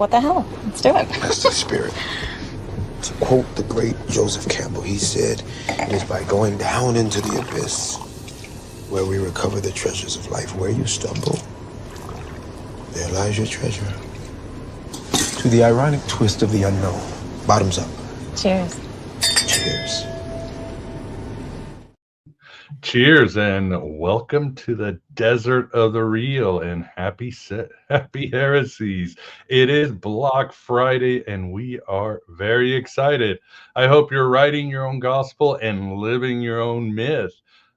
What the hell? Let's do it. That's the spirit. To quote the great Joseph Campbell, he said, "It is by going down into the abyss where we recover the treasures of life. Where you stumble, there lies your treasure." To the ironic twist of the unknown. Bottoms up. Cheers. Cheers. Cheers and welcome to the desert of the real and happy heresies. It is Block Friday and we are very excited. I hope you're writing your own gospel and living your own myth.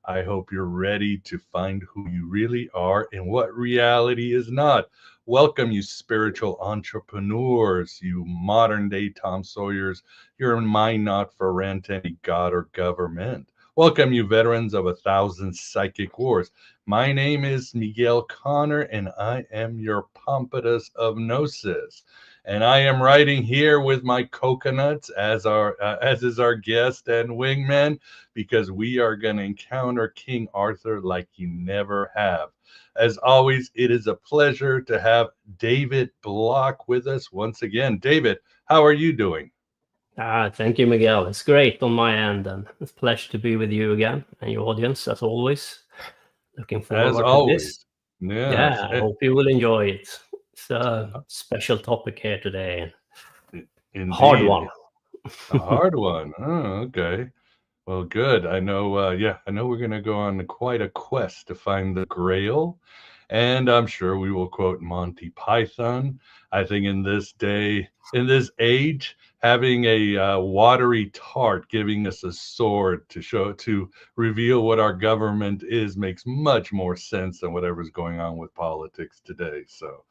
I hope you're ready to find who you really are and what reality is not. Welcome, you spiritual entrepreneurs, you modern day Tom Sawyers, your mind not for rent any god or government. Welcome, you veterans of 1,000 psychic wars. My name is Miguel Connor, and I am your Pompatus of Gnosis. And I am riding here with my coconuts as is our guest and wingman, because we are going to encounter King Arthur like you never have. As always, it is a pleasure to have David Block with us once again. David, how are you doing? Thank you, Miguel. It's great on my end, and it's a pleasure to be with you again and your audience, as always. Looking forward to this. Yes. Yeah, I hope you will enjoy it. It's a special topic here today. Indeed. Hard one. A hard one. Oh, okay. Well, good. I know. I know we're going to go on quite a quest to find the Grail, and I'm sure we will quote Monty Python. I think in this age, having a watery tart giving us a sword to reveal what our government is makes much more sense than whatever's going on with politics today. So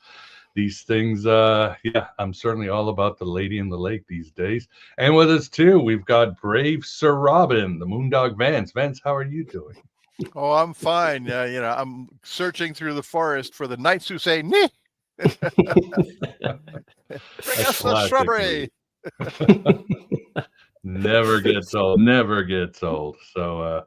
these things, I'm certainly all about the lady in the lake these days. And with us too, we've got brave Sir Robin, the Moondog Vance. Vance, how are you doing? Oh, I'm fine. I'm searching through the forest for the knights who say, "Nee." Bring us the shrubbery. Never gets old. Never gets old. So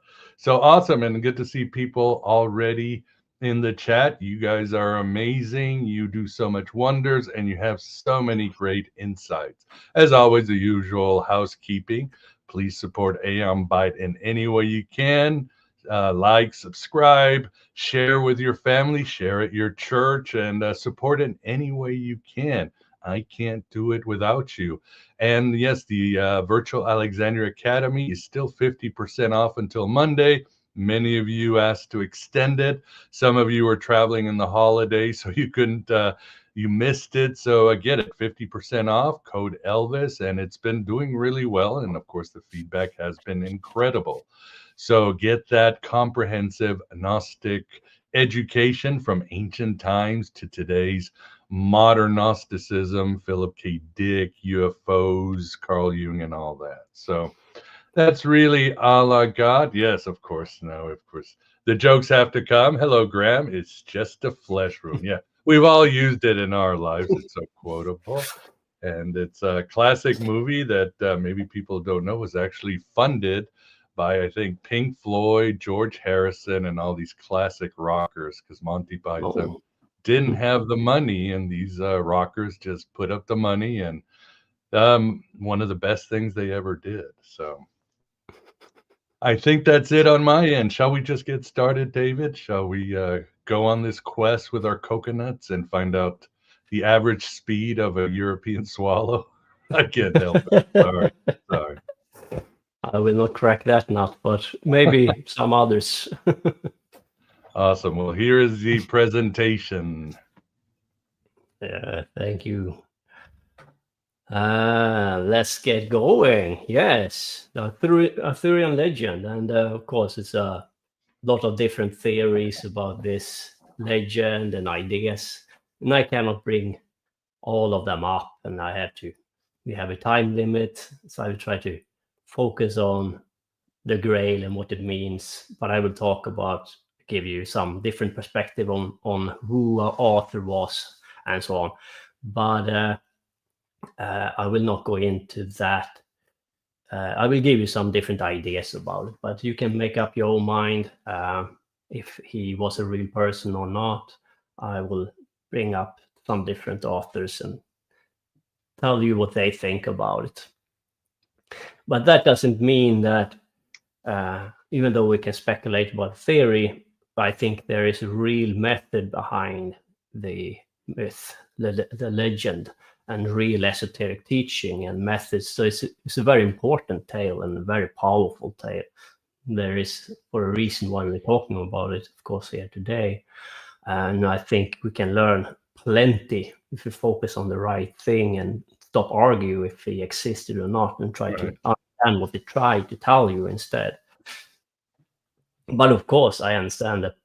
awesome, and good to see people already in the chat. You guys are amazing. You do so much wonders, and you have so many great insights. As always, the usual housekeeping. Please support Aeon Byte in any way you can. Like, subscribe, share with your family, share at your church, and support in any way you can. I can't do it without you. And yes, the Virtual Alexandria Academy is still 50% off until Monday. Many of you asked to extend it. Some of you are traveling in the holidays, so you couldn't, you missed it. So I get it, 50% off, code Elvis, and it's been doing really well. And of course, the feedback has been incredible. So get that comprehensive Gnostic education from ancient times to today's modern Gnosticism, Philip K. Dick, UFOs, Carl Jung, and all that. So that's really all I got. Yes, of course. No, of course. The jokes have to come. Hello, Graham. It's just a flesh wound. Yeah, we've all used it in our lives. It's so quotable. And it's a classic movie that maybe people don't know was actually funded by, I think, Pink Floyd, George Harrison, and all these classic rockers, because Monty Python didn't have the money, and these rockers just put up the money, and one of the best things they ever did. So I think that's it on my end. Shall we just get started, David? Shall we go on this quest with our coconuts and find out the average speed of a European swallow? I can't help it. Sorry. I will not crack that nut, but maybe some others. Awesome. Well, here is the presentation. Thank you. Let's get going. Yes, the Arthurian legend, and of course, it's a lot of different theories about this legend and ideas, and I cannot bring all of them up, and we have a time limit, so I will try to focus on the Grail and what it means, but I will give you some different perspective on who Arthur was and so on. But I will not go into that. I will give you some different ideas about it, but you can make up your own mind if he was a real person or not. I will bring up some different authors and tell you what they think about it. But that doesn't mean that even though we can speculate about theory, I think there is a real method behind the myth, the legend, and real esoteric teaching and methods. So it's a very important tale and a very powerful tale. There is, for a reason why we're talking about it, of course, here today. And I think we can learn plenty if we focus on the right thing and stop argue if he existed or not, and try to understand what they tried to tell you instead. But of course, I understand that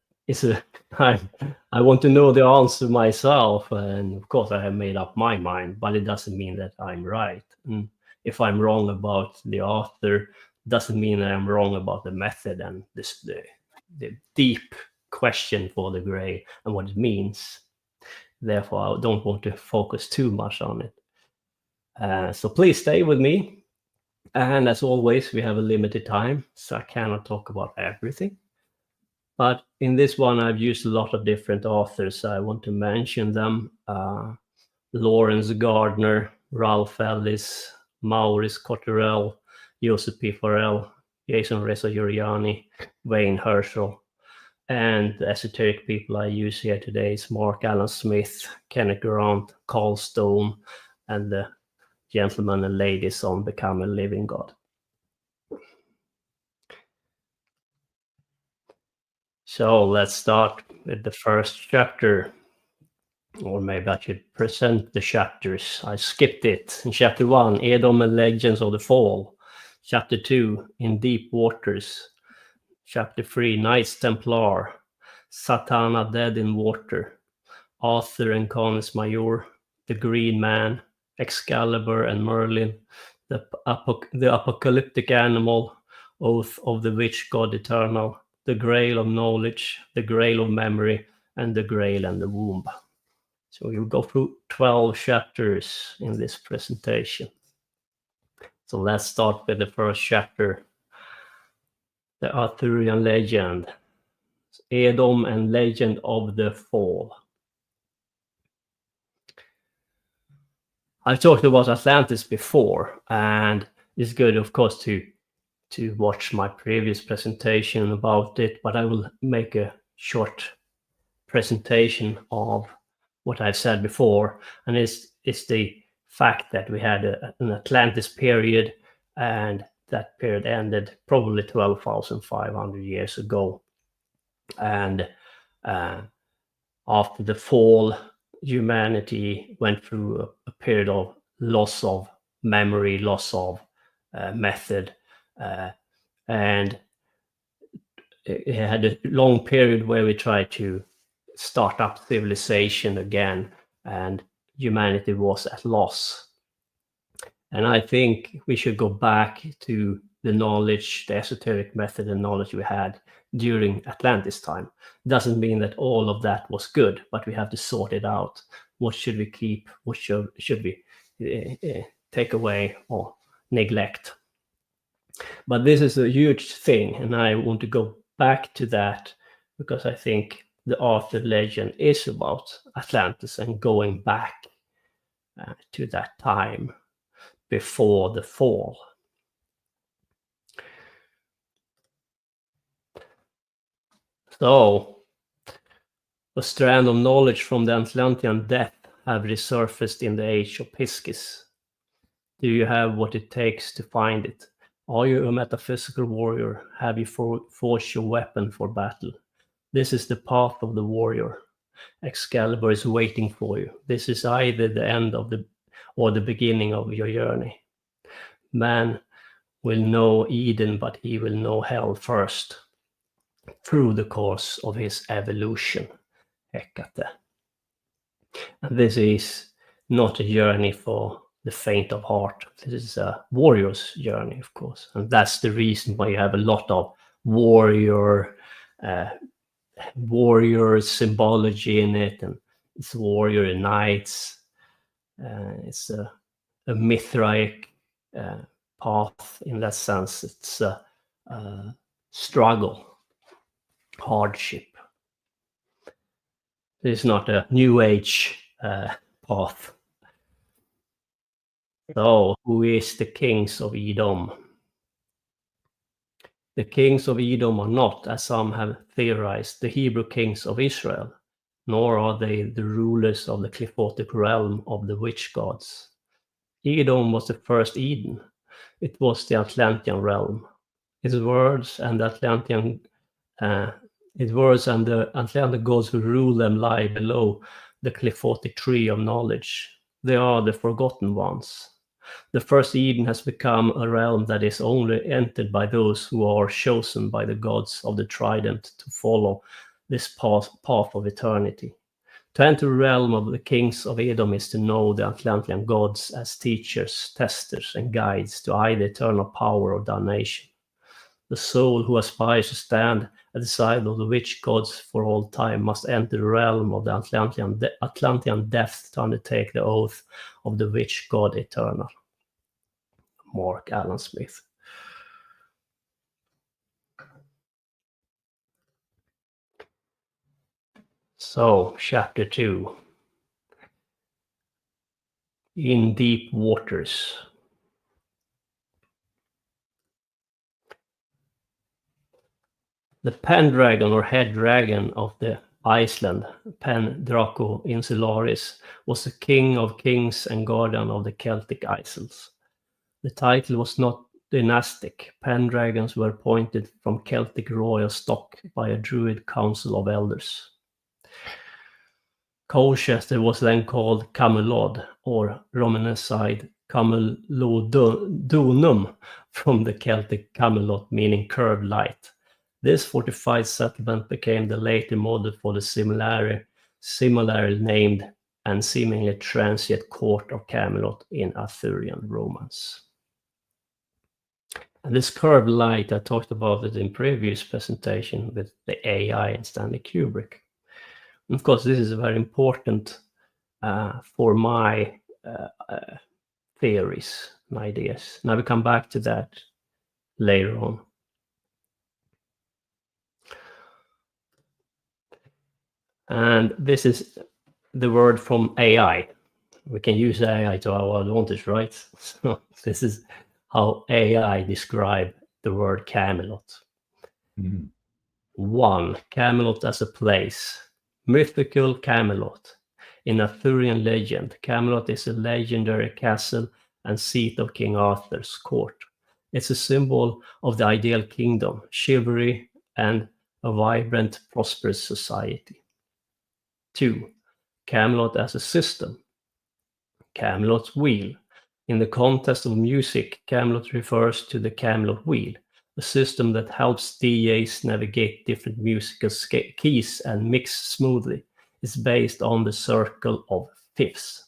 I want to know the answer myself, and of course, I have made up my mind. But it doesn't mean that I'm right. And if I'm wrong about the author, doesn't mean that I'm wrong about the method and the deep question for the Grail and what it means. Therefore, I don't want to focus too much on it. So please stay with me. And as always, we have a limited time, so I cannot talk about everything. But in this one, I've used a lot of different authors. I want to mention them. Lawrence Gardner, Ralph Ellis, Maurice Cotterell, Joseph P. Farrell, Jason Reza Giuliani, Wayne Herschel. And the esoteric people I use here today is Mark Allen Smith, Kenneth Grant, Carl Stone, and the gentlemen and ladies on Become a Living God. So let's start with the first chapter. Or maybe I should present the chapters. I skipped it. In chapter 1, Edom and Legends of the Fall. Chapter 2, In Deep Waters. Chapter 3, Knights Templar. Satana Dead in Water. Arthur and Canis Major. The Green Man. Excalibur and Merlin. The Apocalyptic Animal. Oath of the Witch God Eternal. The Grail of Knowledge. The Grail of Memory. And the Grail and the Womb. So we'll go through 12 chapters in this presentation. So let's start with the first chapter, the Arthurian legend, Edom and Legend of the Fall. I've talked about Atlantis before, and it's good, of course, to watch my previous presentation about it, but I will make a short presentation of what I've said before, and it's the fact that we had an Atlantis period, and that period ended probably 12,500 years ago. And after the fall, humanity went through a period of loss of memory, loss of method, and it had a long period where we tried to start up civilization again, and humanity was at loss. And I think we should go back to the knowledge, the esoteric method and knowledge we had during Atlantis time. Doesn't mean that all of that was good, but we have to sort it out. What should we keep? What should we take away or neglect? But this is a huge thing, and I want to go back to that because I think the Arthur legend is about Atlantis and going back to that time before the fall. So, a strand of knowledge from the Atlantean death have resurfaced in the age of Piscis. Do you have what it takes to find it? Are you a metaphysical warrior? Have you forged your weapon for battle? This is the path of the warrior. Excalibur is waiting for you. This is either the end of or the beginning of your journey. Man will know Eden, but he will know hell first through the course of his evolution. Hecate. And this is not a journey for the faint of heart. This is a warrior's journey, of course. And that's the reason why you have a lot of warrior symbology in it, and it's warrior knights. It's a Mithraic path in that sense. It's a struggle, hardship. It's not a new age path. So, who is the kings of Edom? The kings of Edom are not, as some have theorized, the Hebrew kings of Israel, nor are they the rulers of the Cliphotic realm of the witch gods. Edom was the first Eden. It was the Atlantean realm. Its words and the Atlantean gods who rule them lie below the Cliphotic tree of knowledge. They are the forgotten ones. The first Eden has become a realm that is only entered by those who are chosen by the gods of the Trident to follow this path of eternity. To enter the realm of the kings of Edom is to know the Atlantean gods as teachers, testers, and guides to either eternal power or damnation. The soul who aspires to stand at the side of the witch gods for all time must enter the realm of the Atlantean depth to undertake the oath of the witch god eternal. Mark Allen Smith. So, chapter 2. In deep waters. The Pendragon or head dragon of the Iceland, Pendraco Insularis, was the king of kings and guardian of the Celtic Isles. The title was not dynastic. Pendragons were appointed from Celtic royal stock by a druid council of elders. Colchester was then called Camelot, or Romanicide Camelodunum, from the Celtic Camelot, meaning curved light. This fortified settlement became the later model for the similarly named and seemingly transient court of Camelot in Arthurian romance. And this curved light, I talked about it in previous presentation with the AI and Stanley Kubrick. And of course, this is very important for my theories and ideas. And I will come back to that later on. And this is the word from AI. We can use AI to our advantage, right? So this is how AI describe the word Camelot. Mhm. 1. Camelot as a place. Mythical Camelot. In Arthurian legend, Camelot is a legendary castle and seat of King Arthur's court. It's a symbol of the ideal kingdom, chivalry, and a vibrant, prosperous society. 2. Camelot as a system. Camelot's wheel. In the context of music, Camelot refers to the Camelot wheel, a system that helps DJs navigate different musical keys and mix smoothly. It's based on the circle of fifths.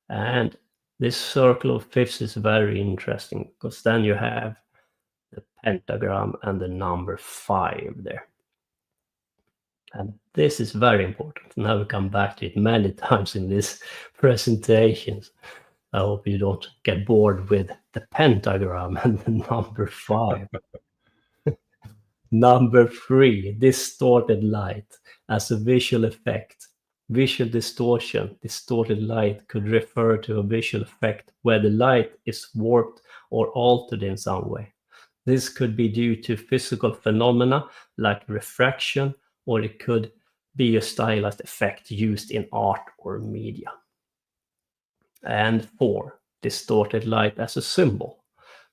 And this circle of fifths is very interesting because then you have the pentagram and the number 5 there. And this is very important. And I will come back to it many times in these presentations. I hope you don't get bored with the pentagram and the number 5. Number 3, distorted light as a visual effect. Visual distortion, distorted light could refer to a visual effect where the light is warped or altered in some way. This could be due to physical phenomena like refraction, or it could be a stylized effect used in art or media. And 4, distorted light as a symbol,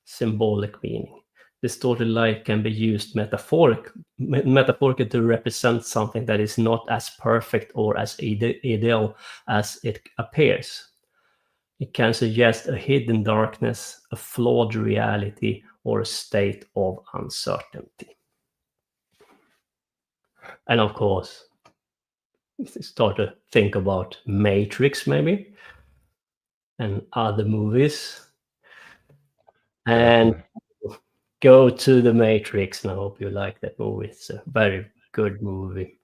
symbolic meaning. Distorted light can be used metaphorically to represent something that is not as perfect or as ideal as it appears. It can suggest a hidden darkness, a flawed reality, or a state of uncertainty. And of course, start to think about Matrix maybe, and other movies. And go to the Matrix, and I hope you like that movie. It's a very good movie.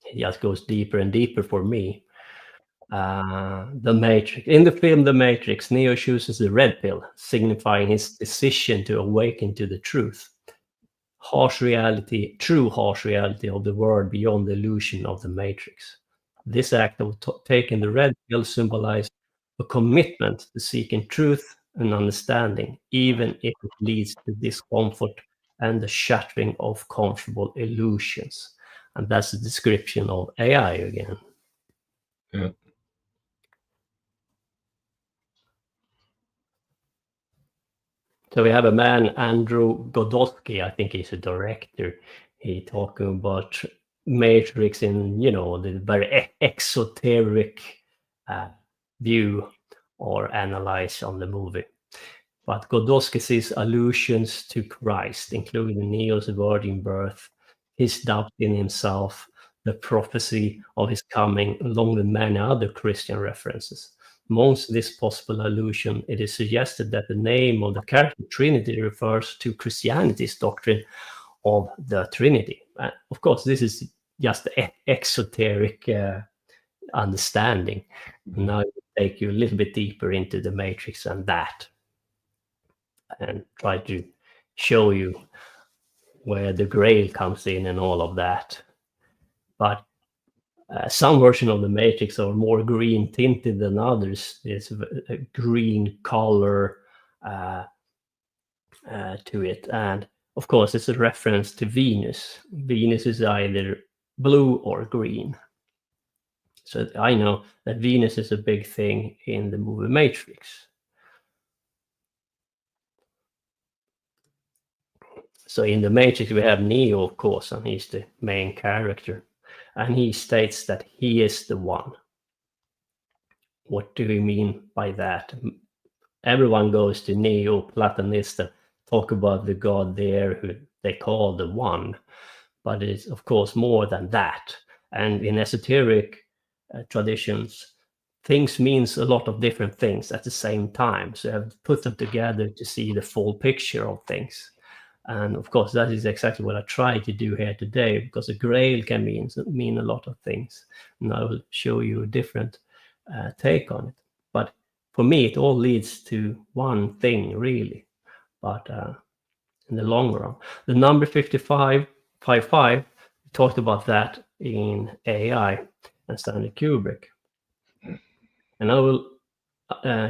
It just goes deeper and deeper for me. The Matrix. In the film The Matrix, Neo chooses the red pill, signifying his decision to awaken to the truth. True harsh reality of the world beyond the illusion of the Matrix. This act of taking the red pill symbolized a commitment to seeking truth and understanding, even if it leads to discomfort and the shattering of comfortable illusions. And that's the description of AI again. Yeah. So we have a man, Andrew Godowski, I think he's a director. He talking about Matrix in, the very exoteric view or analyze on the movie. But Godowski sees allusions to Christ, including Neo's virgin birth, his doubt in himself, the prophecy of his coming, along with many other Christian references. Amongst this possible allusion, it is suggested that the name of the character Trinity refers to Christianity's doctrine of the Trinity. Of course, this is just exoteric understanding. Now I will take you a little bit deeper into the Matrix and that, and try to show you where the Grail comes in and all of that. But some version of the Matrix are more green tinted than others. There's a green color to it. And of course, it's a reference to Venus. Venus is either blue or green. So I know that Venus is a big thing in the movie Matrix. So in the Matrix, we have Neo, of course, and he's the main character. And he states that he is the one. What do we mean by that? Everyone goes to Neo-Platonists and talk about the God there who they call the one. But it's, of course, more than that. And in esoteric traditions, things means a lot of different things at the same time. So you have to put them together to see the full picture of things. And of course, that is exactly what I try to do here today, because a Grail can mean a lot of things. And I will show you a different take on it. But for me, it all leads to one thing, really. But in the long run, the number 5555, we talked about that in AI and Stanley Kubrick. And I will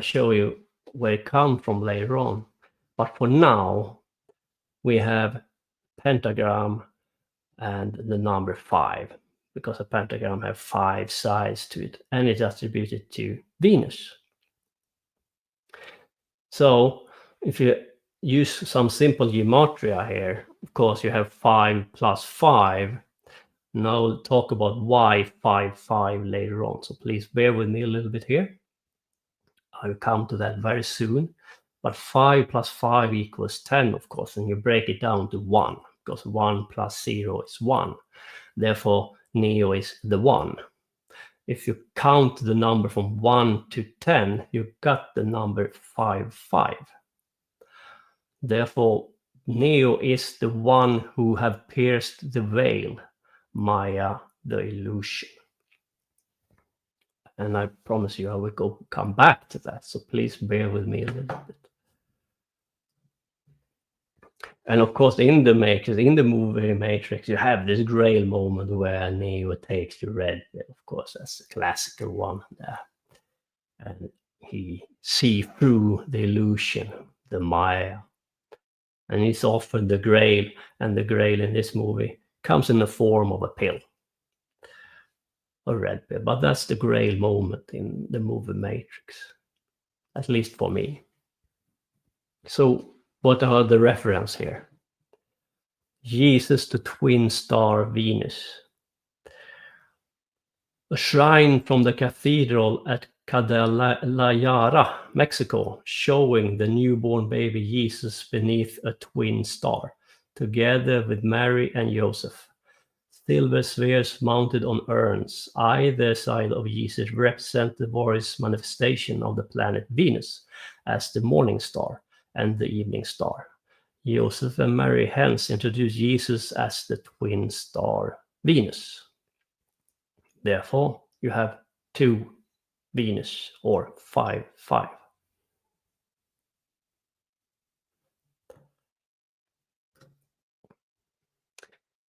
show you where it comes from later on. But for now, we have pentagram and the number 5, because a pentagram has 5 sides to it, and it's attributed to Venus. So if you use some simple gematria here, of course you have 5 plus 5. Now we'll talk about why 5 later on, so please bear with me a little bit here. I'll come to that very soon. But 5 plus 5 equals 10, of course, and you break it down to 1, because 1 plus 0 is 1. Therefore, Neo is the 1. If you count the number from 1 to 10, you got the number 55. Therefore, Neo is the one who have pierced the veil, Maya, the illusion. And I promise you I will come back to that, so please bear with me a little bit. And of course, in the movie Matrix, you have this Grail moment where Neo takes the red pill. Of course, that's a classical one there. And he sees through the illusion, the Maya. And he's offered the Grail, and the Grail in this movie comes in the form of a pill. A red pill. But that's the Grail moment in the movie Matrix. At least for me. So, what are the references here? Jesus, the twin star Venus. A shrine from the cathedral at Guadalajara, Mexico, showing the newborn baby Jesus beneath a twin star, together with Mary and Joseph. Silver spheres mounted on urns, either side of Jesus, represent the various manifestation of the planet Venus as the morning star and the evening star. Joseph and Mary hence introduce Jesus as the twin star Venus. Therefore, you have 2 Venus, or 5.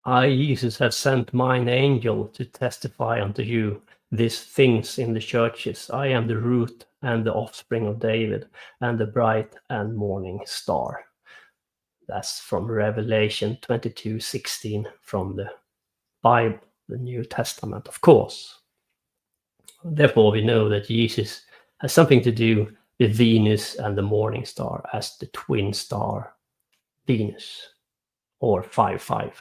I, Jesus, have sent mine angel to testify unto you these things in the churches. I am the root and the offspring of David, and the bright and morning star. That's from Revelation 22:16 from the Bible, the New Testament, of course. Therefore, we know that Jesus has something to do with Venus and the morning star as the twin star Venus, or 5-5.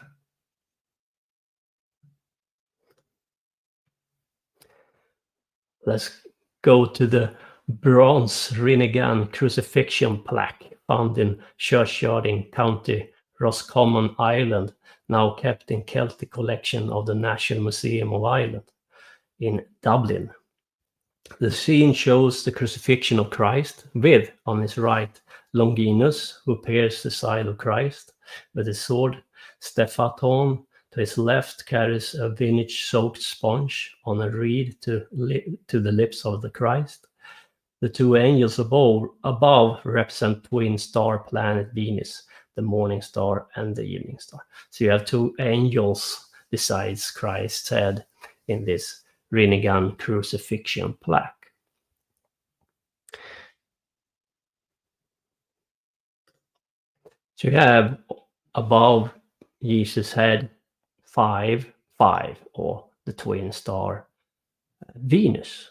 Let's go to the bronze Rinnegan crucifixion plaque found in Churchyard in County Roscommon, Ireland, now kept in Celtic collection of the National Museum of Ireland in Dublin. The scene shows the crucifixion of Christ with, on his right, Longinus, who pierced the side of Christ with his sword. Stephaton, to his left, carries a vintage-soaked sponge on a reed to the lips of the Christ. The two angels above represent twin star planet Venus, the morning star and the evening star. So you have two angels besides Christ's head in this Rinnegan crucifixion plaque. So you have above Jesus' head 5-5, or the twin star Venus.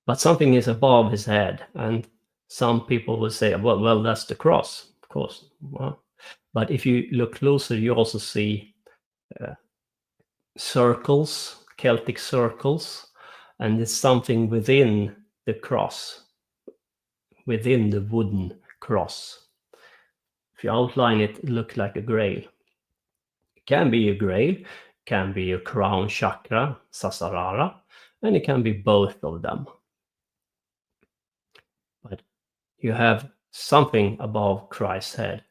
But something is above his head, and some people will say, well, that's the cross, of course. Well, but if you look closer, you also see circles, Celtic circles, and it's something within the cross, within the wooden cross. If you outline it, it looks like a grail. It can be a grail, can be a crown chakra, Sasarara, and it can be both of them. But you have something above Christ's head.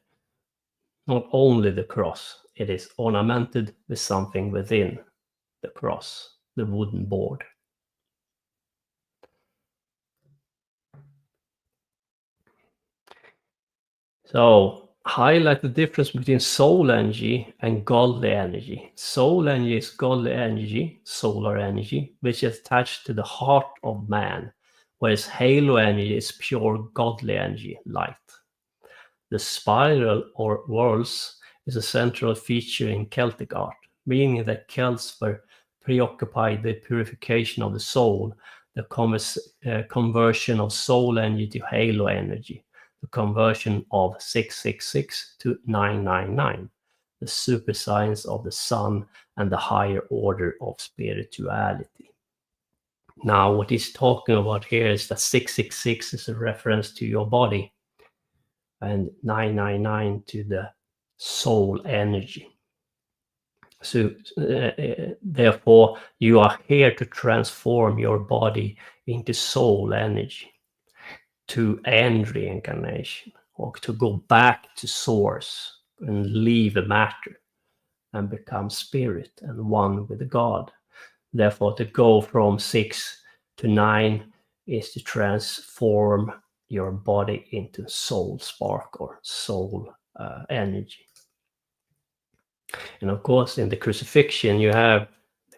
Not only the cross, it is ornamented with something within the cross, the wooden board. So highlight the difference between soul energy and godly energy. Soul energy is godly energy, solar energy, which is attached to the heart of man, whereas halo energy is pure godly energy, light. The spiral or whorls is a central feature in Celtic art, meaning that Celts were preoccupied with purification of the soul, the conversion of soul energy to halo energy, the conversion of 666 to 999, the super science of the sun and the higher order of spirituality. Now, what he's talking about here is that 666 is a reference to your body, and 999 to the soul energy. So therefore, you are here to transform your body into soul energy, to end reincarnation, or to go back to source and leave the matter and become spirit and one with God. Therefore, to go from 6 to 9 is to transform your body into soul spark or soul energy. And of course, in the crucifixion, you have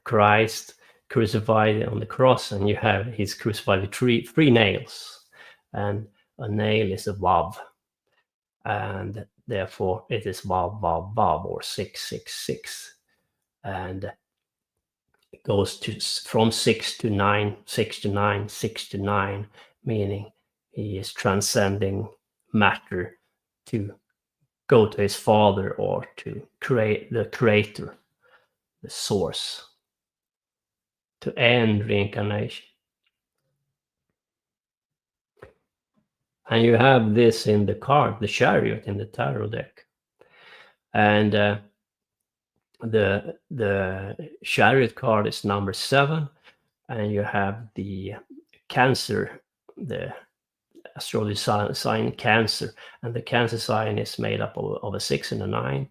Christ crucified on the cross, and you have he's crucified with three nails, and a nail is a vav, and therefore it is vav vav vav, or 666, and it goes to from 6 to 9, 6 to 9, 6 to 9, meaning he is transcending matter to go to his father, or to create the creator, the source, to end reincarnation. And you have this in the card, the chariot in the tarot deck. And the chariot card is number 7, and you have the Cancer, the astrology sign Cancer, and the Cancer sign is made up of a 6 and a 9,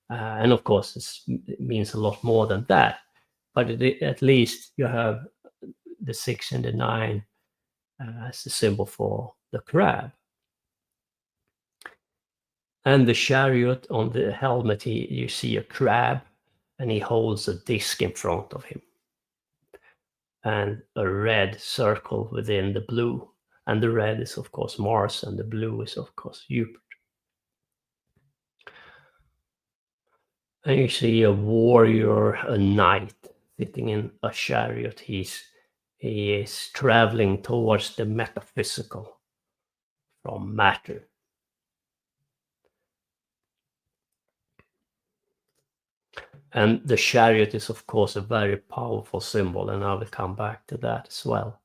and of course it means a lot more than that, but at least you have the 6 and the 9 as the symbol for the crab. And the chariot, on the helmet, you see a crab, and he holds a disc in front of him. And a red circle within the blue. And the red is, of course, Mars, and the blue is, of course, Jupiter. And you see a warrior, a knight, sitting in a chariot. He is traveling towards the metaphysical from matter. And the chariot is, of course, a very powerful symbol, and I will come back to that as well.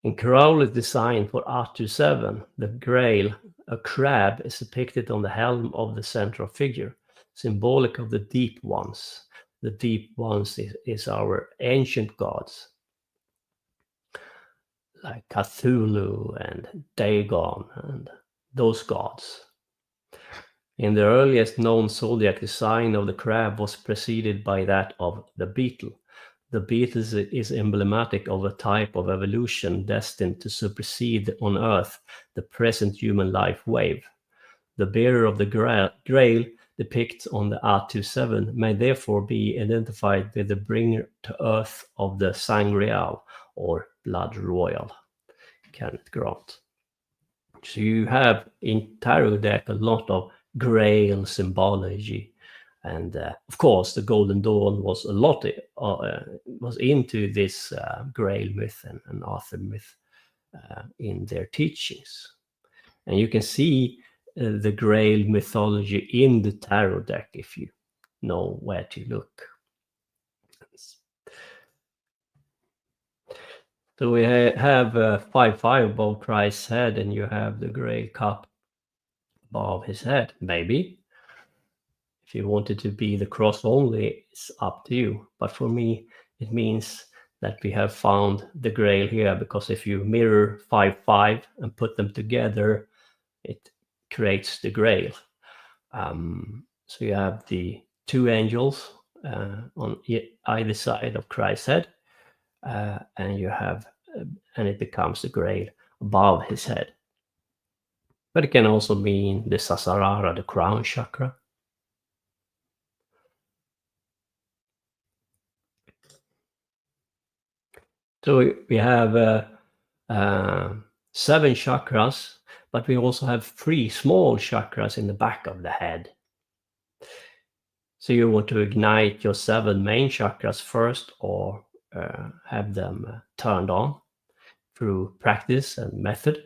In Grail is designed for Arthur 7, the Grail, a crab is depicted on the helm of the central figure, symbolic of the deep ones. The deep ones is our ancient gods, like Cthulhu and Dagon and those gods. In the earliest known zodiac, the sign of the crab was preceded by that of the beetle. The beetle is emblematic of a type of evolution destined to supersede on Earth the present human life wave. The bearer of the Grail depicted on the R27 may therefore be identified with the bringer to Earth of the Sangreal, or blood royal. Kenneth Grant. So you have in tarot deck a lot of Grail symbology. And of course, the Golden Dawn was a lot was into this Grail myth and Arthur myth in their teachings. And you can see the Grail mythology in the tarot deck if you know where to look. So we have 5-5 above Christ's head, and you have the Grail cup above his head, maybe. If you want it to be the cross only, it's up to you. But for me, it means that we have found the Grail here, because if you mirror 5-5 and put them together, it creates the Grail. So you have the two angels on either side of Christ's head, and you have, and it becomes the Grail above his head. But it can also mean the Sasarara, the crown chakra. So we have 7 chakras, but we also have 3 small chakras in the back of the head. So you want to ignite your 7 main chakras first, or have them turned on through practice and method.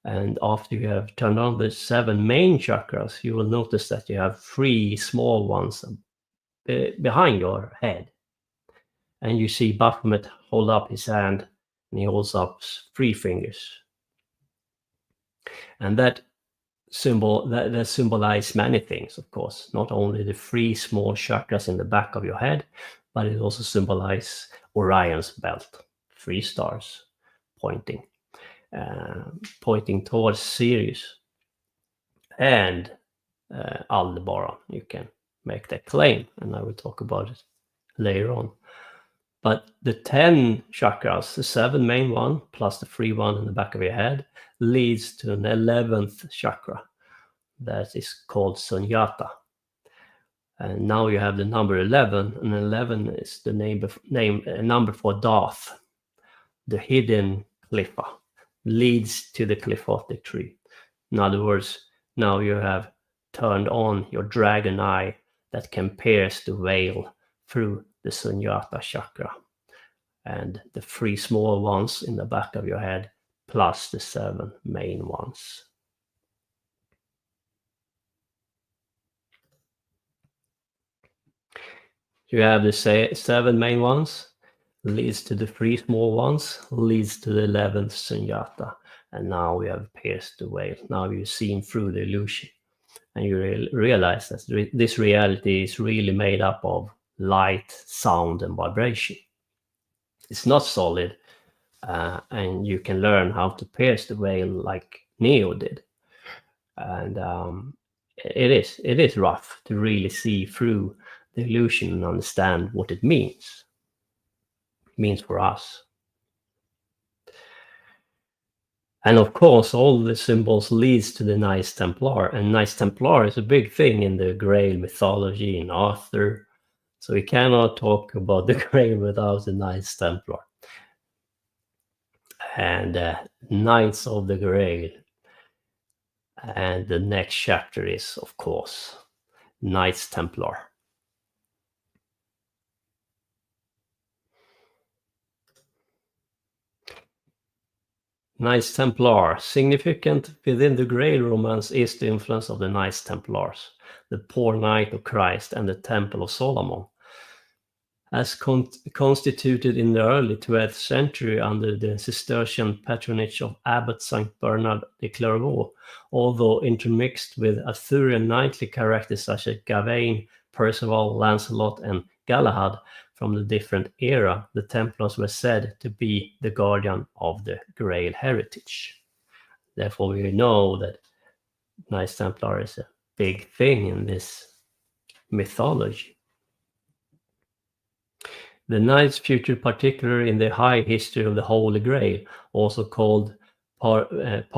And after you have turned on the 7 main chakras, you will notice that you have 3 small ones behind your head. And you see Baphomet hold up his hand, and he holds up 3 fingers. And that symbolize many things, of course. Not only the 3 small chakras in the back of your head, but it also symbolizes Orion's belt, 3 stars pointing towards Sirius and Aldebaran. You can make that claim, and I will talk about it later on. But the 10 chakras, the 7 main one plus the 3 one in the back of your head, leads to an 11th chakra that is called Sunyata. And now you have the number 11, and 11 is the number for Darth, the hidden Cliffa, leads to the Cliffotic tree. In other words, now you have turned on your dragon eye that can pierce the veil through the Sunyata chakra, and the 3 small ones in the back of your head plus the 7 main ones. You have the 7 main ones, leads to the 3 small ones, leads to the 11th Sunyata, and now we have pierced the veil. Now you've seen through the illusion, and you realize that this reality is really made up of light, sound, and vibration. It's not solid, and you can learn how to pierce the veil like Neo did. And it is rough to really see through the illusion and understand what it means. It means for us. And of course, all the symbols leads to the Knights Templar, and Knights Templar is a big thing in the Grail mythology in Arthur. So we cannot talk about the Grail without the Knights Templar. And Knights of the Grail. And the next chapter is, of course, Knights Templar. Knights Templar. Significant within the Grail romance is the influence of the Knights Templars, the poor knight of Christ and the Temple of Solomon. As constituted in the early 12th century under the Cistercian patronage of Abbot St. Bernard de Clairvaux, although intermixed with Arthurian knightly characters such as Gawain, Percival, Lancelot, and Galahad from the different era, the Templars were said to be the guardian of the Grail heritage. Therefore, we know that Knights Templar is a big thing in this mythology. The Knights featured particularly in the high history of the Holy Grail, also called Parlevau's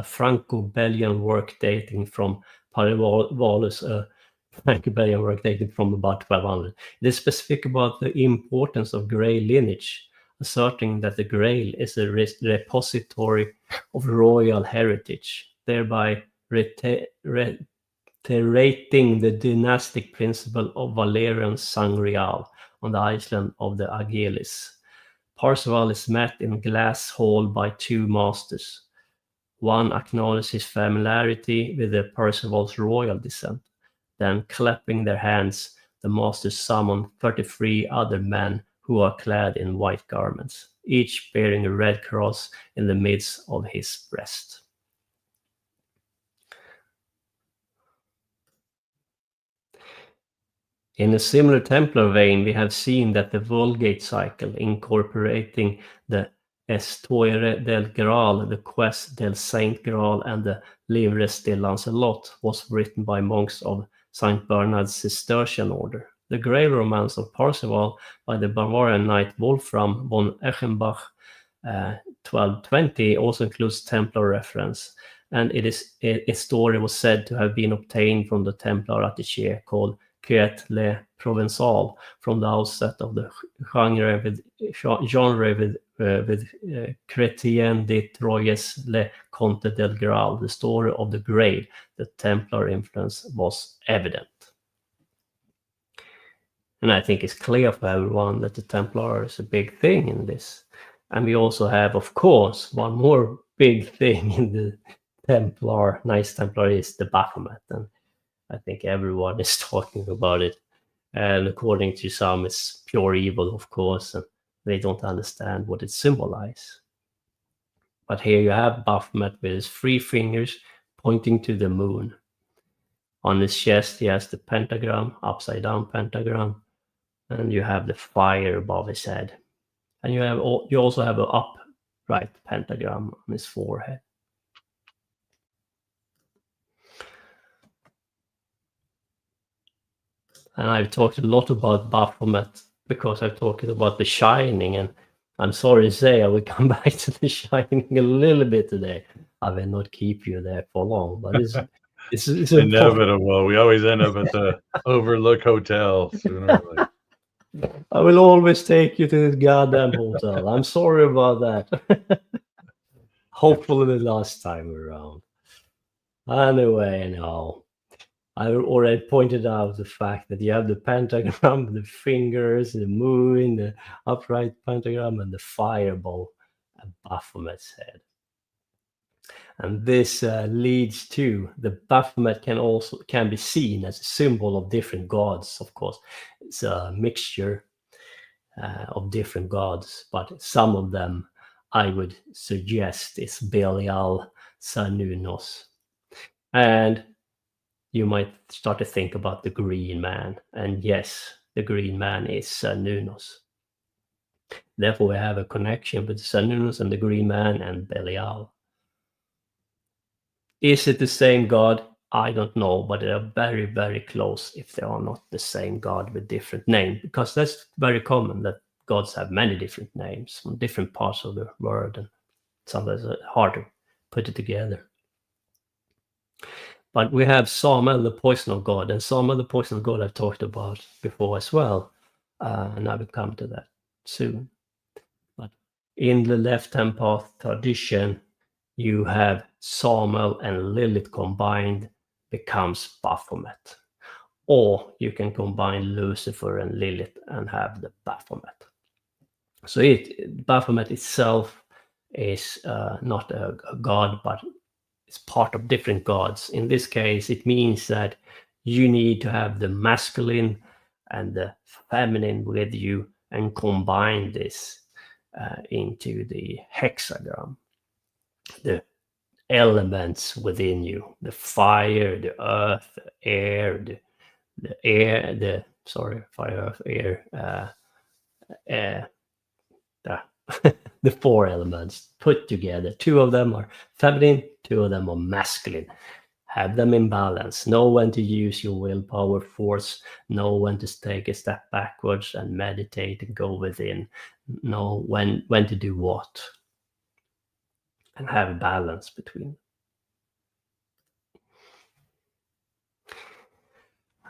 Franco-Belgian work dating from Parlevau's Franco-Belgian work dating from about 1200. It is specific about the importance of Grail lineage, asserting that the Grail is a repository of royal heritage, thereby reiterating the dynastic principle of Valerian Sangreal on the island of the Agelis. Parzival is met in Glass Hall by two masters. One acknowledges his familiarity with the Parzival's royal descent. Then, clapping their hands, the masters summon 33 other men who are clad in white garments, each bearing a red cross in the midst of his breast. In a similar Templar vein, we have seen that the Vulgate cycle, incorporating the Histoire del Graal, the Quest del Saint Graal, and the Livres de Lancelot, was written by monks of St. Bernard's Cistercian order. The Grail romance of Parzival by the Bavarian knight Wolfram von Eschenbach, 1220, also includes Templar reference, and its story was said to have been obtained from the Templar attaché called Quête le Provençal from the outset of the genre with Chrétien de Troyes Le Conte del Graal, the story of the Grail. The Templar influence was evident. And I think it's clear for everyone that the Templar is a big thing in this. And we also have, of course, one more big thing in the Knights Templar is the Baphomet. And I think everyone is talking about it. And according to some, it's pure evil, of course, and they don't understand what it symbolizes. But here you have Baphomet with his 3 fingers pointing to the moon. On his chest, he has the pentagram, upside down pentagram, and you have the fire above his head. And you also have an upright pentagram on his forehead. And I've talked a lot about Baphomet because I've talked about The Shining, and I'm sorry to say I will come back to The Shining a little bit today. I will not keep you there for long, but it's inevitable. We always end up at the Overlook Hotel sooner or later. I will always take you to the goddamn hotel. I'm sorry about that. Hopefully the last time around. Anyway, no. I already pointed out the fact that you have the pentagram, the fingers, the moon, the upright pentagram, and the fireball at Baphomet's head. And this leads to the Baphomet can be seen as a symbol of different gods. Of course, it's a mixture of different gods, but some of them I would suggest is Belial, Cernunnos, and you might start to think about the Green Man. And yes, the Green Man is Cernunnos. Therefore, we have a connection with Cernunnos and the Green Man and Belial. Is it the same god? I don't know, but they are very, very close if they are not the same god with different names, because that's very common that gods have many different names from different parts of the world. And sometimes hard to put it together. But we have Samuel, the poison of God, and Samuel, the poison of God, I've talked about before as well, and I will come to that soon. But in the left-hand path tradition, you have Samuel and Lilith combined becomes Baphomet. Or you can combine Lucifer and Lilith and have the Baphomet. So Baphomet itself is not a god, but it's part of different gods. In this case, it means that you need to have the masculine and the feminine with you and combine this into the hexagram. The elements within you, the fire, the earth, the air, fire, earth, air, the 4 elements put together. 2 of them are feminine, 2 of them are masculine. Have them in balance. Know when to use your willpower force. Know when to take a step backwards and meditate and go within. Know when to do what. And have a balance between them.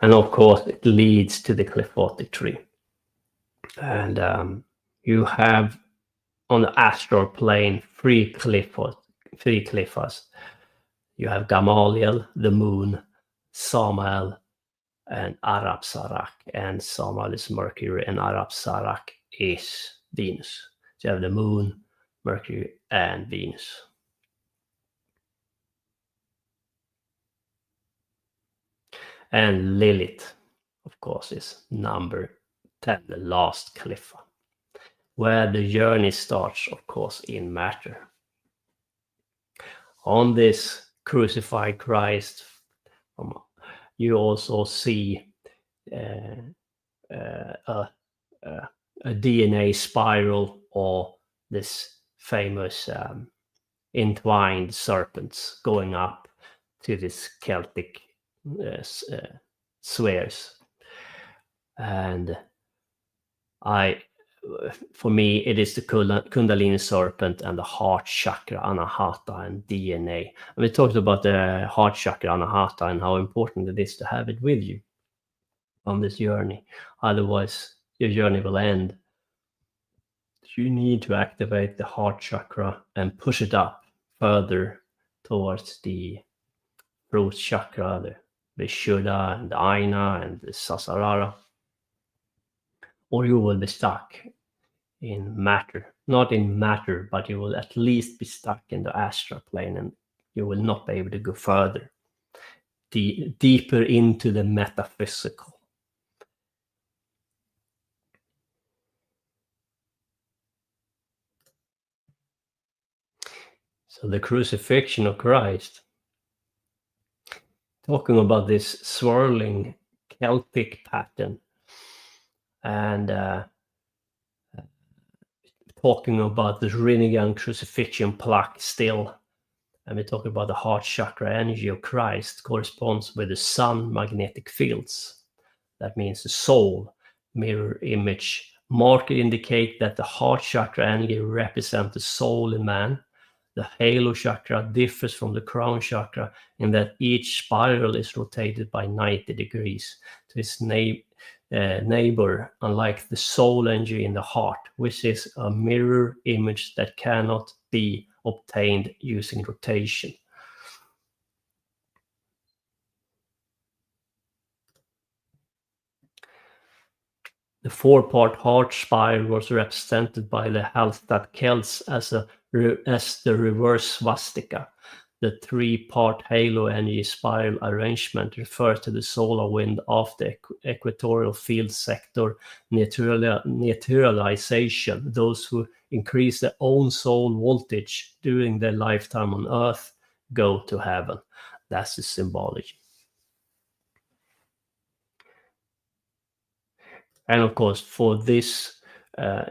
And of course, it leads to the cliphotic tree. And you have on the astral plane 3 cliffos. You have Gamaliel, the moon, Samael, and Arab-Sarak. And Samael is Mercury, and Arab-Sarak is Venus. So you have the moon, Mercury, and Venus. And Lilith, of course, is number 10, the last cliff, where the journey starts, of course, in matter. On this crucified Christ, you also see a DNA spiral, or this famous entwined serpents going up to this Celtic spheres. And for me, it is the Kundalini serpent and the heart chakra, Anahata, and DNA. And we talked about the heart chakra, Anahata, and how important it is to have it with you on this journey. Otherwise, your journey will end. You need to activate the heart chakra and push it up further towards the root chakra, the Vishuddha, and the Aina, and the Sasarara. Or you will be stuck in matter. Not in matter, but you will at least be stuck in the astral plane, and you will not be able to go further, deeper into the metaphysical. So the crucifixion of Christ, talking about this swirling Celtic pattern, and talking about the Rinnegan crucifixion plaque still, and we talk about the heart chakra energy of Christ corresponds with the sun magnetic fields. That means the soul mirror image. Markers indicate that the heart chakra energy represents the soul in man. The halo chakra differs from the crown chakra in that each spiral is rotated by 90 degrees to its neighbor, unlike the soul energy in the heart, which is a mirror image that cannot be obtained using rotation. The 4-part heart spiral was represented by the Hallstatt Celts as the reverse swastika. The 3-part halo energy spiral arrangement refers to the solar wind of the equatorial field sector neutralization. Those who increase their own soul voltage during their lifetime on Earth go to heaven. That's the symbology. And of course, for this,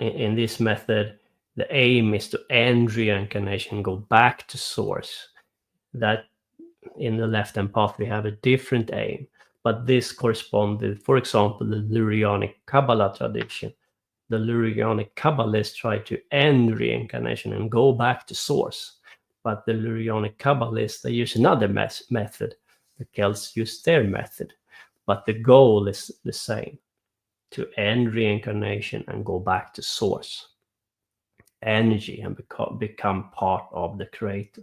in this method, the aim is to end reincarnation, go back to source. That in the left-hand path, we have a different aim. But this corresponded, for example, the Lurianic Kabbalah tradition. the Lurianic Kabbalists try to end reincarnation and go back to source. But the Lurianic Kabbalists, they use another method. The Celts use their method. But the goal is the same, to end reincarnation and go back to source energy and become part of the creator.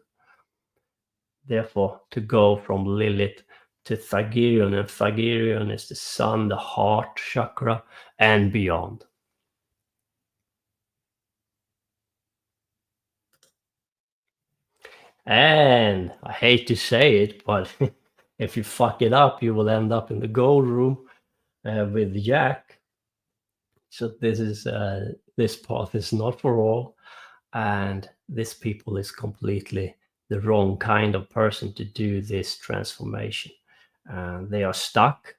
Therefore, to go from Lilith to Thagirion, and Thagirion is the sun, the heart chakra, and beyond. And I hate to say it, but if you fuck it up, you will end up in the gold room with Jack. So this path is not for all, and this people is completely the wrong kind of person to do this transformation. They are stuck.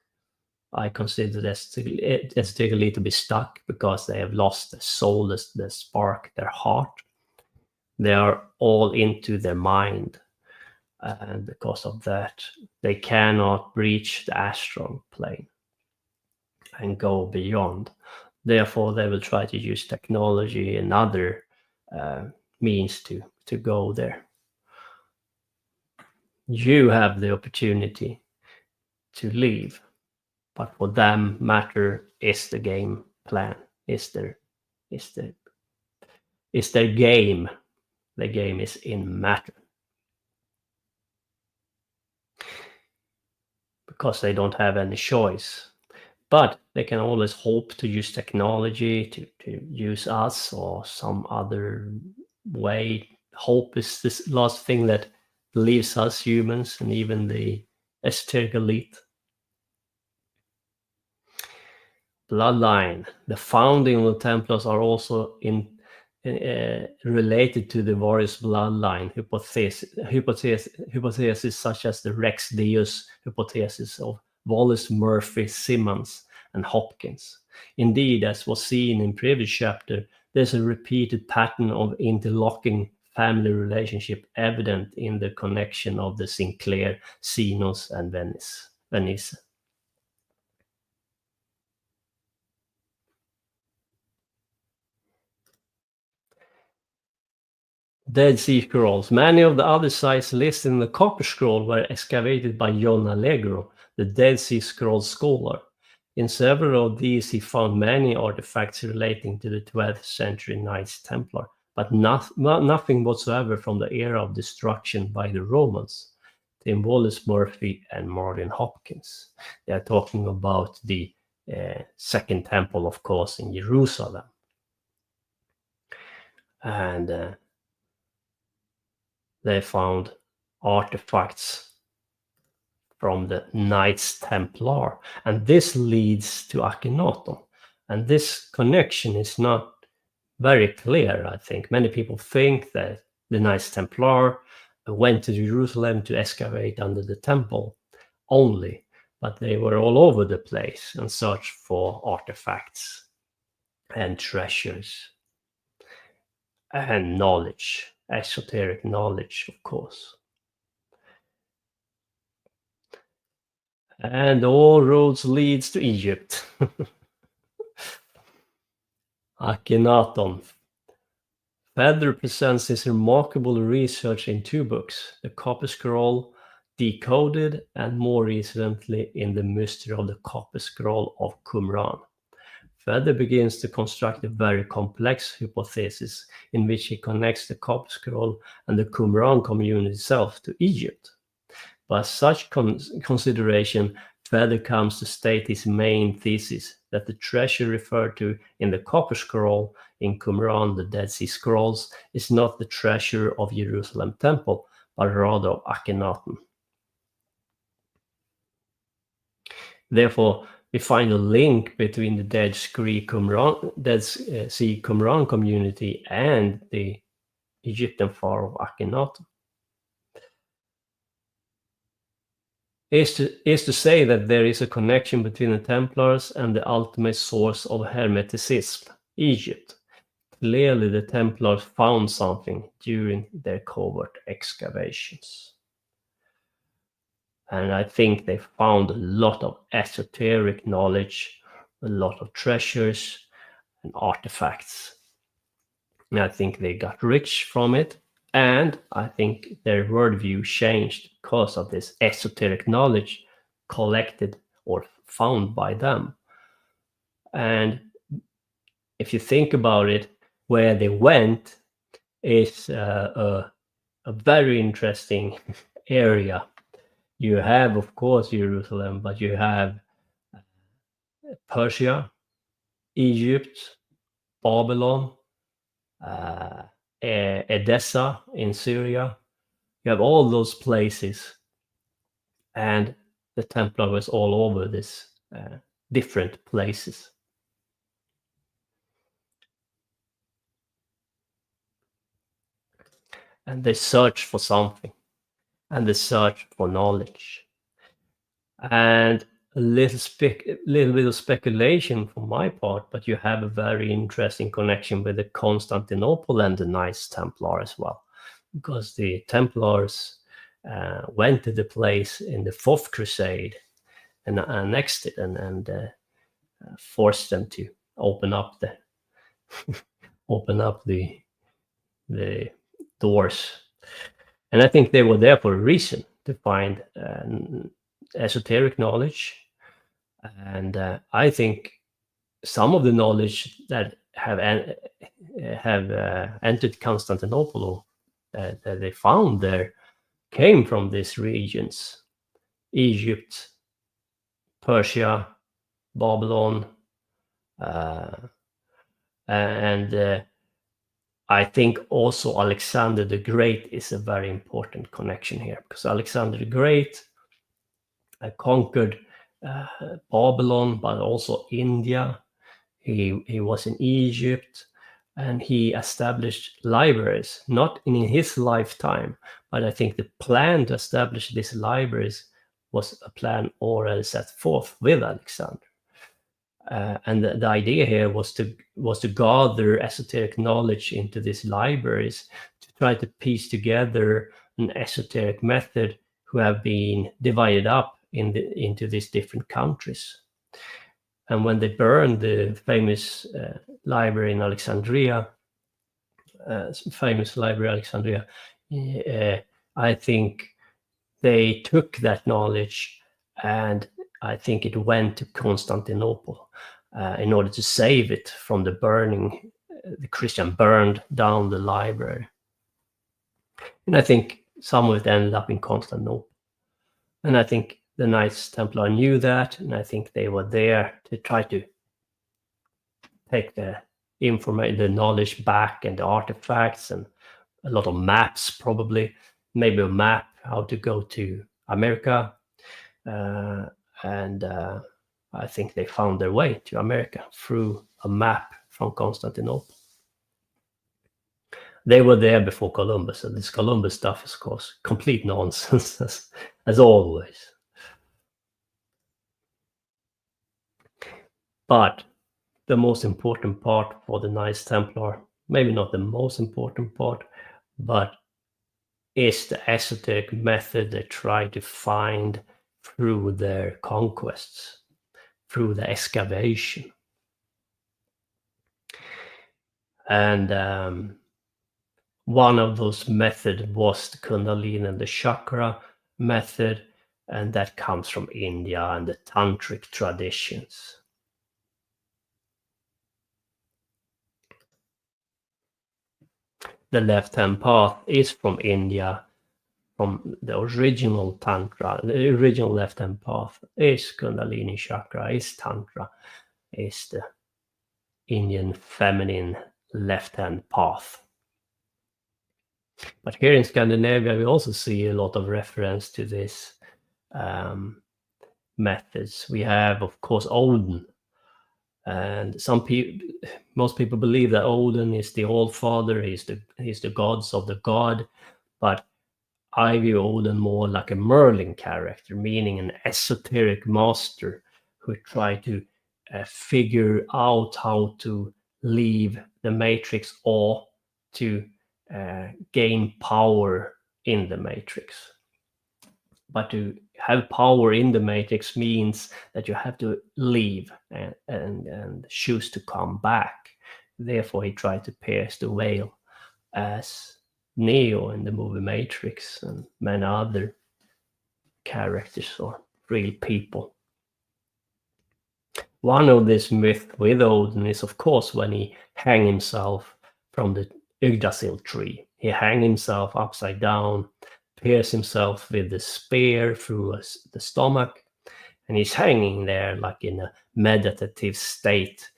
I consider this to be stuck because they have lost their soul, their spark, their heart. They are all into their mind, and because of that, they cannot reach the astral plane and go beyond. Therefore, they will try to use technology and other means to go there. You have the opportunity to leave, but for them, matter is the game plan. Is their game. The game is in matter. Because they don't have any choice. But they can always hope to use technology, to use us or some other way. Hope is this last thing that leaves us humans and even the esoteric elite. Bloodline. The founding of the Templars are also related to the various bloodline hypotheses such as the Rex Deus hypothesis of Wallace, Murphy, Simmons, and Hopkins. Indeed, as was seen in previous chapter, there's a repeated pattern of interlocking family relationship evident in the connection of the Sinclair, Zenos, and Venice. Dead Sea Scrolls. Many of the other sites listed in the Copper Scroll were excavated by John Allegro, the Dead Sea Scrolls scholar. In several of these, he found many artifacts relating to the 12th century Knights Templar, but nothing whatsoever from the era of destruction by the Romans. Tim Wallace Murphy and Martin Hopkins. They are talking about the Second Temple, of course, in Jerusalem. And they found artifacts from the Knights Templar, and this leads to Akhenaten. And this connection is not very clear, I think. Many people think that the Knights Templar went to Jerusalem to excavate under the temple only, but they were all over the place and searched for artifacts and treasures and knowledge. Esoteric knowledge, of course. And all roads leads to Egypt. Akhenaten. Feather presents his remarkable research in 2 books, The Copper Scroll Decoded, and more recently in The Mystery of the Copper Scroll of Qumran. Feather begins to construct a very complex hypothesis in which he connects the Copper Scroll and the Qumran community itself to Egypt. By such consideration, Feather comes to state his main thesis, that the treasure referred to in the Copper Scroll in Qumran, the Dead Sea Scrolls, is not the treasure of Jerusalem Temple, but rather of Akhenaten. Therefore, we find a link between the Dead Sea Qumran community and the Egyptian Pharaoh Akhenaten. Is to say that there is a connection between the Templars and the ultimate source of Hermeticism, Egypt. Clearly, the Templars found something during their covert excavations. And I think they found a lot of esoteric knowledge, a lot of treasures, and artifacts. And I think they got rich from it, and I think their worldview changed because of this esoteric knowledge collected or found by them. And if you think about it, where they went is a very interesting area. You have, of course, Jerusalem, but you have Persia, Egypt, Babylon, Edessa in Syria. You have all those places, and the Templar was all over this different places. And they search for something, and they search for knowledge. And a little bit of speculation from my part, but you have a very interesting connection with the Constantinople and the Knights Templar as well, because the Templars went to the place in the Fourth Crusade and annexed it and forced them to open up the the doors. And I think they were there for a reason, to find esoteric knowledge. And I think some of the knowledge that have entered Constantinople that they found there came from these regions: Egypt, Persia, Babylon, and I think also Alexander the Great is a very important connection here, because Alexander the Great conquered Babylon, but also India. He was in Egypt, and he established libraries, not in his lifetime, but I think the plan to establish these libraries was a plan already set forth with Alexander. And the idea here was to gather esoteric knowledge into these libraries, to try to piece together an esoteric method who have been divided up into these different countries. And when they burned the famous library in Alexandria, I think they took that knowledge, and I think it went to Constantinople in order to save it from the burning. The Christian burned down the library. And I think some of it ended up in Constantinople. And I think the Knights Templar knew that, and I think they were there to try to take the knowledge back, and the artifacts, and a lot of maps, probably, maybe a map how to go to America. And I think they found their way to America through a map from Constantinople. They were there before Columbus, and this Columbus stuff is, of course, complete nonsense, as always. But the most important part for the Knights Templar, maybe not the most important part, but is the esoteric method they try to find through their conquests, through the excavation. And one of those methods was the Kundalini and the chakra method, and that comes from India and the tantric traditions. The left-hand path is from India, from the original Tantra. The original left-hand path is Kundalini chakra, is Tantra, is the Indian feminine left-hand path. But here in Scandinavia, we also see a lot of reference to this methods. We have, of course, Odin. And most people believe that Odin is the All-Father, he's the gods of the god, but I view Odin more like a Merlin character, meaning an esoteric master who tried to figure out how to leave the Matrix or to gain power in the Matrix. But to have power in the Matrix means that you have to leave and choose to come back. therefore he tried to pierce the veil as Neo in the movie Matrix and many other characters or real people. One of this myth with Odin is, of course, when he hang himself from the Yggdrasil tree. He hang himself upside down, pierce himself with the spear through the stomach, and he's hanging there like in a meditative state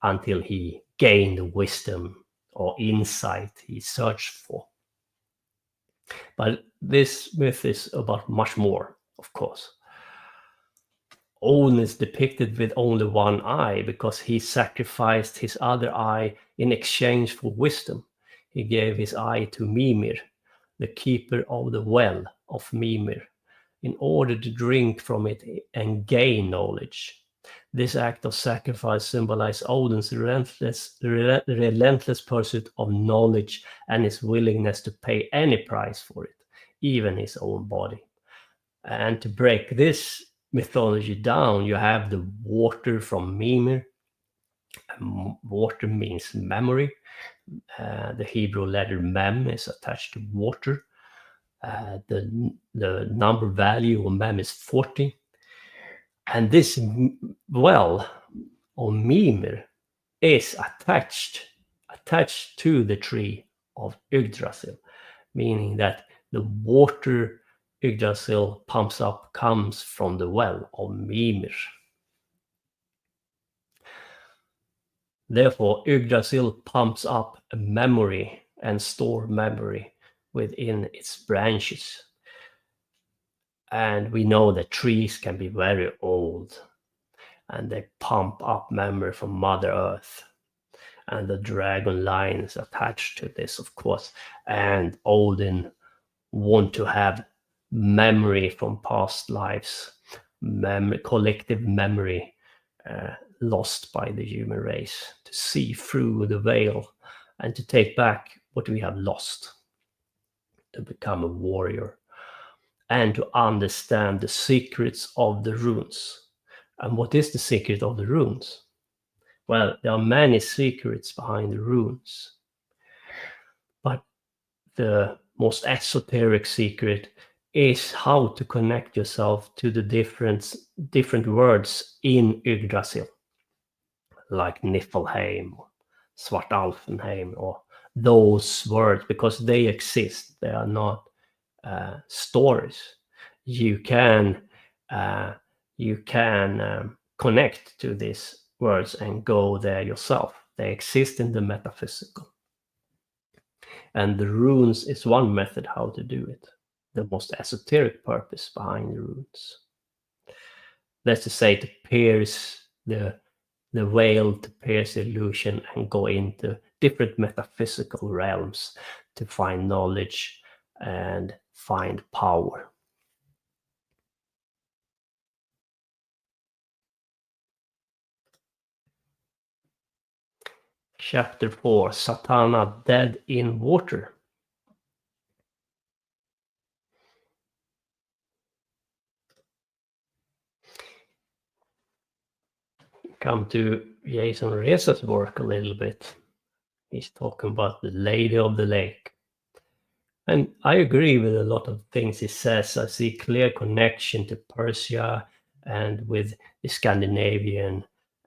until he gained the wisdom or insight he searched for. But this myth is about much more, of course. Odin is depicted with only one eye because he sacrificed his other eye in exchange for wisdom. He gave his eye to Mimir, the keeper of the well of Mimir, in order to drink from it and gain knowledge. This act of sacrifice symbolized Odin's relentless pursuit of knowledge and his willingness to pay any price for it, even his own body. And to break this mythology down, you have the water from Mimir. Water means memory. The Hebrew letter mem is attached to water. The number value of mem is 40. And this well of Mimir is attached to the tree of Yggdrasil, meaning that the water Yggdrasil pumps up comes from the well of Mimir. Therefore, Yggdrasil pumps up a memory and store memory within its branches. And we know that trees can be very old and they pump up memory from Mother Earth. And the dragon line is attached to this, of course. And Odin want to have memory from past lives, collective memory lost by the human race, to see through the veil and to take back what we have lost, to become a warrior and to understand the secrets of the runes. And what is the secret of the runes? Well, there are many secrets behind the runes, but the most esoteric secret is how to connect yourself to the different words in Yggdrasil, like Niflheim, or Svartalfenheim, or those words, because they exist. They are not stories. You can connect to these words and go there yourself. They exist in the metaphysical. And the runes is one method how to do it. The most esoteric purpose behind the runes. That's to say, to pierce the veil, to pierce the illusion and go into different metaphysical realms to find knowledge and find power. Chapter 4, Satana dead in water. Come to Jason Reza's work a little bit. He's talking about the Lady of the Lake. And I agree with a lot of things he says. I see clear connection to Persia and with the Scandinavian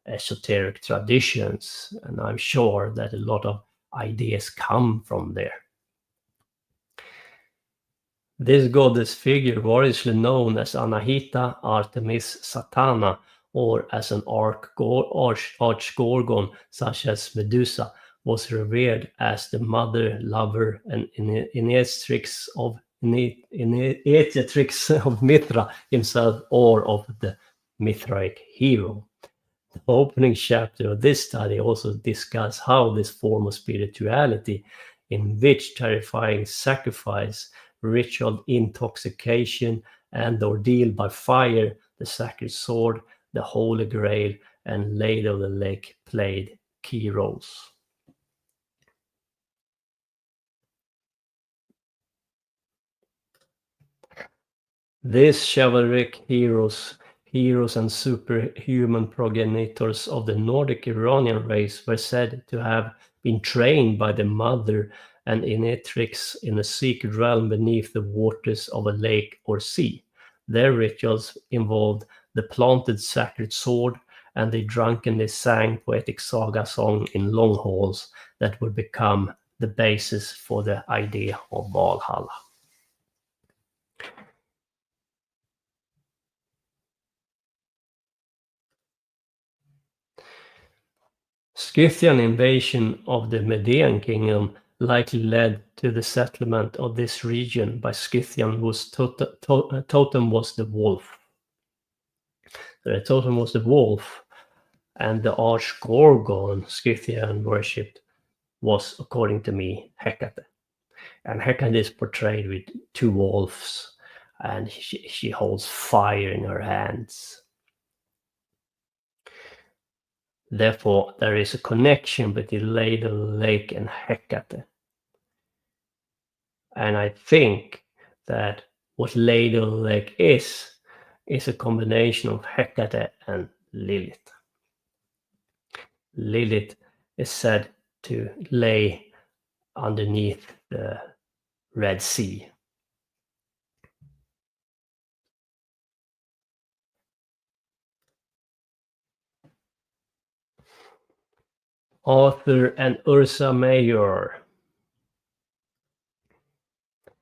esoteric traditions. And I'm sure that a lot of ideas come from there. This goddess figure, variously known as Anahita, Artemis, Satana, or as an arch-gorgon such as Medusa, was revered as the mother, lover, and initiatrix of Mithra himself, or of the Mithraic hero. The opening chapter of this study also discusses how this form of spirituality, in which terrifying sacrifice, ritual intoxication, and ordeal by fire, the sacred sword, the Holy Grail, and Lady of the Lake played key roles. These chivalric heroes and superhuman progenitors of the Nordic Iranian race were said to have been trained by the mother and Innetrix in a secret realm beneath the waters of a lake or sea. Their rituals involved the planted sacred sword, and they drunkenly sang poetic saga song in long halls that would become the basis for the idea of Valhalla. Scythian invasion of the Median kingdom likely led to the settlement of this region by Scythian, whose totem was the wolf. The totem was the wolf, and the arch Gorgon Scythian worshipped was, according to me, Hecate. And Hecate is portrayed with two wolves, and she holds fire in her hands. Therefore, there is a connection between Ladle Lake and Hecate. And I think that what Ladle Lake is a combination of Hecate and Lilith. Lilith is said to lay underneath the Red Sea. Arthur and Ursa Major.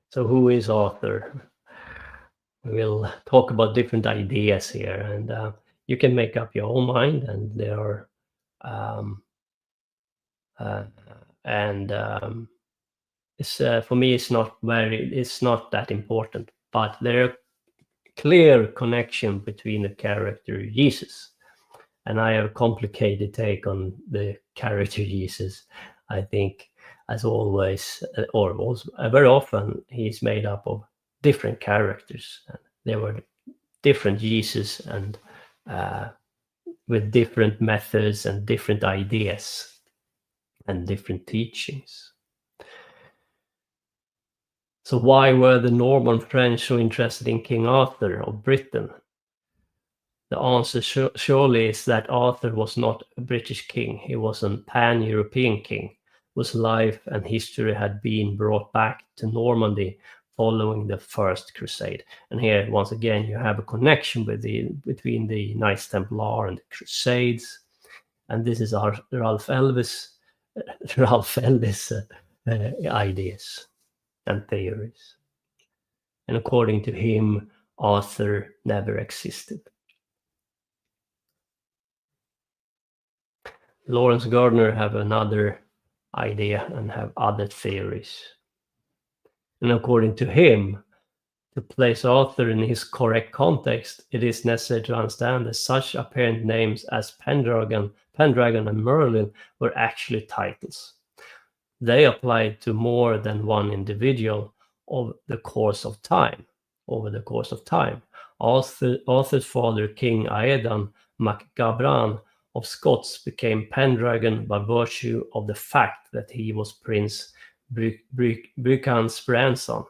So who is Arthur? We'll talk about different ideas here, and you can make up your own mind, and there are for me it's not that important, but there are clear connection between the character Jesus, and I have a complicated take on the character Jesus. I think, as always, or also very often, he's made up of different characters. There were different Jesus, and with different methods and different ideas and different teachings. So why were the Norman French so interested in King Arthur of Britain? The answer surely is that Arthur was not a British king. He was a pan-European king whose life and history had been brought back to Normandy following the First Crusade. And here, once again, you have a connection between the Knights Templar and the Crusades. And this is our Ralph Ellis ideas and theories. And according to him, Arthur never existed. Lawrence Gardner have another idea and have other theories. And according to him, to place Arthur in his correct context, it is necessary to understand that such apparent names as Pendragon, and Merlin were actually titles. They applied to more than one individual over the course of time. Arthur's father, King Aedan MacGabran of Scots, became Pendragon by virtue of the fact that he was Prince Buchan's grandson.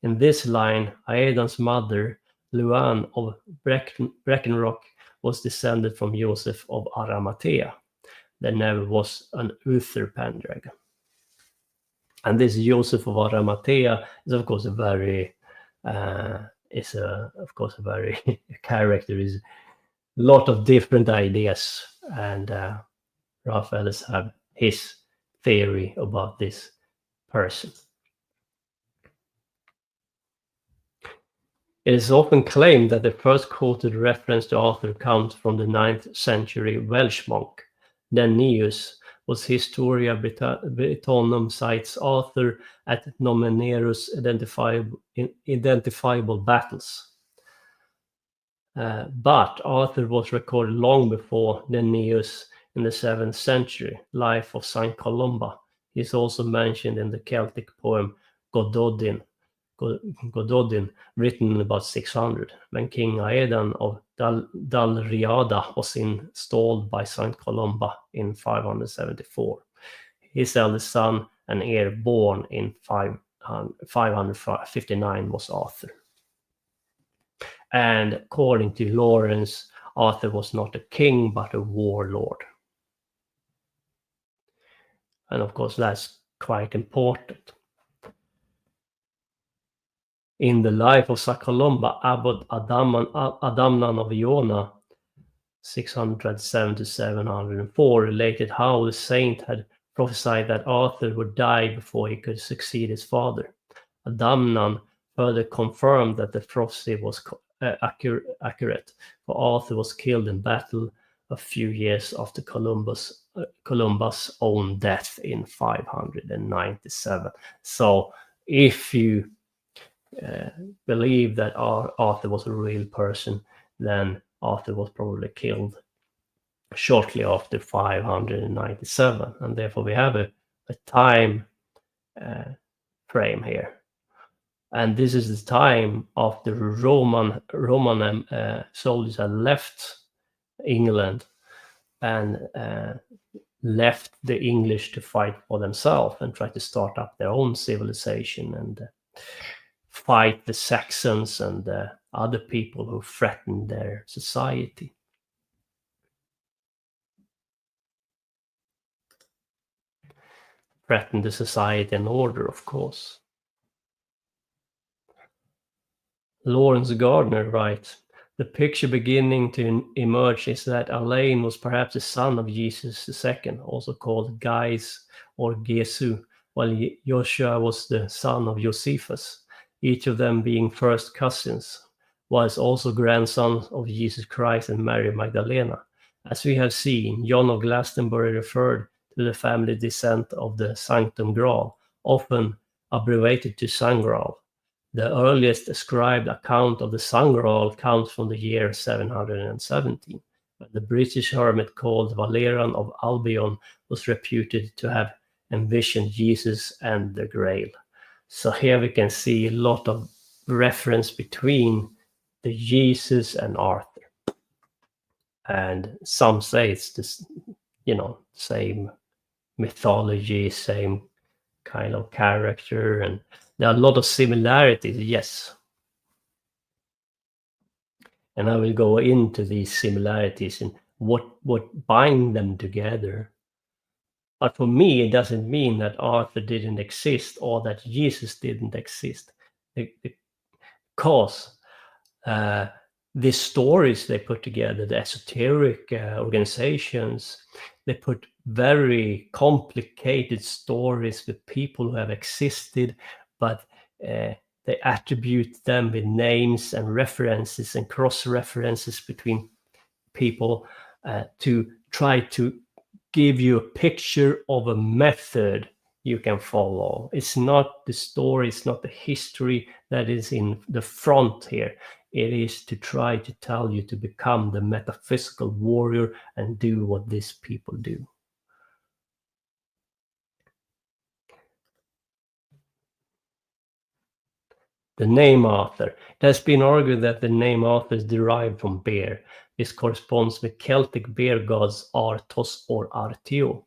In this line, Aedan's mother, Luan of Breckenrock, was descended from Joseph of Arimathea. There never was an Uther Pendragon. And this Joseph of Arimathea is, of course, a very character. Is a lot of different ideas, and Ralph Ellis have his theory about this person. It is often claimed that the first quoted reference to Arthur comes from the 9th century Welsh monk. Nennius was Historia Britannicum cites Arthur at Nomenerus identifiable battles. But Arthur was recorded long before Nennius in the 7th century, Life of Saint Columba. He is also mentioned in the Celtic poem Gododin, written in about 600, when King Aedan of Dalriada was installed by Saint Columba in 574. His eldest son and heir born in 559 was Arthur. And according to Lawrence, Arthur was not a king, but a warlord. And of course, that's quite important. In the life of Sakalomba, Abbot Adamnan of Iona, 607 to 704, related how the saint had prophesied that Arthur would die before he could succeed his father. Adamnan further confirmed that the prophecy was accurate, for Arthur was killed in battle a few years after Columba's own death in 597. So if you believe that Arthur was a real person, then Arthur was probably killed shortly after 597, and therefore we have a time frame here. And this is the time after Roman soldiers had left England and left the English to fight for themselves and try to start up their own civilization and fight the Saxons and other people who threatened their society. Threatened the society and order, of course. Lawrence Gardner writes, the picture beginning to emerge is that Alain was perhaps the son of Jesus II, also called Gaius or Gesu, while Joshua was the son of Josephus, each of them being first cousins, whilst also grandsons of Jesus Christ and Mary Magdalena. As we have seen, John of Glastonbury referred to the family descent of the Sanctum Grail, often abbreviated to Sangral. The earliest ascribed account of the Sangral comes from the year 717, when the British hermit called Valerian of Albion was reputed to have envisioned Jesus and the Grail. So here we can see a lot of reference between the Jesus and Arthur. And some say it's this, same mythology, same kind of character, and there are a lot of similarities, yes. And I will go into these similarities and what bind them together. But for me, it doesn't mean that Arthur didn't exist or that Jesus didn't exist. Because these stories they put together, the esoteric organizations, they put very complicated stories with people who have existed, but they attribute them with names and references and cross-references between people to try to give you a picture of a method you can follow. It's not the story, it's not the history that is in the front here. It is to try to tell you to become the metaphysical warrior and do what these people do. The name Arthur. It has been argued that the name Arthur is derived from bear. This corresponds with Celtic bear gods Arthos or Artio.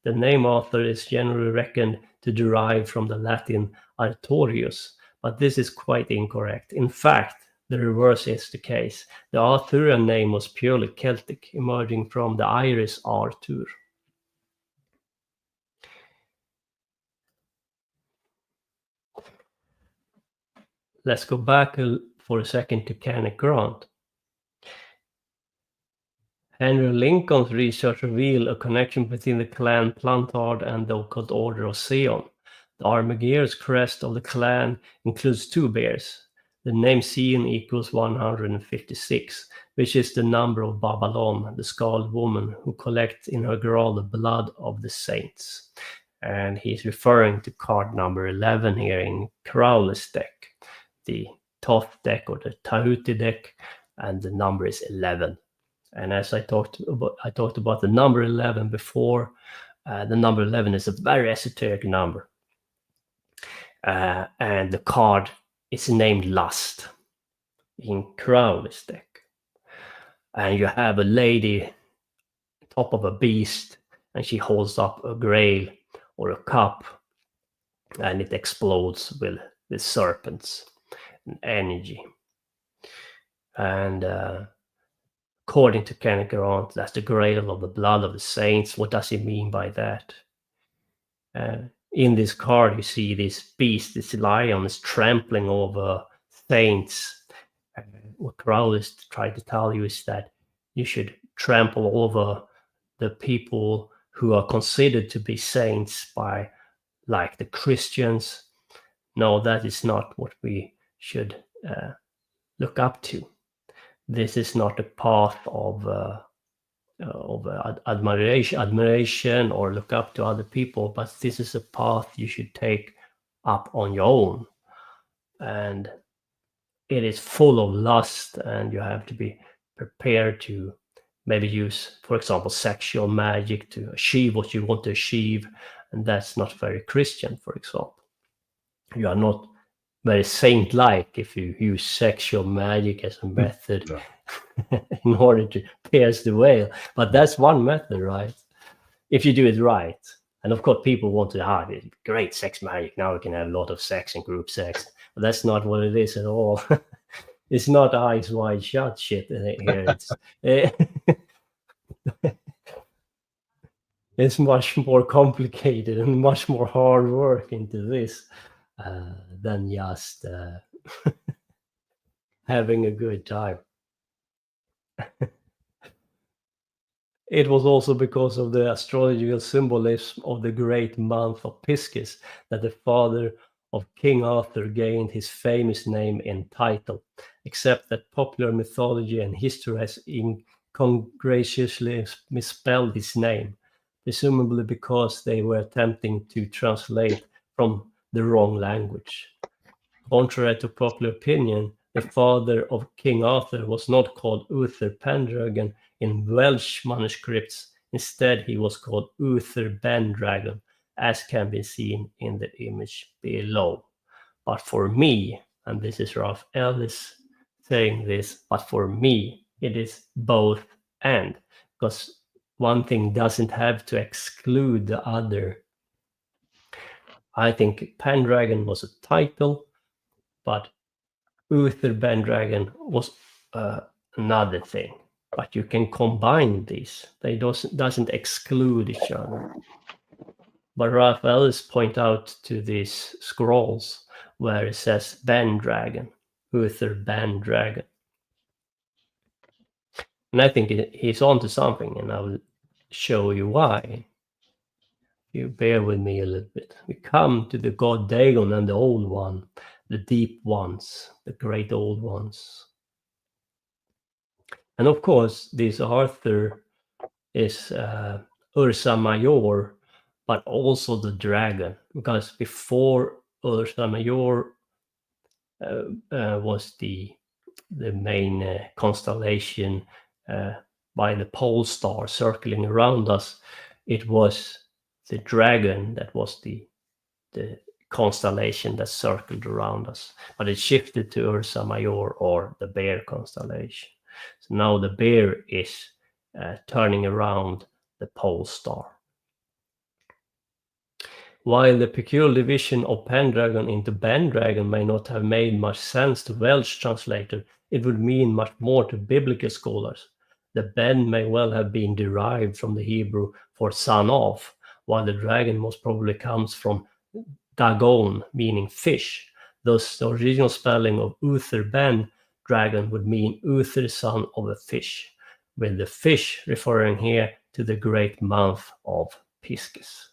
The name Arthur is generally reckoned to derive from the Latin Artorius, but this is quite incorrect. In fact, the reverse is the case. The Arthurian name was purely Celtic, emerging from the Irish Arthur. Let's go back for a second to Kenneth Grant. Henry Lincoln's research revealed a connection between the clan Plantard and the occult order of Sion. The Armageddon's crest of the clan includes 2 bears. The name Sion equals 156, which is the number of Babylon, the scarlet woman who collects in her grail the blood of the saints. And he's referring to card number 11 here in Crowley's deck, the Thoth deck or the Tahuti deck, and the number is 11. And as I talked about the number 11 before, the number 11 is a very esoteric number. And the card is named Lust in Crowley's deck. And you have a lady top of a beast, and she holds up a grail or a cup, and it explodes with serpents and energy. And according to Kenneth Grant, that's the Grail of the blood of the saints. What does he mean by that? In this card, you see this beast, this lion is trampling over saints. What Grail is trying to tell you is that you should trample over the people who are considered to be saints by, like, the Christians. No, that is not what we should look up to. This is not a path of admiration or look up to other people, but this is a path you should take up on your own. And it is full of lust, and you have to be prepared to maybe use, for example, sexual magic to achieve what you want to achieve. And that's not very Christian, for example. You are not very saint-like if you use sexual magic as a method in order to pierce the veil. But that's one method, right? If you do it right. And of course, people want to, great sex magic. Now we can have a lot of sex and group sex. But that's not what it is at all. It's not eyes wide shut shit here. It's much more complicated and much more hard work into this than just having a good time. It was also because of the astrological symbolism of the great month of Piscis that the father of King Arthur gained his famous name and title, except that popular mythology and history has incongraciously misspelled his name, presumably because they were attempting to translate from the wrong language. Contrary to popular opinion, the father of King Arthur was not called Arthur Pendragon in Welsh manuscripts. Instead, he was called Arthur Pendragon, as can be seen in the image below. But for me, and this is Ralph Ellis saying this, but for me, it is both and, because one thing doesn't have to exclude the other. I think Pendragon was a title, but Arthur Pendragon was another thing. But you can combine these. They doesn't exclude each other. But Ralph Ellis point out to these scrolls where it says Pendragon, Arthur Pendragon. And I think he's onto something, and I will show you why. You bear with me a little bit. We come to the god Dagon and the old one, the deep ones, the great old ones. And of course, this Arthur is Ursa Major, but also the dragon, because before Ursa Major was the main constellation by the pole star circling around us, it was the dragon that was the constellation that circled around us. But it shifted to Ursa Major, or the bear constellation. So now the bear is turning around the pole star. While the peculiar division of Pendragon into Pendragon may not have made much sense to Welsh translators, it would mean much more to biblical scholars. The Ben may well have been derived from the Hebrew for son of, while the dragon most probably comes from Dagon, meaning fish. Thus, the original spelling of Uther Ben dragon would mean Uther, son of a fish, with the fish referring here to the great month of Piscis.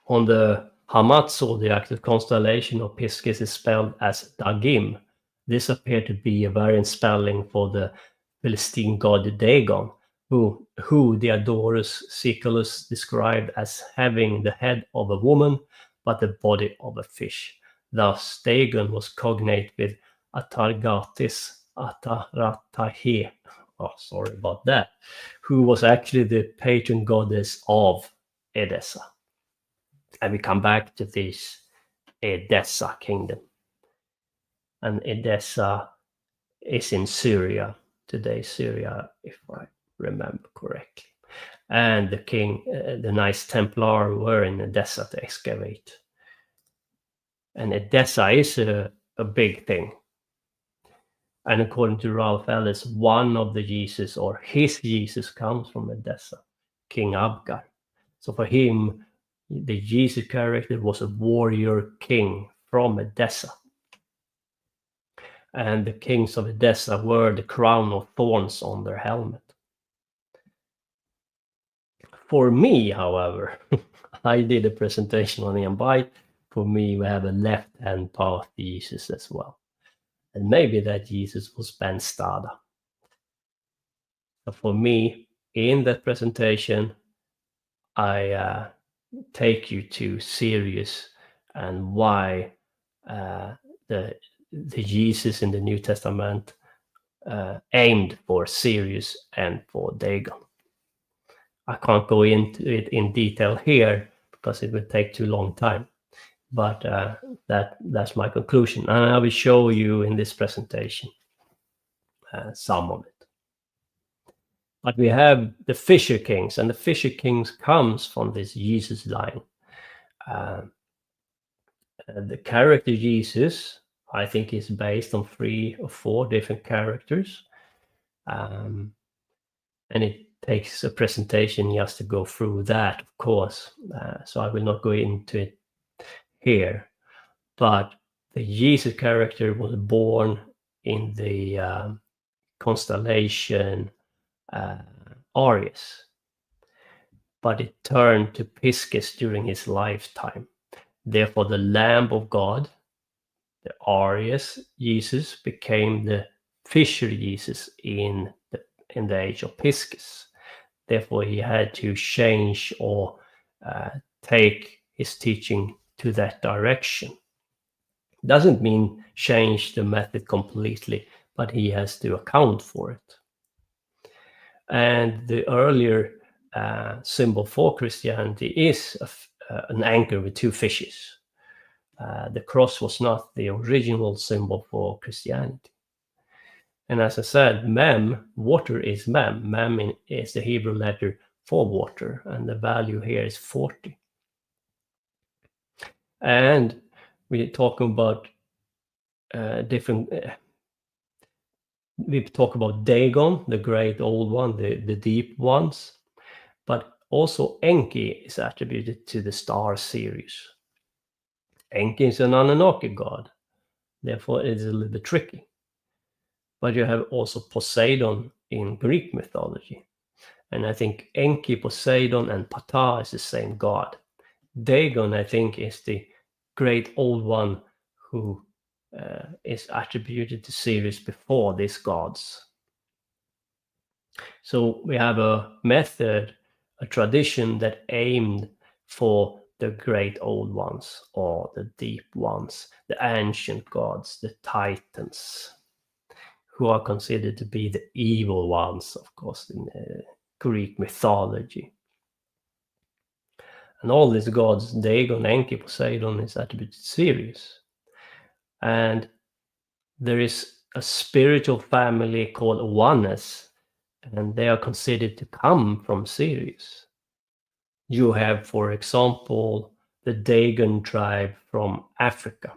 On the Hamat zodiac, the constellation of Piscis is spelled as Dagim. This appeared to be a variant spelling for the Philistine god Dagon, who Diodorus Siculus described as having the head of a woman, but the body of a fish. Thus, Dagon was cognate with Atargatis Ataratahe, who was actually the patron goddess of Edessa. And we come back to this Edessa kingdom. And Edessa is in Syria, today's Syria, if I remember correctly. And the king, the Knights Templar were in Edessa to excavate. And Edessa is a a big thing. And according to Ralph Ellis, one of the Jesus, or his Jesus, comes from Edessa, King Abgar. So for him, the Jesus character was a warrior king from Edessa. And the kings of Edessa wore the crown of thorns on their helmet. For me, however, I did a presentation on the Ambite. For me, we have a left-hand path Jesus as well. And maybe that Jesus was Ben Stada. So for me, in that presentation, I take you to Sirius and why the Jesus in the New Testament aimed for Sirius and for Dagon. I can't go into it in detail here because it would take too long time, but that's my conclusion, and I will show you in this presentation some of it. But we have the Fisher Kings, and the Fisher Kings comes from this Jesus line. The character Jesus, I think, is based on 3 or 4 different characters, and it takes a presentation just to go through that, of course. So I will not go into it here. But the Jesus character was born in the constellation Aries, but it turned to Pisces during his lifetime. Therefore, the Lamb of God, the Aries Jesus, became the Fisher Jesus in the age of Pisces. Therefore, he had to change or take his teaching to that direction. Doesn't mean change the method completely, but he has to account for it. And the earlier symbol for Christianity is an anchor with 2 fishes. The cross was not the original symbol for Christianity. And as I said, mem, water is mem. Mem is the Hebrew letter for water, and the value here is 40. And we're talking about we talk about Dagon, the great old one, the deep ones, but also Enki is attributed to the star Sirius. Enki is an Anunnaki god, therefore it is a little bit tricky. But you have also Poseidon in Greek mythology. And I think Enki, Poseidon, and Ptah is the same god. Dagon, I think, is the great old one who is attributed to Sirius before these gods. So we have a method, a tradition that aimed for the great old ones, or the deep ones, the ancient gods, the titans, who are considered to be the evil ones, of course, in Greek mythology. And all these gods, Dagon, Enki, Poseidon, is attributed to Sirius. And there is a spiritual family called Oannes, and they are considered to come from Sirius. You have, for example, the Dagon tribe from Africa.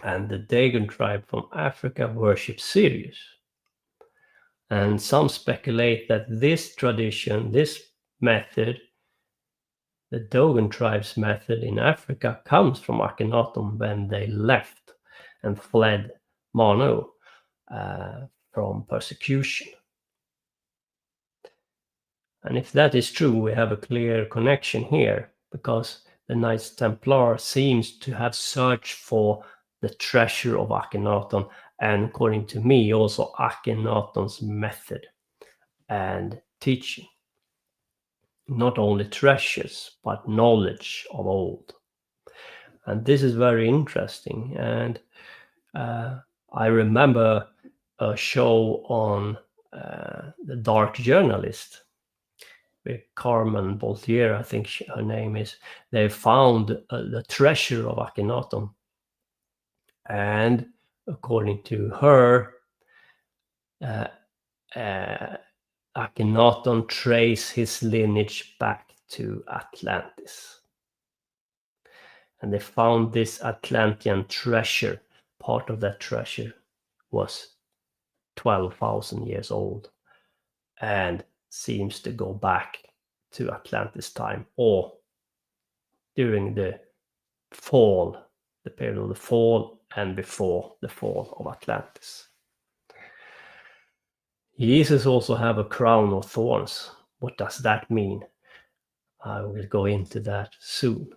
And the Dagon tribe from Africa worships Sirius. And some speculate that this tradition, this method, the Dogon tribe's method in Africa, comes from Akhenaten when they left and fled Manu from persecution. And if that is true, we have a clear connection here, because the Knights Templar seems to have searched for the treasure of Akhenaten, and according to me, also Akhenaten's method and teaching. Not only treasures, but knowledge of old. And this is very interesting. And I remember a show on The Dark Journalist with Carmen Boltier, I think her name is. They found the treasure of Akhenaten. And according to her, Akhenaten traced his lineage back to Atlantis. And they found this Atlantean treasure part of that treasure was 12,000 years old and seems to go back to Atlantis time, or during the fall, the period of the fall and before the fall of Atlantis. Jesus also have a crown of thorns. What does that mean? I will go into that soon.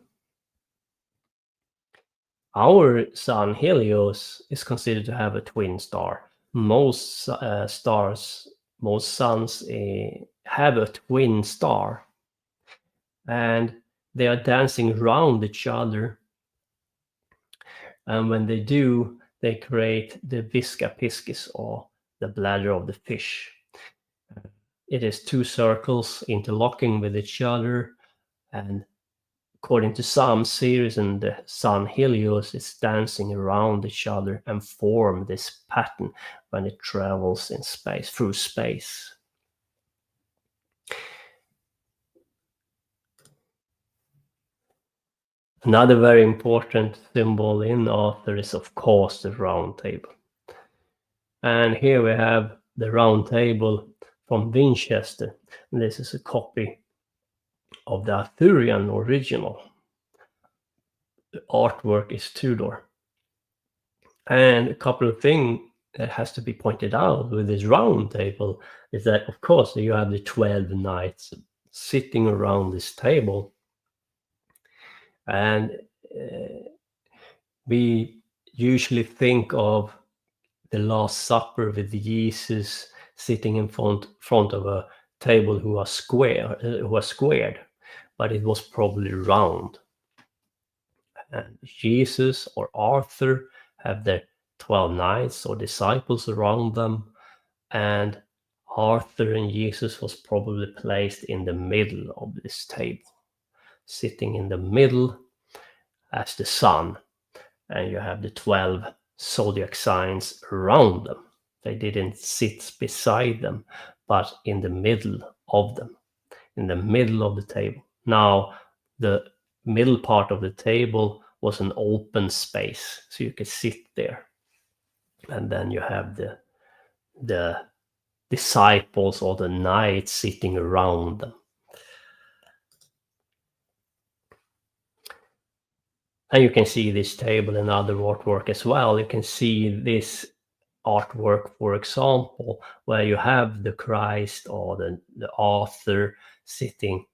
Our sun Helios is considered to have a twin star. Most most suns have a twin star, and they are dancing around each other. And when they do, they create the visca piscis, or the bladder of the fish. It is two circles interlocking with each other, and according to some Sirius and the sun Helios is dancing around each other and form this pattern when it travels in space, through space. Another very important symbol in Arthur is, of course, the round table. And here we have the round table from Winchester. And this is a copy of the Arthurian original. The artwork is Tudor. And a couple of things that has to be pointed out with this round table is that, of course, you have the 12 knights sitting around this table. And we usually think of the Last Supper with Jesus sitting in front of a table who was squared, but it was probably round. And Jesus or Arthur have their 12 knights or disciples around them, and Arthur and Jesus was probably placed in the middle of this table, sitting in the middle as the sun, and you have the 12 zodiac signs around them. They didn't sit beside them, but in the middle of them, in the middle of the table. Now, the middle part of the table was an open space, so you could sit there. And then you have the disciples or the knights sitting around them. And you can see this table and other artwork as well. You can see this artwork, for example, where you have the Christ or the Arthur sitting,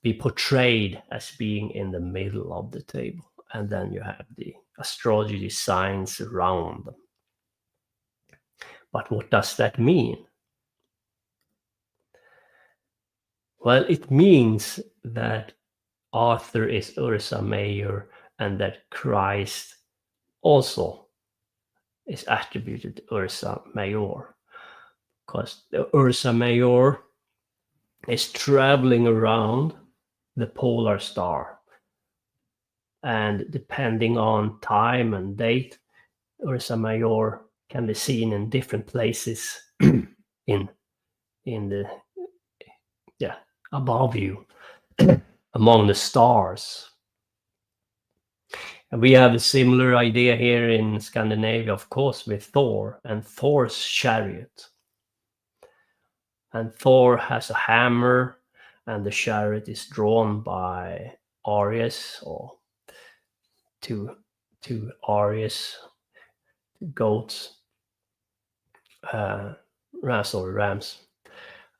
be portrayed as being in the middle of the table. And then you have the astrology signs around them. But what does that mean? Well, it means that Arthur is Ursa Major and that Christ also is attributed to Ursa Major, because the Ursa Major is traveling around the polar star, and depending on time and date, Ursa Major can be seen in different places in the above you among the stars. And we have a similar idea here in Scandinavia, of course, with Thor and Thor's chariot. And Thor has a hammer, and the chariot is drawn by Aries, or two Aries, goats, rams.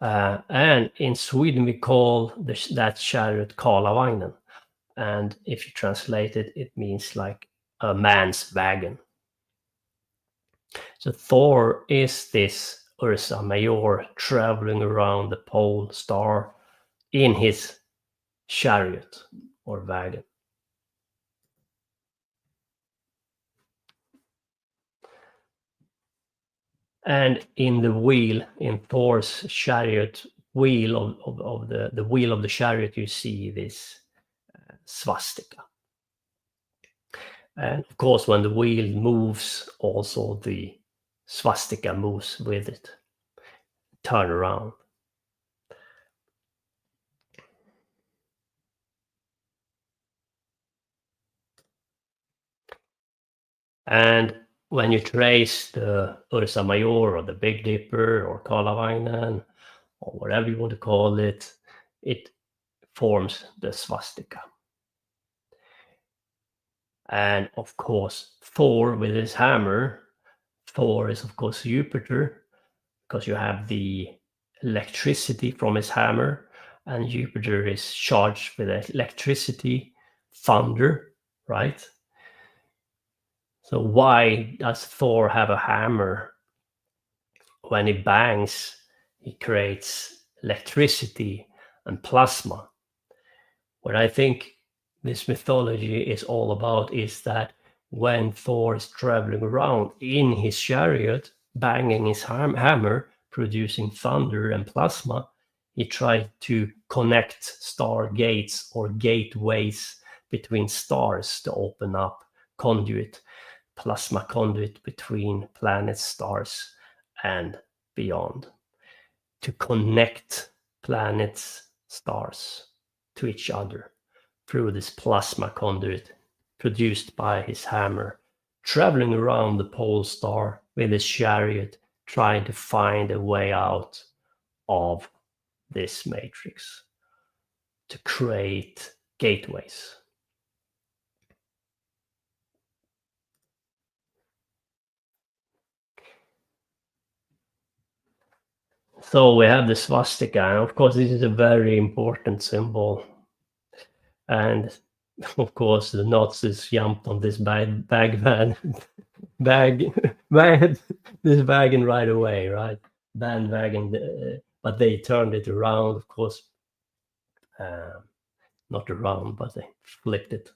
And in Sweden, we call that chariot Karlavagnen. And if you translate it, it means like a man's wagon. So Thor is this Ursa Major traveling around the pole star in his chariot or wagon. And in the wheel, in Thor's chariot wheel of the wheel of the chariot, you see this swastika. And of course, when the wheel moves, also the swastika moves with it. Turn around. And when you trace the Ursa Major or the Big Dipper or Karlavagnen or whatever you want to call it, it forms the swastika. And of course, Thor with his hammer, Thor is of course Jupiter, because you have the electricity from his hammer, and Jupiter is charged with electricity, thunder, right? So why does Thor have a hammer? When he bangs, he creates electricity and plasma. What I think this mythology is all about is that when Thor is traveling around in his chariot, banging his hammer, producing thunder and plasma, he tried to connect star gates or gateways between stars to open up conduit, plasma conduit between planets, stars, and beyond, to connect planets, stars to each other through this plasma conduit produced by his hammer, traveling around the pole star with his chariot, trying to find a way out of this matrix to create gateways. So we have the swastika, and of course this is a very important symbol. And of course the Nazis jumped on this bandwagon right away, right? Bandwagon, but they turned it around, of course. Not around, but they flipped it.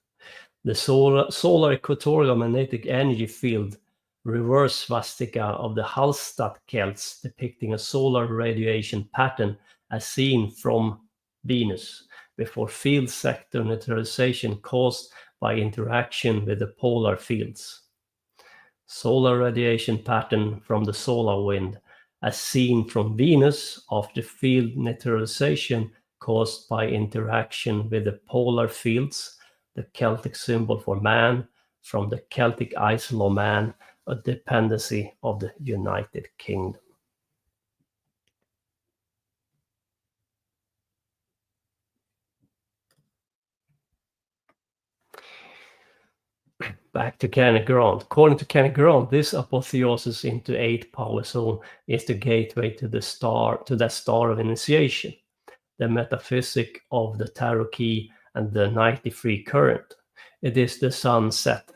The solar equatorial magnetic energy field reverse swastika of the Hallstatt Celts, depicting a solar radiation pattern as seen from Venus, before field sector neutralization caused by interaction with the polar fields. Solar radiation pattern from the solar wind, as seen from Venus after field neutralization caused by interaction with the polar fields, the Celtic symbol for man, from the Celtic Isle of Man, a dependency of the United Kingdom. Back to Kenneth Grant. According to Kenneth Grant, this apotheosis into 8 power zone is the gateway to the star, to that star of initiation, the metaphysic of the tarot key and the 93 current. It is the sunset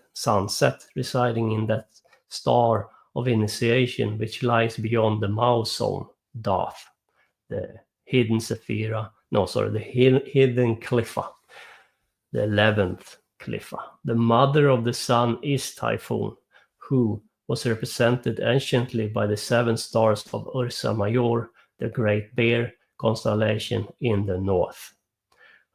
residing in that star of initiation which lies beyond the mouse zone, Dath, the hidden Sephira, the hidden Cliffa, the 11th Cliffa. The mother of the sun is Typhoon, who was represented anciently by the 7 stars of Ursa Major, the Great Bear constellation in the north.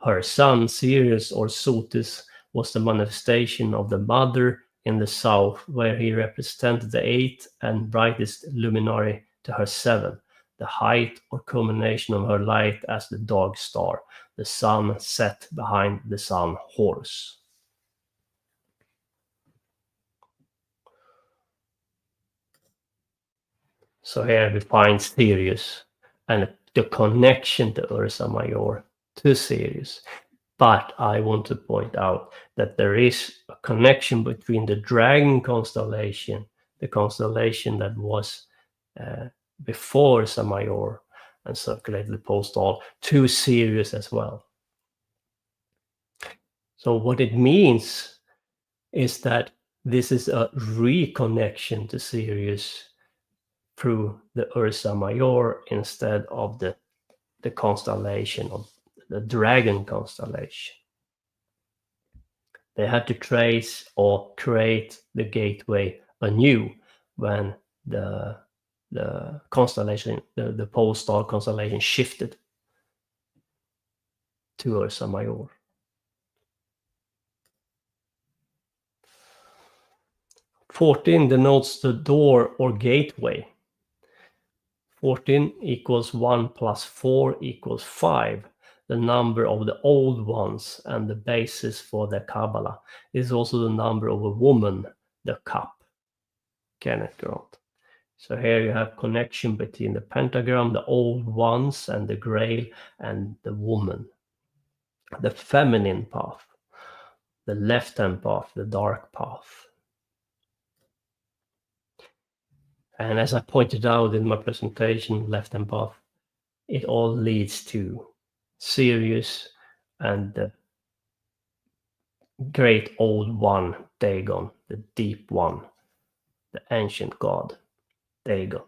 Her son, Sirius or Sotis, was the manifestation of the mother in the south, where he represented the 8th and brightest luminary to her 7, the height or culmination of her light as the dog star, the sun set behind the sun Horus. So here we find Sirius and the connection to Ursa Major to Sirius. But I want to point out that there is a connection between the Dragon constellation, the constellation that was before Ursa Major and circulated the pole star, to Sirius as well. So what it means is that this is a reconnection to Sirius through the Ursa Major instead of the constellation of the Dragon constellation. They had to trace or create the gateway anew when the constellation, the pole star constellation shifted to Ursa Major. "14 denotes the door or gateway. 14 equals 1 plus 4 equals 5, the number of the old ones and the basis for the Kabbalah. It is also the number of a woman, the cup. Kenneth Grant. So here you have connection between the pentagram, the old ones, and the Grail, and the woman. The feminine path, the left-hand path, the dark path. And as I pointed out in my presentation, left-hand path, it all leads to Sirius and the great old one, Dagon, the deep one, the ancient god, Dagon.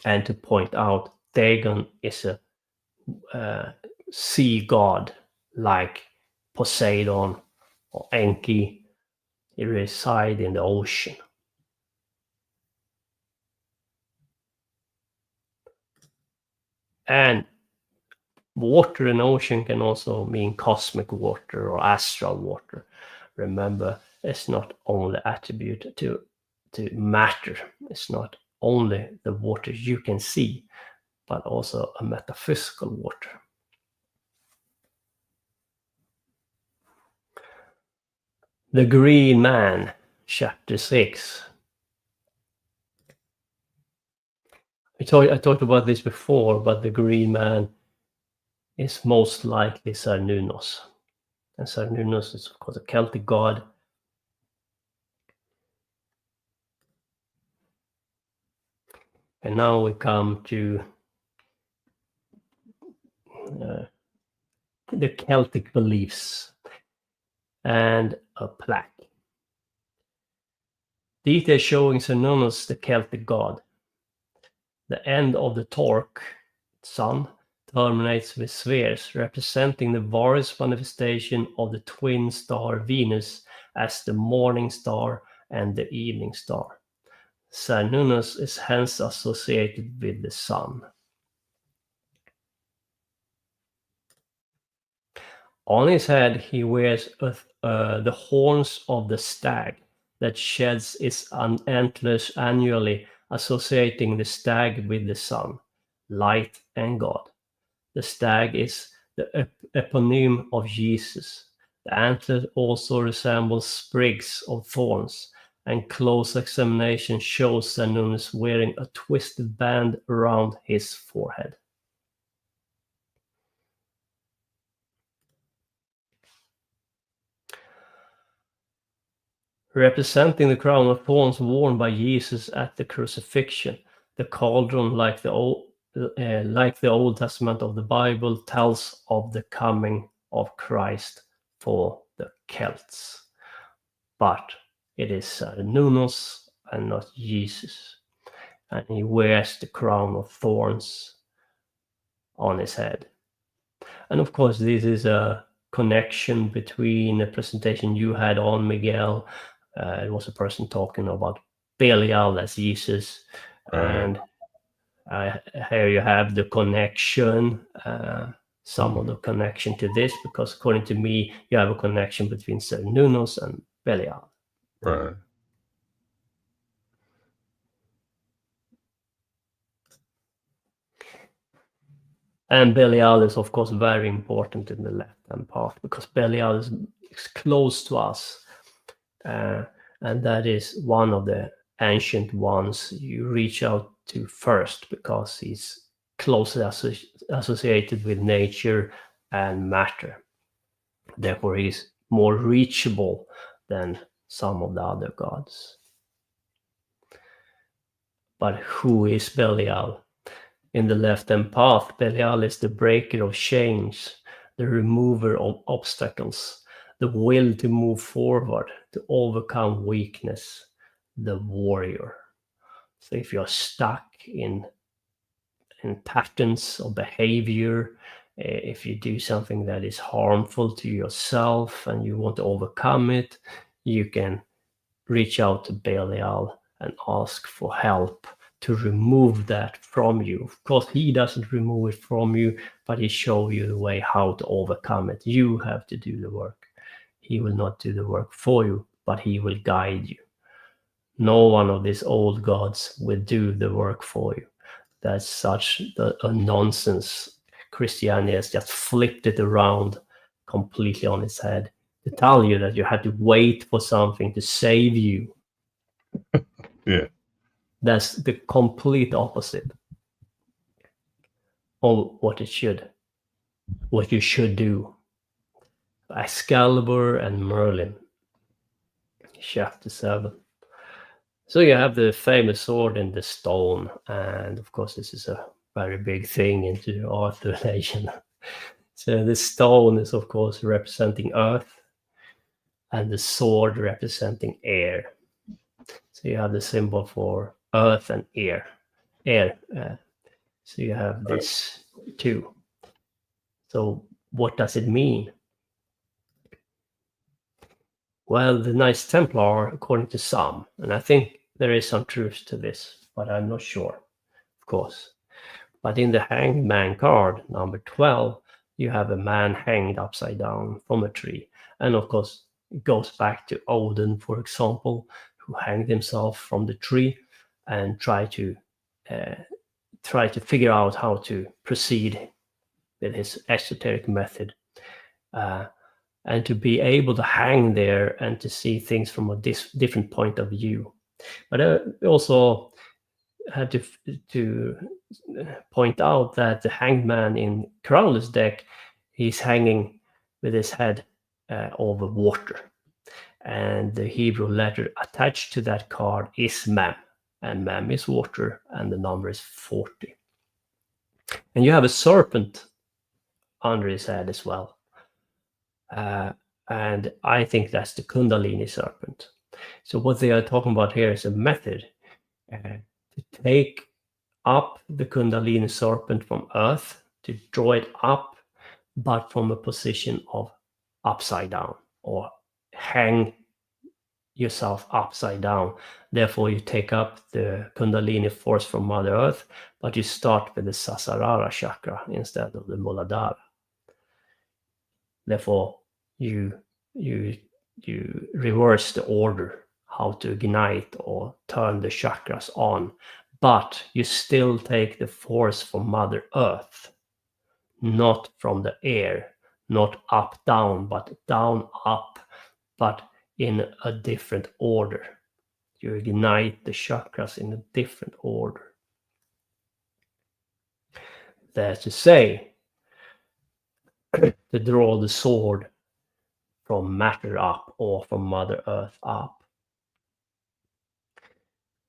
And to point out, Dagon is a sea god like Poseidon or Enki. He resides in the ocean. And water and ocean can also mean cosmic water or astral water. Remember, it's not only attributed to matter. It's not only the water you can see, but also a metaphysical water. The Green Man, chapter 6. I talked about this before, but the Green Man is most likely Cernunnos. And Cernunnos is, of course, a Celtic god. And now we come to the Celtic beliefs and a plaque. Details showing Cernunnos, the Celtic god. The end of the torque, sun, terminates with spheres, representing the various manifestation of the twin star Venus as the morning star and the evening star. Cernunnos is hence associated with the sun. On his head he wears the horns of the stag that sheds its antlers annually, associating the stag with the sun, light, and God. The stag is the eponym of Jesus. The antler also resembles sprigs of thorns, and close examination shows Cernunnos wearing a twisted band around his forehead. Representing the crown of thorns worn by Jesus at the crucifixion, the cauldron, like the Old Testament of the Bible, tells of the coming of Christ for the Celts. But it is Cernunnos and not Jesus. And he wears the crown of thorns on his head. And of course, this is a connection between the presentation you had on, Miguel. It was a person talking about Belial as Jesus. And here you have the connection, some of the connection to this, because according to me, you have a connection between Cernunnos and Belial. Right. And Belial is, of course, very important in the left-hand path, because Belial is close to us. And that is one of the ancient ones you reach out to first, because he's closely associated with nature and matter. Therefore, he's more reachable than some of the other gods. But who is Belial? In the left-hand path, Belial is the breaker of chains, the remover of obstacles, the will to move forward, to overcome weakness, the warrior. So if you're stuck in patterns of behavior, if you do something that is harmful to yourself and you want to overcome it, you can reach out to Belial and ask for help to remove that from you. Of course, he doesn't remove it from you, but he shows you the way how to overcome it. You have to do the work. He will not do the work for you, but he will guide you. No one of these old gods will do the work for you. That's such a nonsense. Christianity has just flipped it around completely on its head. to tell you that you had to wait for something to save you. Yeah. That's the complete opposite of what you should do. Excalibur and Merlin, chapter 7. So you have the famous sword in the stone, and of course this is a very big thing into Arthur legend. So the stone is of course representing earth, and the sword representing air. So you have the symbol for earth and air. So you have this too. So what does it mean? Well, the Knights Templar, according to some, and I think there is some truth to this, but I'm not sure, of course. But in the Hanged Man card, number 12, you have a man hanged upside down from a tree. And of course, it goes back to Odin, for example, who hanged himself from the tree and tried to figure out how to proceed with his esoteric method. And to be able to hang there and to see things from a different point of view. But I also had to point out that the Hanged Man in Crowley's deck, he's hanging with his head over water. And the Hebrew letter attached to that card is Mem. And Mem is water, and the number is 40. And you have a serpent under his head as well. And I think that's the Kundalini serpent. So what they are talking about here is a method to take up the Kundalini serpent from earth, to draw it up, but from a position of upside down, or hang yourself upside down. Therefore, you take up the Kundalini force from Mother Earth, but you start with the Sahasrara chakra instead of the Muladhara. Therefore, you reverse the order, how to ignite or turn the chakras on, but you still take the force from Mother Earth, not from the air, not up down, but down up, but in a different order. You ignite the chakras in a different order. That's to say, to draw the sword from matter up or from Mother Earth up.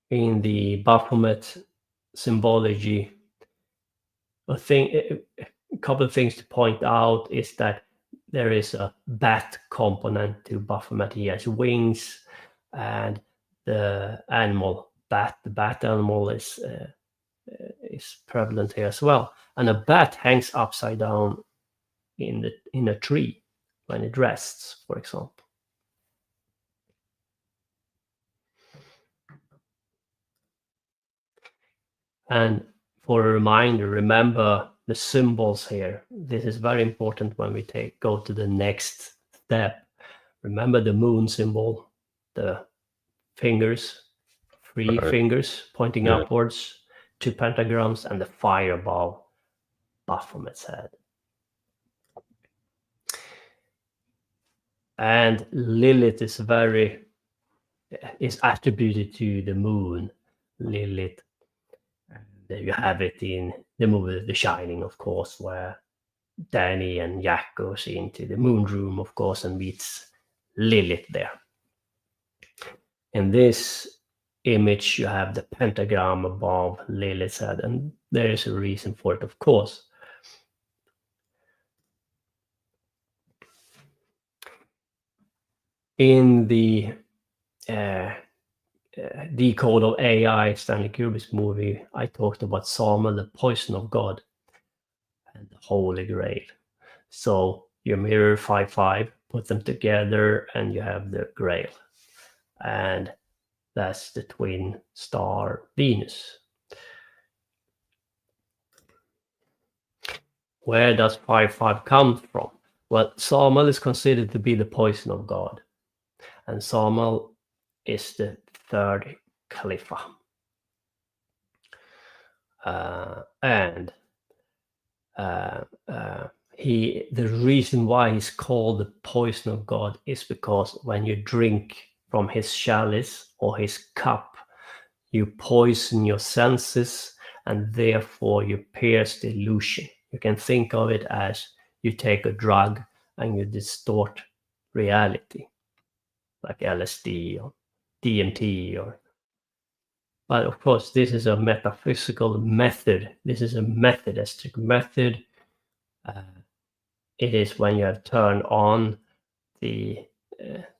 In the Baphomet symbology, a couple of things to point out is that there is a bat component to Baphomet. He has wings, and the animal bat, the bat animal is prevalent here as well. And a bat hangs upside down in a tree when it rests, for example. And for a reminder, remember the symbols here. This is very important when we go to the next step. Remember the moon symbol, the fingers, three fingers pointing upwards, 2 pentagrams, and the fireball Baphomet's head. And Lilith is attributed to the moon, Lilith. There you have it in the movie The Shining, of course, where Danny and Jack goes into the moon room, of course, and meets Lilith there. In this image, you have the pentagram above Lilith's head, and there is a reason for it, of course. In the Decode of AI, Stanley Kubrick's movie, I talked about Samuel, the poison of God, and the Holy Grail. So you mirror 5-5, put them together, and you have the Grail. And that's the twin star Venus. Where does 5-5 come from? Well, Samuel is considered to be the poison of God. And Samuel is the third caliph. the reason why he's called the poison of God is because when you drink from his chalice or his cup, you poison your senses and therefore you pierce the illusion. You can think of it as you take a drug and you distort reality, like LSD or DMT but of course this is a metaphysical method. This is a methodistic method. It is when you have turned on the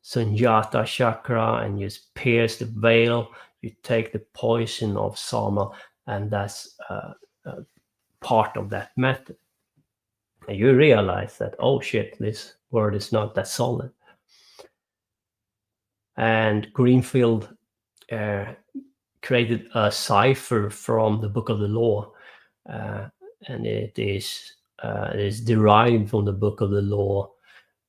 Sunyata chakra and you pierce the veil, you take the poison of Sama, and that's part of that method. And you realize that, oh shit, this word is not that solid. And Greenfield created a cipher from the Book of the Law, and it is derived from the Book of the Law,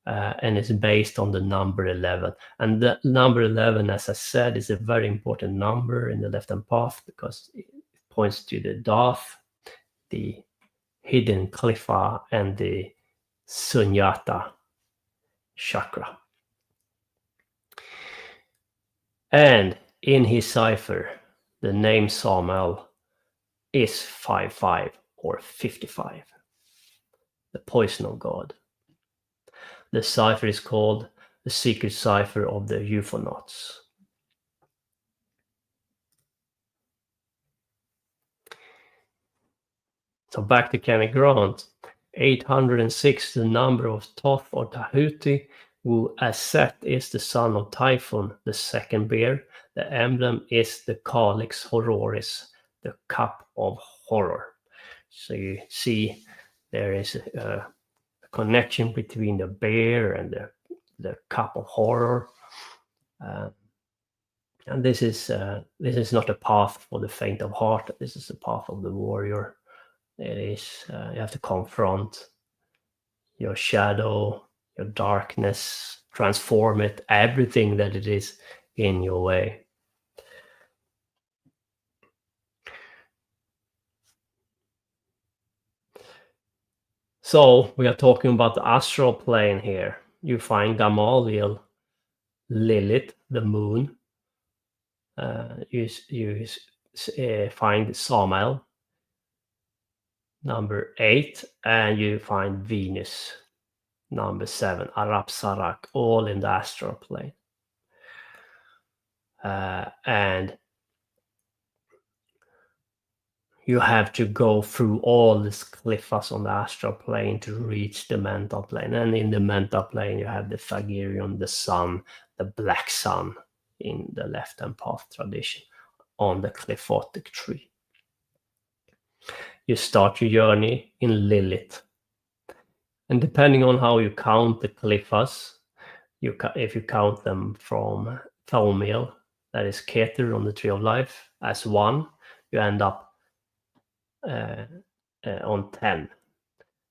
and it's based on the number 11. And the number 11, as I said, is a very important number in the left-hand path because it points to the Dath, the hidden Cliffa, and the Sunyata chakra. And in his cipher, the name Samael is 55 or 55, the poison of God. The cipher is called the secret cipher of the Euphonauts. So back to Kenny Grant. 806, the number of Thoth or Tahuti, who as Set is the son of Typhon, the second bear. The emblem is the Calyx Horroris, the cup of horror. So you see there is a connection between the bear and the cup of horror. And this is not a path for the faint of heart. This is the path of the warrior. It is you have to confront your shadow, your darkness, transform it, everything that it is in your way. So we are talking about the astral plane here. You find Gamaliel, Lilith, the moon. You find Samael, number 8, and you find Venus, number 7, Arapsarak, all in the astral plane. And you have to go through all these cliffs on the astral plane to reach the mental plane. And in the mental plane, you have the Phagirion, the sun, the black sun in the left-hand path tradition on the cliphotic tree. You start your journey in Lilith. And depending on how you count the cliffs, if you count them from Thaumiel, that is Keter on the Tree of Life, as 1, you end up on 10,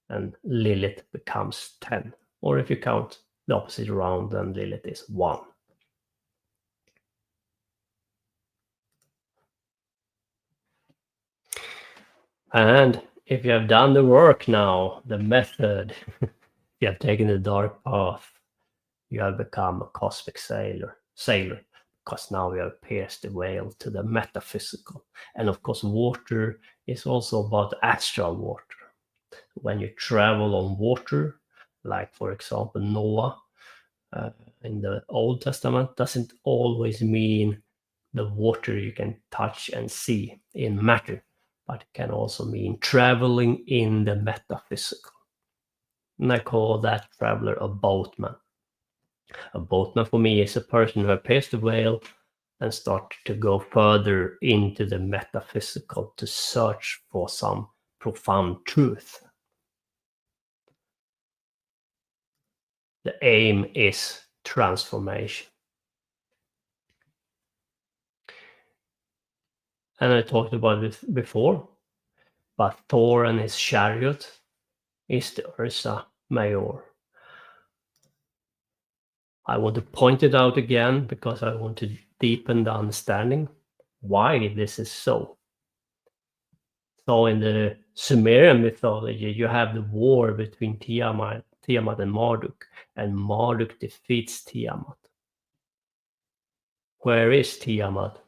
and Lilith becomes 10. Or if you count the opposite around, then Lilith is 1. And if you have done the work now, the method, you have taken the dark path, you have become a cosmic sailor, because now we have pierced the veil to the metaphysical. And of course, water is also about astral water. When you travel on water, like for example Noah in the Old Testament, doesn't always mean the water you can touch and see in matter, but it can also mean traveling in the metaphysical. And I call that traveler a boatman. A boatman for me is a person who has pierced the veil and start to go further into the metaphysical to search for some profound truth. The aim is transformation. And I talked about it before, but Thor and his chariot is the Ursa Major. I want to point it out again because I want to deepen the understanding why this is so. So in the Sumerian mythology, you have the war between Tiamat and Marduk defeats Tiamat. Where is Tiamat?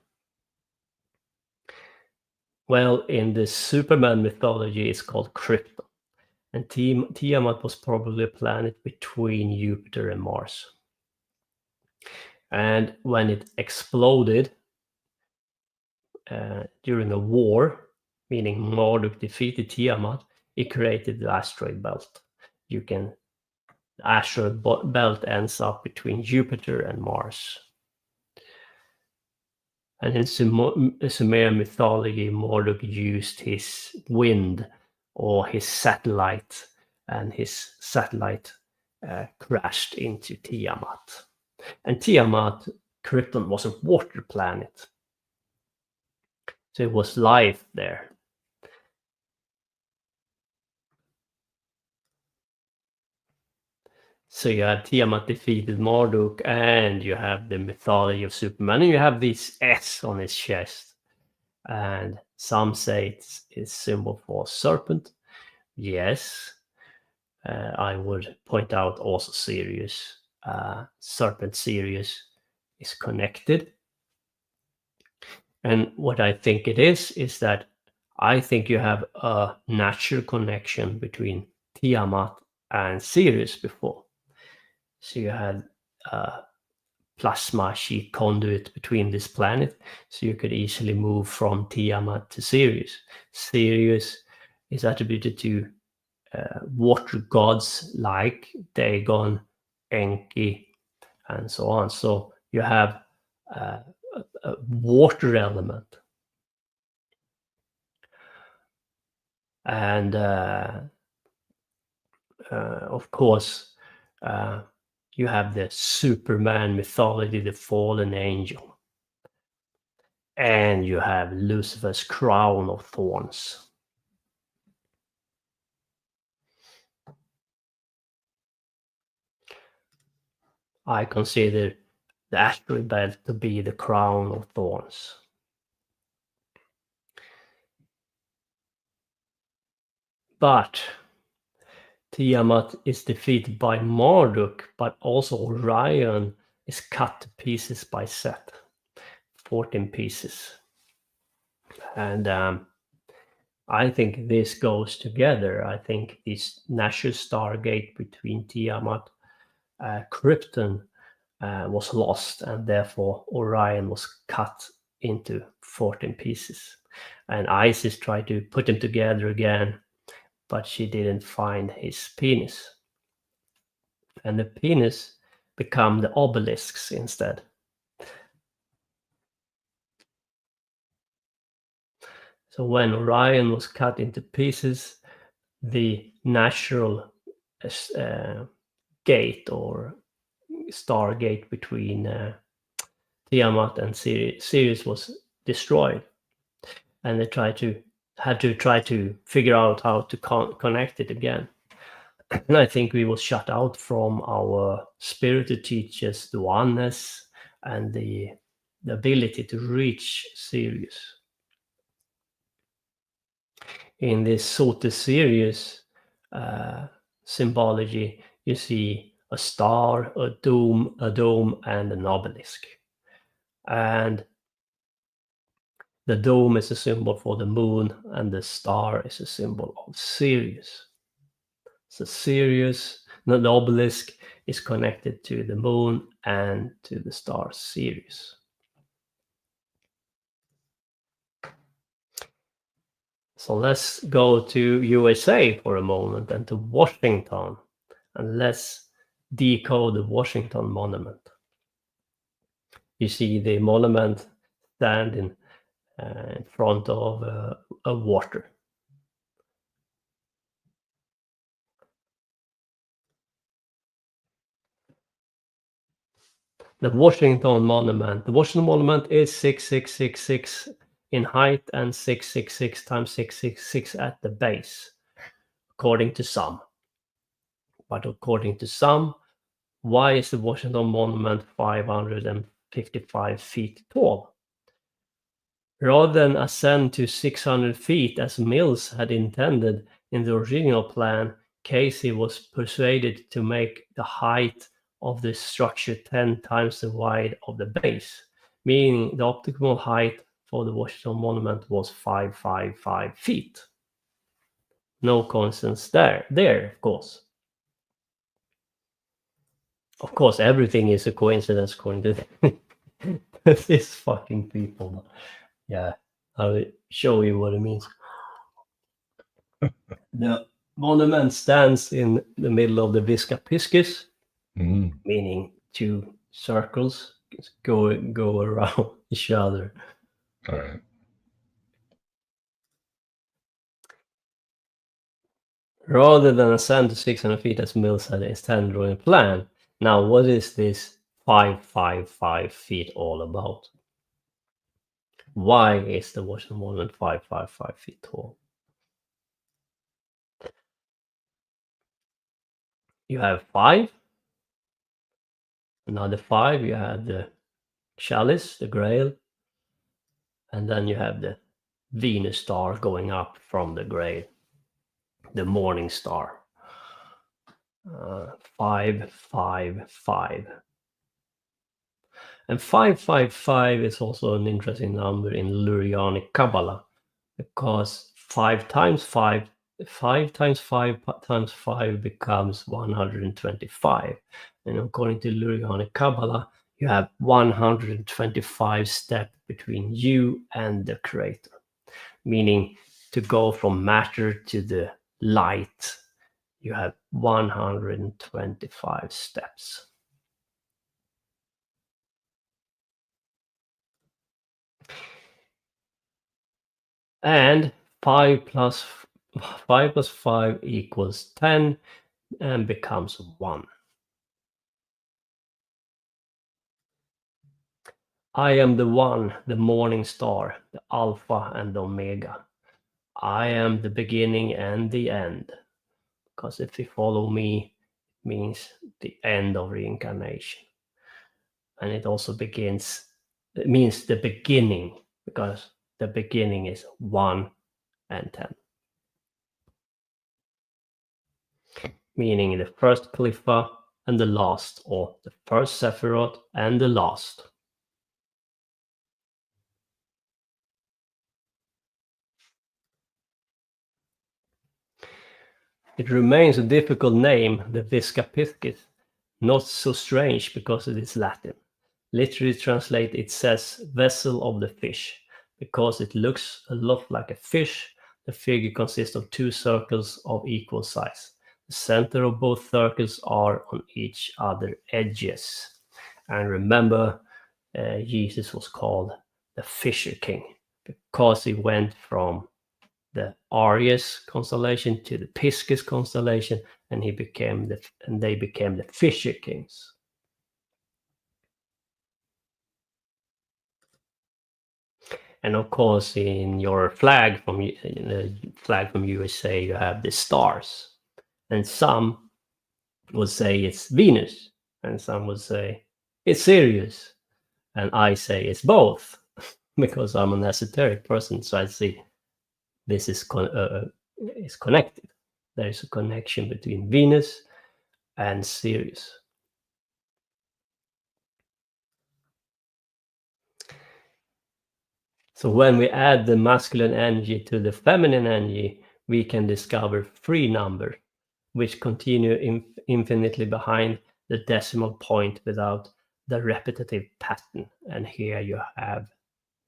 Well, in the Superman mythology, it's called Krypton. And Tiamat was probably a planet between Jupiter and Mars. And when it exploded during a war, meaning Marduk defeated Tiamat, it created the asteroid belt. The asteroid belt ends up between Jupiter and Mars. And in Sumerian mythology, Marduk used his wind or his satellite, and his satellite crashed into Tiamat. And Tiamat, Krypton, was a water planet. So it was life there. So you have Tiamat defeated Marduk, and you have the mythology of Superman, and you have this S on his chest. And some say it's symbol for serpent. Yes, I would point out also Sirius. Serpent Sirius is connected. And what I think it is that I think you have a natural connection between Tiamat and Sirius before. So you had a plasma sheet conduit between this planet, so you could easily move from Tiamat to Sirius. Sirius is attributed to water gods like Dagon, Enki, and so on. So you have a water element. And of course, you have the Superman mythology, the fallen angel. And you have Lucifer's crown of thorns. I consider the asteroid belt to be the crown of thorns. But Tiamat is defeated by Marduk, but also Orion is cut to pieces by Set, 14 pieces. And I think this goes together. I think this natural stargate between Tiamat, Krypton was lost, and therefore Orion was cut into 14 pieces. And Isis tried to put them together again, but she didn't find his penis. And the penis become the obelisks instead. So when Orion was cut into pieces, the natural gate or stargate between Tiamat and Sirius was destroyed, and they had to try to figure out how to connect it again. And I think we was shut out from our spiritual teachers, the oneness and the ability to reach Sirius. In this Soter Sirius symbology, you see a star, a dome, and an obelisk. And the dome is a symbol for the moon, and the star is a symbol of Sirius. So Sirius, the obelisk, is connected to the moon and to the star Sirius. So let's go to USA for a moment and to Washington, and let's decode the Washington Monument. You see the monument standing in front of a water. The Washington Monument is 6666 in height and 666 times 666 at the base, according to some. But according to some, why is the Washington Monument 555 feet tall? Rather than ascend to 600 feet as Mills had intended in the original plan, Casey was persuaded to make the height of the structure 10 times the wide of the base, meaning the optimal height for the Washington Monument was 555 feet. No coincidence there, of course. Of course, everything is a coincidence according to these fucking people. Yeah, I'll show you what it means. The monument stands in the middle of the Visca Piscis, meaning two circles go around each other. All right. Rather than ascend to 600 feet as Mills had intended on the plan. Now, what is this 555 feet all about? Why is the Washington Monument 555 feet tall? You have 5, another 5, you have the chalice, the Grail, and then you have the Venus star going up from the Grail, the morning star. 555. And 555 is also an interesting number in Lurianic Kabbalah, because 5 times 5 times 5 times 5 becomes 125. And according to Lurianic Kabbalah, you have 125 steps between you and the creator, meaning to go from matter to the light, you have 125 steps. And 5 plus 5 equals 10 and becomes 1. I am the one, the morning star, the Alpha and the Omega. I am the beginning and the end. Because if you follow me, it means the end of reincarnation. And it also means the beginning, because the beginning is 1 and 10. Meaning the first Cliffa and the last, or the first Sephiroth and the last. It remains a difficult name, the Visca Piscis, not so strange because it is Latin. Literally translate, it says vessel of the fish, because it looks a lot like a fish. The figure consists of 2 circles of equal size. The center of both circles are on each other edges. And remember, Jesus was called the Fisher King because he went from the Aries constellation to the Piscis constellation, and they became the Fisher Kings. And of course, in your flag from USA, you have the stars, and some would say it's Venus, and some would say it's Sirius, and I say it's both because I'm an esoteric person. So I see this is connected. There is a connection between Venus and Sirius. So when we add the masculine energy to the feminine energy, we can discover 3 numbers, which continue infinitely behind the decimal point without the repetitive pattern. And here you have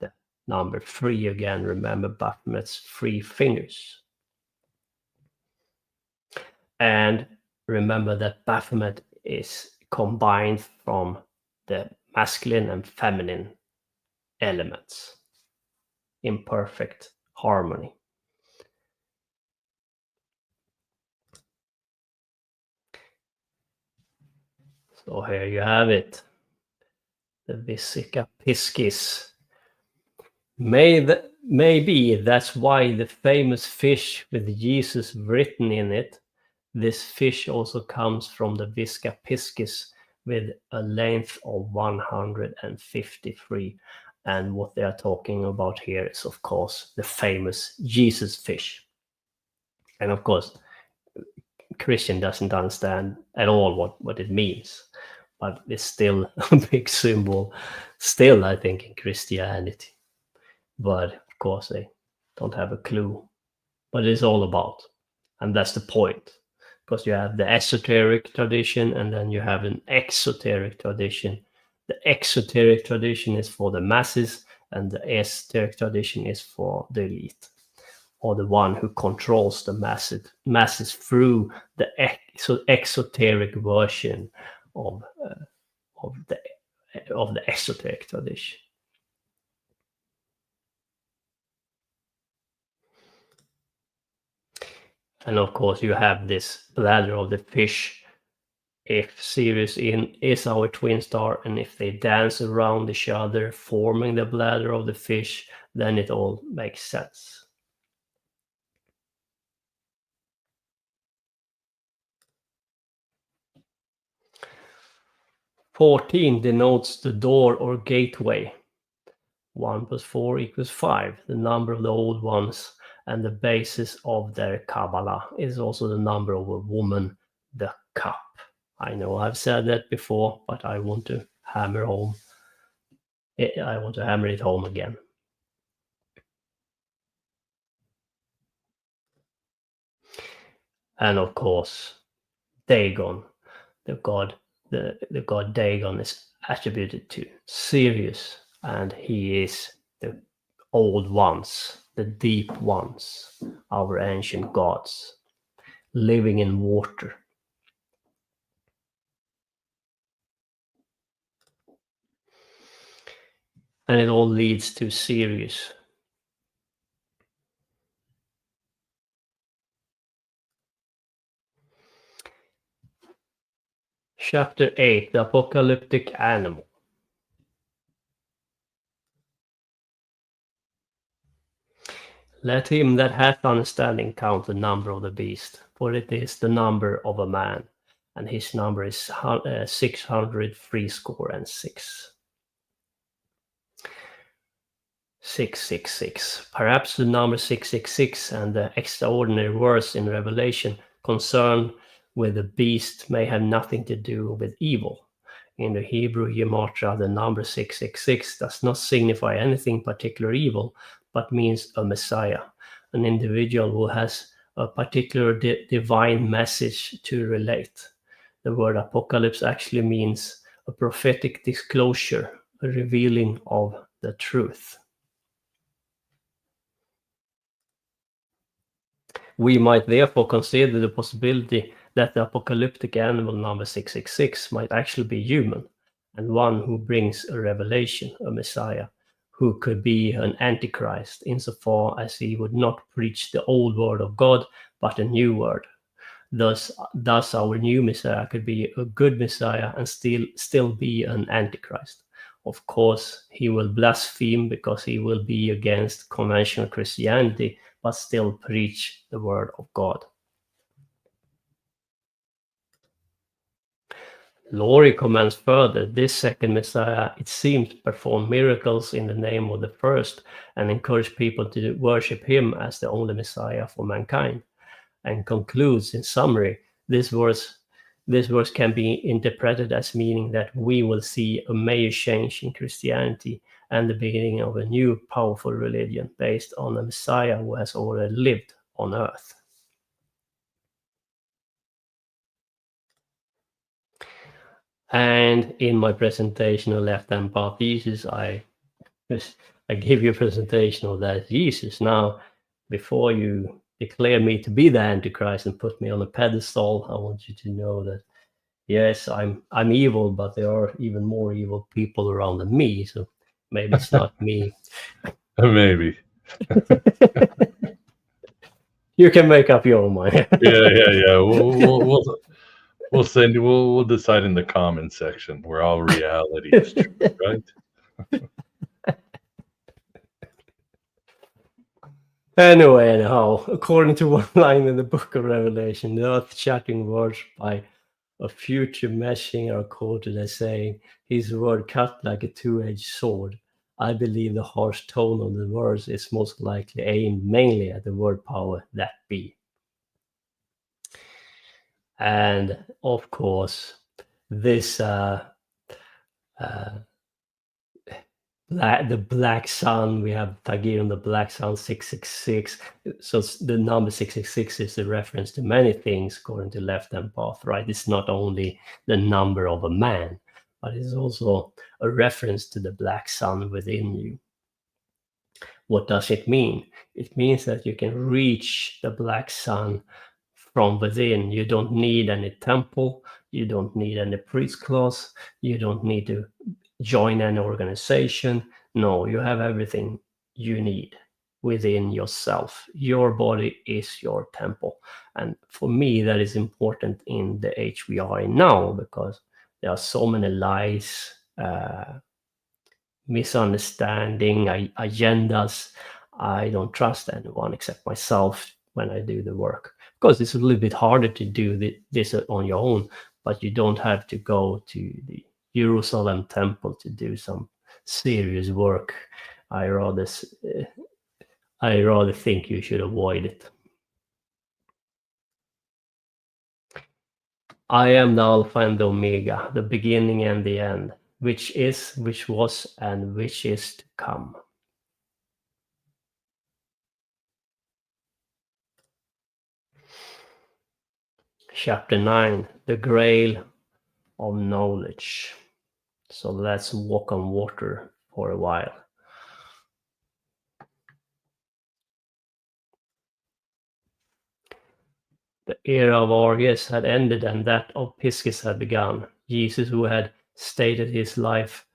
the number 3 again. Remember Baphomet's 3 fingers. And remember that Baphomet is combined from the masculine and feminine elements in perfect harmony. So here you have it, the Visca Piscis. Maybe that's why the famous fish with Jesus written in it, this fish also comes from the Visca Piscis with a length of 153. And what they are talking about here is, of course, the famous Jesus fish. And of course, Christian doesn't understand at all what it means, but it's still a big symbol, still, I think, in Christianity. But of course, they don't have a clue what it's all about. And that's the point, because you have the esoteric tradition and then you have an exoteric tradition. The exoteric tradition is for the masses, and the esoteric tradition is for the elite, or the one who controls the masses through the exoteric version of the esoteric tradition. And of course, you have this bladder of the fish. If Sirius is our twin star, and if they dance around each other, forming the bladder of the fish, then it all makes sense. "14 denotes the door or gateway. 1 + 4 = 5, the number of the old ones, and the basis of their Kabbalah is also the number of a woman, the cup." I know I've said that before, but I want to hammer it home again. And of course, Dagon, the god Dagon is attributed to Sirius, and he is the old ones, the deep ones, our ancient gods, living in water. And it all leads to Sirius. Chapter 8, the apocalyptic animal. "Let him that hath understanding count the number of the beast, for it is the number of a man, and his number is 666. 666. Perhaps the number 666 and the extraordinary verse in Revelation concerned with the beast may have nothing to do with evil. In the Hebrew Gematria, the number 666 does not signify anything particular evil, but means a Messiah, an individual who has a particular divine message to relate. The word apocalypse actually means a prophetic disclosure, a revealing of the truth. We might therefore consider the possibility that the apocalyptic animal number 666 might actually be human, and one who brings a revelation, a Messiah, who could be an antichrist insofar as he would not preach the old word of God, but a new word. Thus our new Messiah could be a good Messiah and still be an antichrist. Of course, he will blaspheme because he will be against conventional Christianity, but still preach the word of God. Laurie comments further, this second Messiah, it seems, performed miracles in the name of the first and encouraged people to worship him as the only Messiah for mankind, and concludes in summary, this verse can be interpreted as meaning that we will see a major change in Christianity and the beginning of a new powerful religion based on a Messiah who has already lived on earth. And in my presentation of left-hand path Jesus, I give you a presentation of that Jesus. Now, before you declare me to be the Antichrist and put me on a pedestal, I want you to know that yes, I'm evil, but there are even more evil people around than me. So maybe it's not me. Maybe. You can make up your own mind. Yeah. We'll send you. We'll decide in the comment section where all reality is true, right? Anyhow, according to one line in the book of Revelation, the earth-shattering words by a future messing are quoted as saying, his word cut like a two-edged sword. I believe the harsh tone of the words is most likely aimed mainly at the word power that be. And of course, this the Black Sun, we have Tagir on the Black Sun 666. So the number 666 is a reference to many things according to Left Hand Path, right? It's not only the number of a man, but it's also a reference to the Black Sun within you. What does it mean? It means that you can reach the Black Sun from within. You don't need any temple, you don't need any priest class, you don't need to join an organization. No, you have everything you need within yourself. Your body is your temple. And for me, that is important in the age we are in now, because there are so many lies, misunderstanding, agendas. I don't trust anyone except myself when I do the work. Of course, it's a little bit harder to do this on your own, but you don't have to go to the Jerusalem temple to do some serious work. I rather think you should avoid it. I am the Alpha and the Omega, the beginning and the end, which is, which was, and which is to come. Chapter 9, the Grail of Knowledge. So let's walk on water for a while. The era of Arius had ended and that of Piscis had begun. Jesus, who had started his life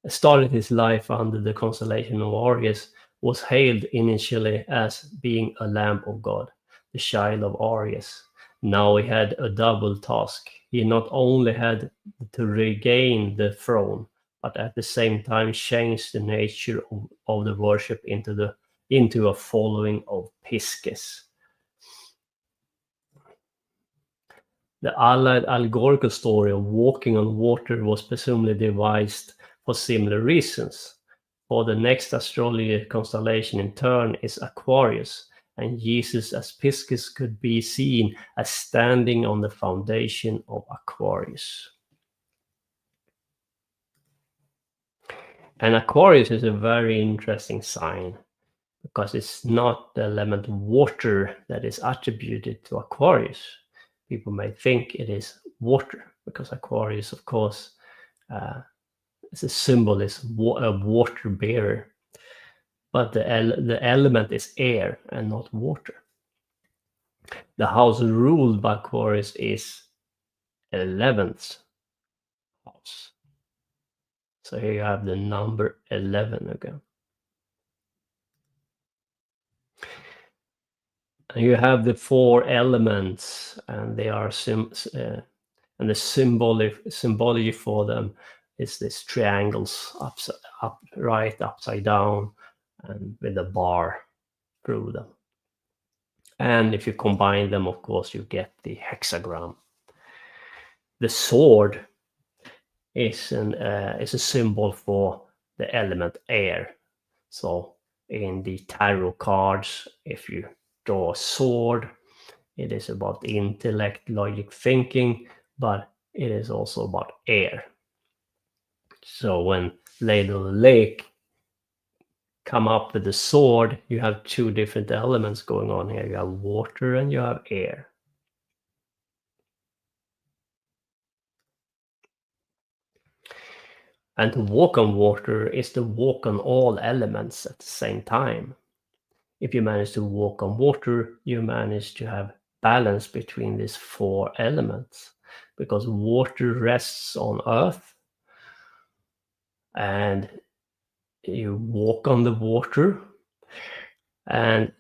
under the constellation of Arius, was hailed initially as being a Lamb of God, the child of Arius. Now he had a double task. He not only had to regain the throne, but at the same time change the nature of the worship into a following of Piscis. The allied allegorical story of walking on water was presumably devised for similar reasons. For the next astrology constellation in turn is Aquarius, and Jesus as Piscis could be seen as standing on the foundation of Aquarius. And Aquarius is a very interesting sign because it's not the element water that is attributed to Aquarius. People may think it is water because Aquarius, of course, is a symbol, is a water bearer. But the element is air and not water. The house ruled by Aquarius is 11th house. So here you have the number 11 again. And you have the four elements, and they are and the symbology for them is this triangles upright, upside down, and with a bar through them. And if you combine them, of course, you get the hexagram. The sword is a symbol for the element air. So in the tarot cards, if you draw a sword, it is about intellect, logic, thinking, but it is also about air. So when Lady of the Lake come up with the sword, you have two different elements going on here. You have water and you have air. And to walk on water is to walk on all elements at the same time. If you manage to walk on water, you manage to have balance between these four elements, because water rests on earth and you walk on the water, and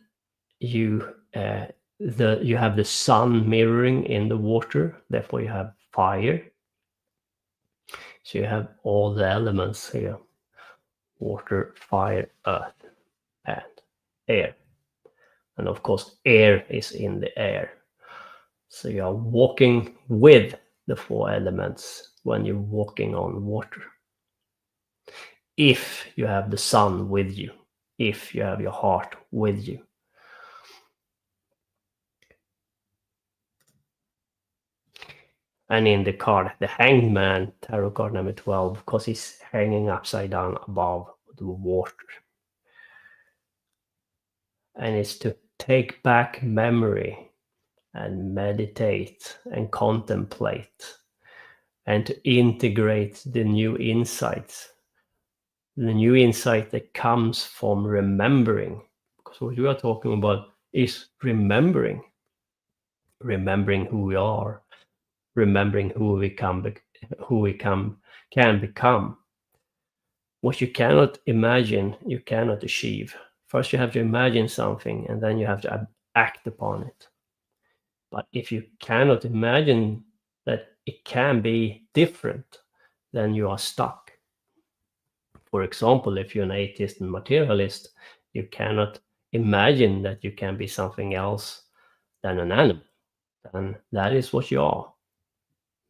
you have the sun mirroring in the water, therefore you have fire. So you have all the elements here: water, fire, earth, and air. And of course, air is in the air. So you are walking with the four elements when you're walking on water. if you have the sun with you, if you have your heart with you. And in the card, the Hanged Man, tarot card number 12, because he's hanging upside down above the water. And it's to take back memory and meditate and contemplate and to integrate the new insights. The new insight that comes from remembering. Because what we are talking about is remembering. Remembering who we are. Remembering who we can become. What you cannot imagine, you cannot achieve. First you have to imagine something and then you have to act upon it. But if you cannot imagine that it can be different, then you are stuck. For example, if you're an atheist and materialist, you cannot imagine that you can be something else than an animal. Then that is what you are.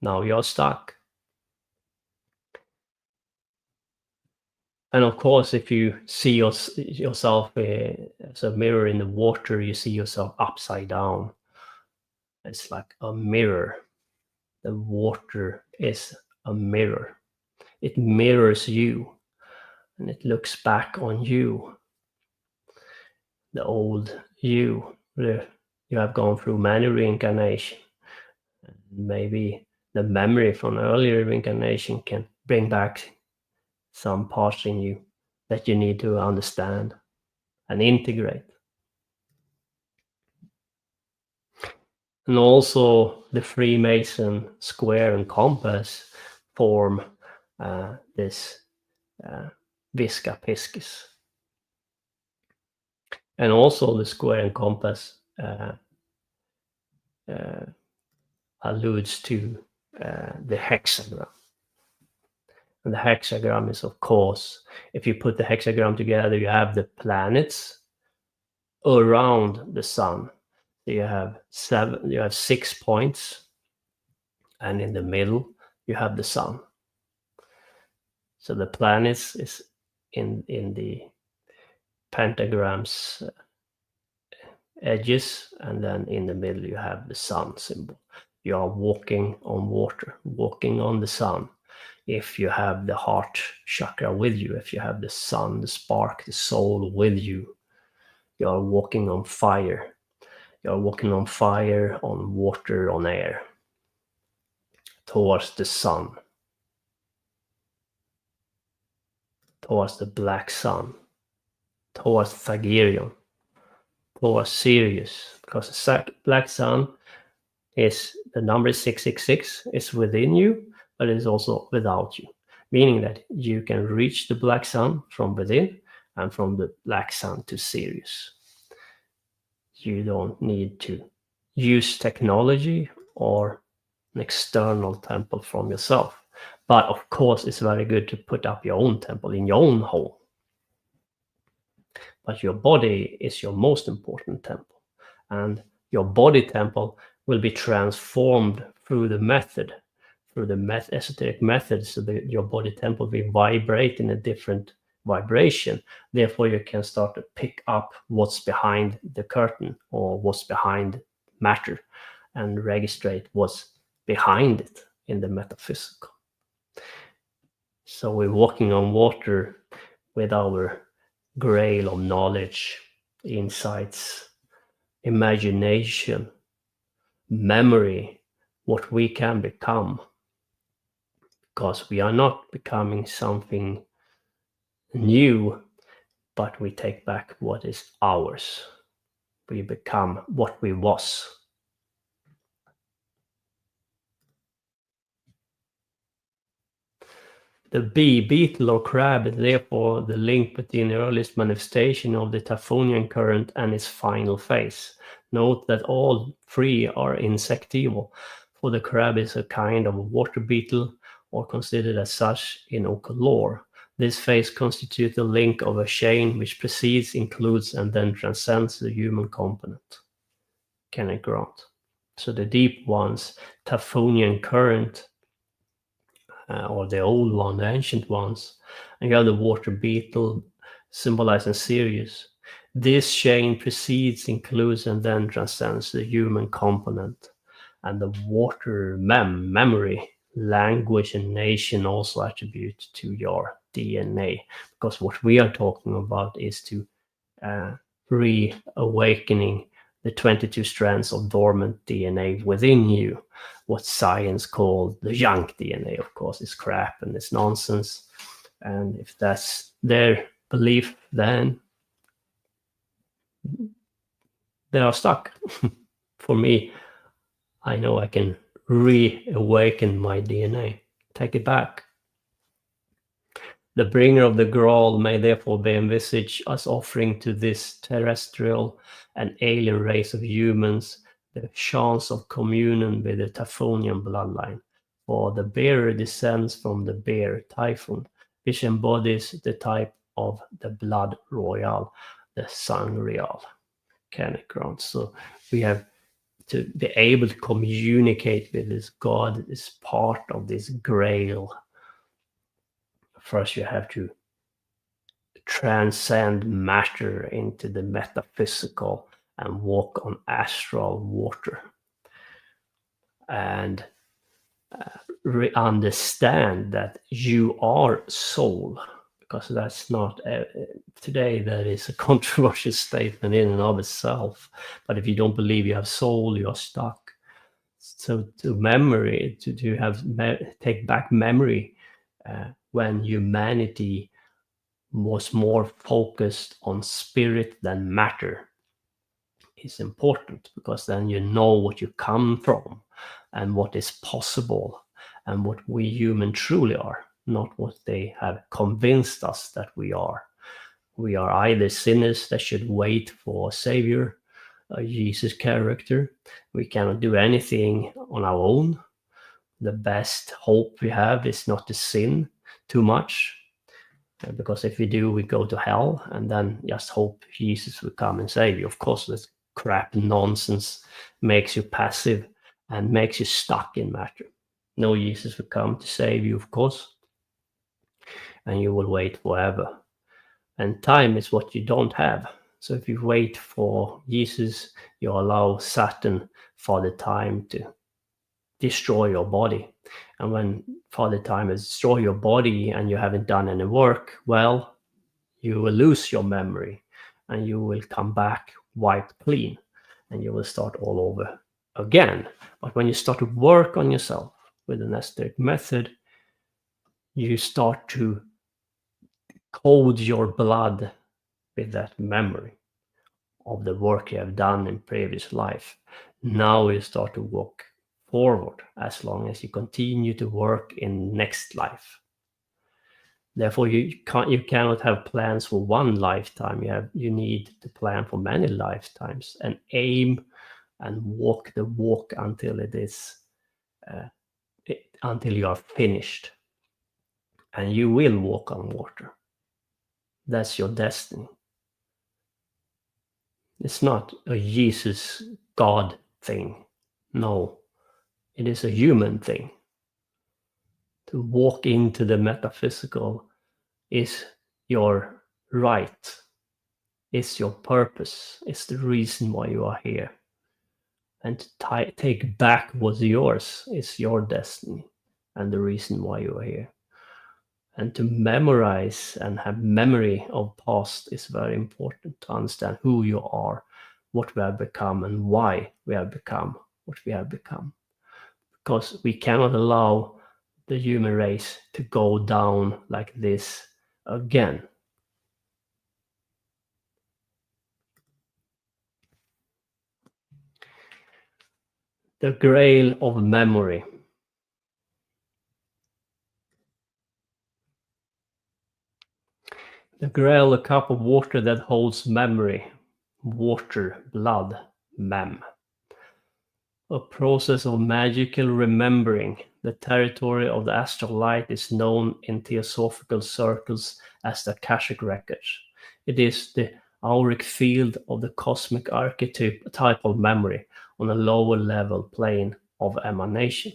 Now you're stuck. And of course, if you see yourself as a mirror in the water, you see yourself upside down. It's like a mirror. The water is a mirror. It mirrors you, and it looks back on you. The old you. You have gone through many reincarnations. Maybe the memory from earlier reincarnation can bring back some parts in you that you need to understand and integrate. And also the Freemason square and compass form this Visca Piscis. And also the square and compass alludes to the hexagram. And the hexagram is, of course, if you put the hexagram together, you have the planets around the sun. You have 6 points, and in the middle you have the sun. So the planets is in the pentagram's edges, and then in the middle you have the sun symbol. You are walking on water, walking on the sun. If you have the heart chakra with you, if you have the sun, the spark, the soul with you, you are walking on fire. You are walking on fire, on water, on air, towards the sun, towards the black sun, towards Thagirion, towards Sirius, because the black sun is the number 666 is within you, but it is also without you, meaning that you can reach the black sun from within and from the black sun to Sirius. You don't need to use technology or an external temple from yourself. But of course, it's very good to put up your own temple in your own home. But your body is your most important temple. And your body temple will be transformed through the method, through the esoteric method, so that your body temple will vibrate in a different vibration. Therefore, you can start to pick up what's behind the curtain or what's behind matter and registrate what's behind it in the metaphysical. So we're walking on water with our grail of knowledge, insights, imagination, memory, what we can become. Because we are not becoming something new, but we take back what is ours. We become what we was. The bee, beetle, or crab is therefore the link between the earliest manifestation of the Typhonian current and its final phase. Note that all three are insectival, for the crab is a kind of water beetle, or considered as such in occult lore. This phase constitutes the link of a chain which precedes, includes, and then transcends the human component. Kenneth Grant. So the deep ones, Typhonian current, or the old one, the ancient ones. And you have the water beetle symbolizing Sirius. This chain precedes, includes, and then transcends the human component. And the water memory, language, and nation also attribute to your DNA. Because what we are talking about is to reawakening the 22 strands of dormant DNA within you. What science called the junk DNA, of course, is crap and it's nonsense. And if that's their belief, then they are stuck. For me, I know I can reawaken my DNA, take it back. The bringer of the Grail may therefore be envisaged as offering to this terrestrial and alien race of humans the chance of communion with the Typhonian bloodline, for the bearer descends from the bear Typhon, which embodies the type of the blood royal, the sangreal, Canicron. So we have to be able to communicate with this God is part of this Grail. First, you have to transcend matter into the metaphysical and walk on astral water and understand that you are soul, because that's not today that is a controversial statement in and of itself. But if you don't believe you have soul, you're stuck. So to memory, to have take back memory when humanity was more focused on spirit than matter is important, because then you know what you come from and what is possible and what we human truly are, not what they have convinced us that we are. We are either sinners that should wait for a savior, a Jesus character. We cannot do anything on our own. The best hope we have is not to sin too much, because if we do, we go to hell, and then just hope Jesus will come and save you. Of course, this crap nonsense makes you passive and makes you stuck in matter. No, Jesus will come to save you, of course, and you will wait forever. And time is what you don't have. So if you wait for Jesus, you allow Satan Father Time to destroy your body. And when Father Time has destroyed your body and you haven't done any work, well, you will lose your memory and you will come back wiped clean and you will start all over again. But when you start to work on yourself with an esoteric method, you start to code your blood with that memory of the work you have done in previous life. Now you start to walk forward as long as you continue to work in next life. Therefore, you cannot have plans for one lifetime. You need to plan for many lifetimes and aim and walk the walk until it is until you are finished. And you will walk on water. That's your destiny. It's not a Jesus God thing. No, it is a human thing. To walk into the metaphysical is your right. It's your purpose. It's the reason why you are here. And to take back what's yours is your destiny and the reason why you are here. And to memorize and have memory of past is very important to understand who you are, what we have become, and why we have become what we have become. Because we cannot allow the human race to go down like this again. The Grail of memory. The Grail, a cup of water that holds memory, water, blood, mem. A process of magical remembering. The territory of the astral light is known in theosophical circles as the Akashic records. It is the auric field of the cosmic archetypal memory on a lower level plane of emanation.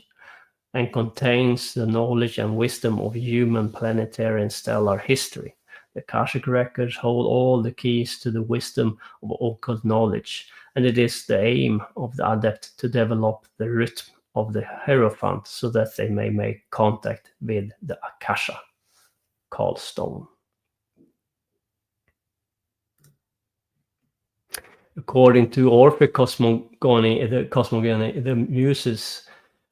and contains the knowledge and wisdom of human, planetary, and stellar history. The Akashic records hold all the keys to the wisdom of occult knowledge, and it is the aim of the adept to develop the rhythm of the Hierophant so that they may make contact with the Akasha, called stone. According to Orphic cosmogony, the Muses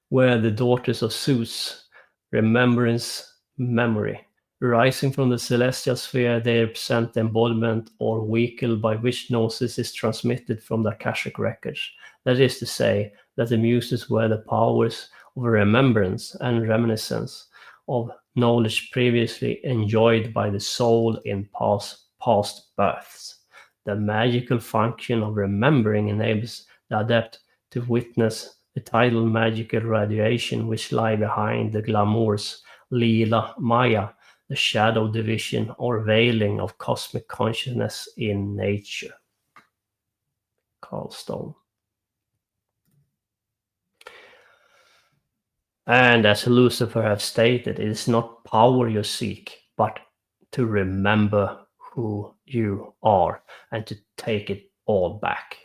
were the daughters of Zeus, remembrance, memory. Rising from the celestial sphere, they represent the embodiment or vehicle by which gnosis is transmitted from the Akashic records. That is to say, that the Muses were the powers of remembrance and reminiscence of knowledge previously enjoyed by the soul in past births. The magical function of remembering enables the adept to witness the tidal magical radiation which lie behind the glamours, Lila, Maya, the shadow division or veiling of cosmic consciousness in nature. Carl Stone. And as Lucifer have stated, it is not power you seek, but to remember who you are and to take it all back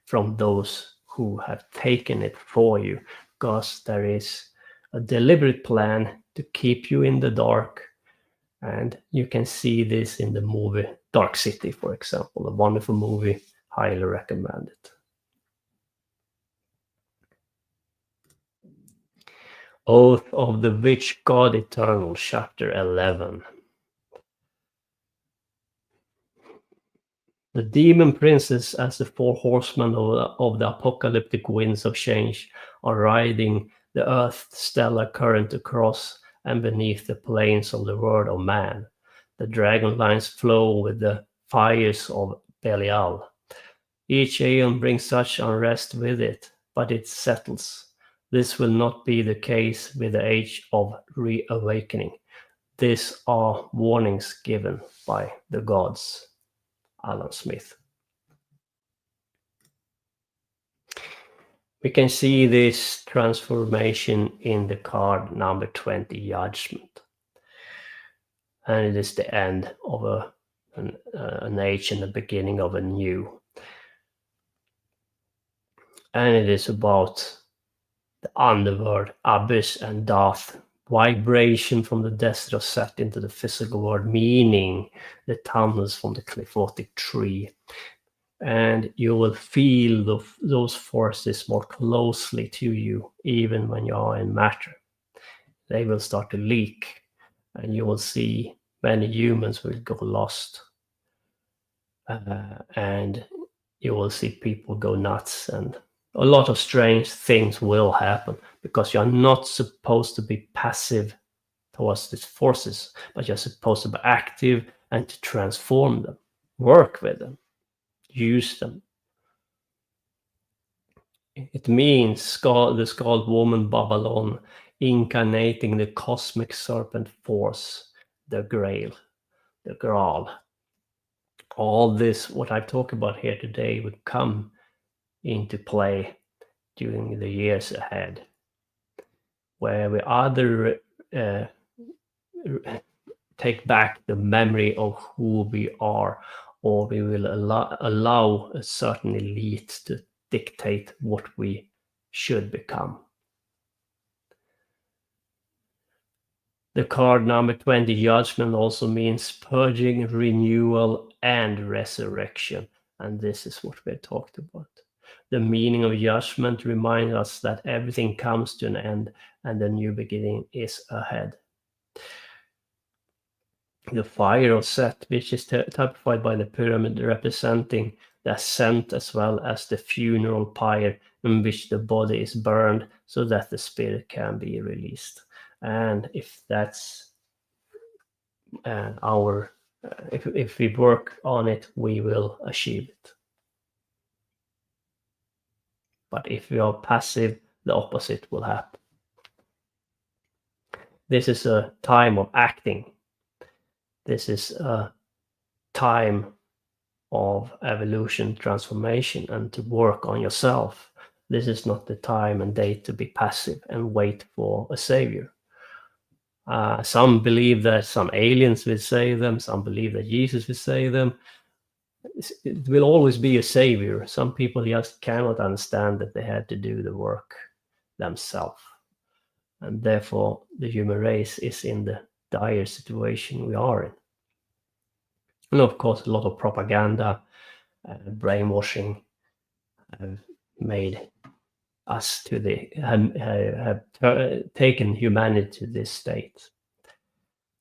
from those who have taken it for you, because there is a deliberate plan to keep you in the dark. And you can see this in the movie Dark City, for example, a wonderful movie, highly recommended. Oath of the Witch God Eternal, Chapter 11. The demon princes, as the four horsemen of the apocalyptic winds of change, are riding the earth's stellar current across and beneath the plains of the world of man. The dragon lines flow with the fires of Belial. Each aeon brings such unrest with it, but it settles. This will not be the case with the age of reawakening. These are warnings given by the gods. Alan Smith. We can see this transformation in the card number 20, Judgment. And it is the end of an age and the beginning of a new. And it is about the underworld, abyss and death, vibration from the desert of set into the physical world, meaning the tunnels from the cliffotic tree. And you will feel those forces more closely to you, even when you are in matter. They will start to leak, and you will see many humans will go lost. And you will see people go nuts, and a lot of strange things will happen, because you're not supposed to be passive towards these forces, but you're supposed to be active and to transform them, work with them, use them. It means the skulled woman Babylon incarnating the cosmic serpent force, the Grail, the Grail. All this, what I've talked about here today, would come into play during the years ahead, where we either take back the memory of who we are, or we will allow a certain elite to dictate what we should become. The card number 20, Judgment, also means purging, renewal, and resurrection. And this is what we talked about. The meaning of judgment reminds us that everything comes to an end and a new beginning is ahead. The fire of Set, which is typified by the pyramid, representing the ascent as well as the funeral pyre in which the body is burned so that the spirit can be released. And if that's if we work on it, we will achieve it. But if we are passive, the opposite will happen. This is a time of acting. This is a time of evolution, transformation, and to work on yourself. this is not the time and date to be passive and wait for a savior. Some believe that some aliens will save them. Some believe that Jesus will save them. It will always be a savior. Some people just cannot understand that they had to do the work themselves. And therefore, the human race is in the dire situation we are in. And of course, a lot of propaganda, brainwashing have made us to the have taken humanity to this state.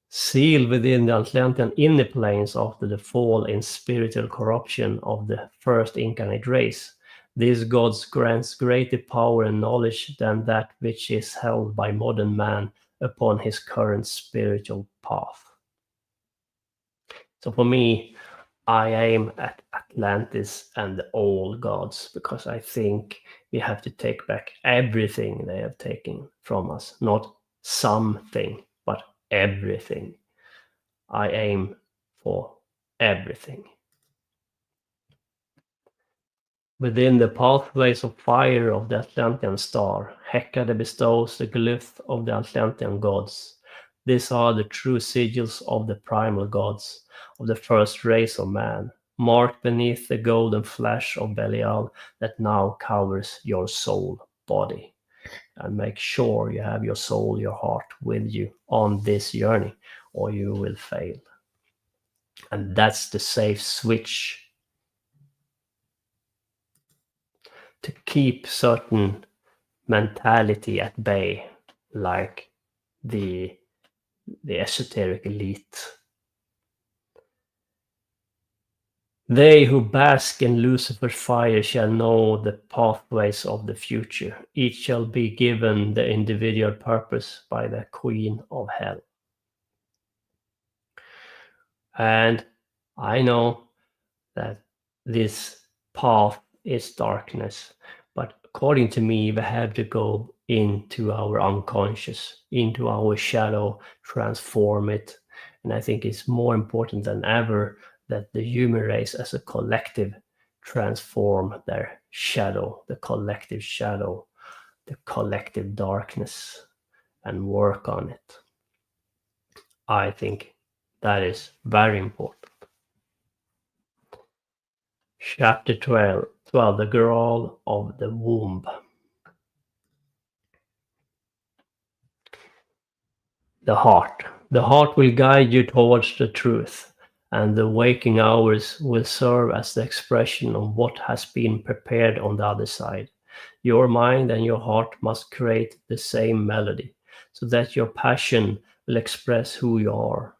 Sealed within the Atlantean inner planes after the fall in spiritual corruption of the first incarnate race, these gods grants greater power and knowledge than that which is held by modern man upon his current spiritual path. So for me, I aim at Atlantis and the old gods, because I think we have to take back everything they have taken from us, not something, but everything. I aim for everything. Within the pathways of fire of the Atlantean star, Hecate bestows the glyph of the Atlantean gods. These are the true sigils of the primal gods, of the first race of man, marked beneath the golden flash of Belial that now covers your soul body. And make sure you have your soul, your heart with you on this journey, or you will fail. And that's the safe switch to keep certain mentality at bay, like the esoteric elite. They who bask in Lucifer's fire shall know the pathways of the future. Each shall be given the individual purpose by the Queen of Hell. And I know that this path is darkness, but according to me, we have to go into our unconscious, into our shadow, transform it. And I think it's more important than ever that the human race as a collective transform their shadow, the collective darkness, and work on it. I think that is very important. Chapter 12, the Grail of the Womb. The heart. The heart will guide you towards the truth, and the waking hours will serve as the expression of what has been prepared on the other side. Your mind and your heart must create the same melody, so that your passion will express who you are.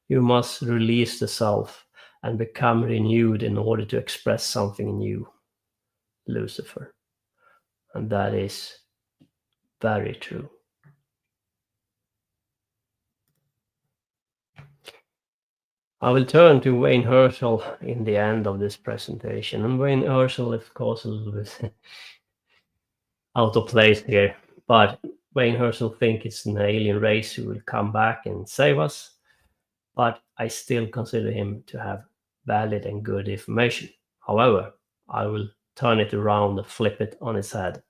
You must release the self and become renewed in order to express something new, Lucifer. And that is very true. I will turn to Wayne Herschel in the end of this presentation. And Wayne Herschel, of course, a little bit out of place here, but Wayne Herschel thinks it's an alien race who will come back and save us. But I still consider him to have valid and good information. However, I will turn it around and flip it on its head.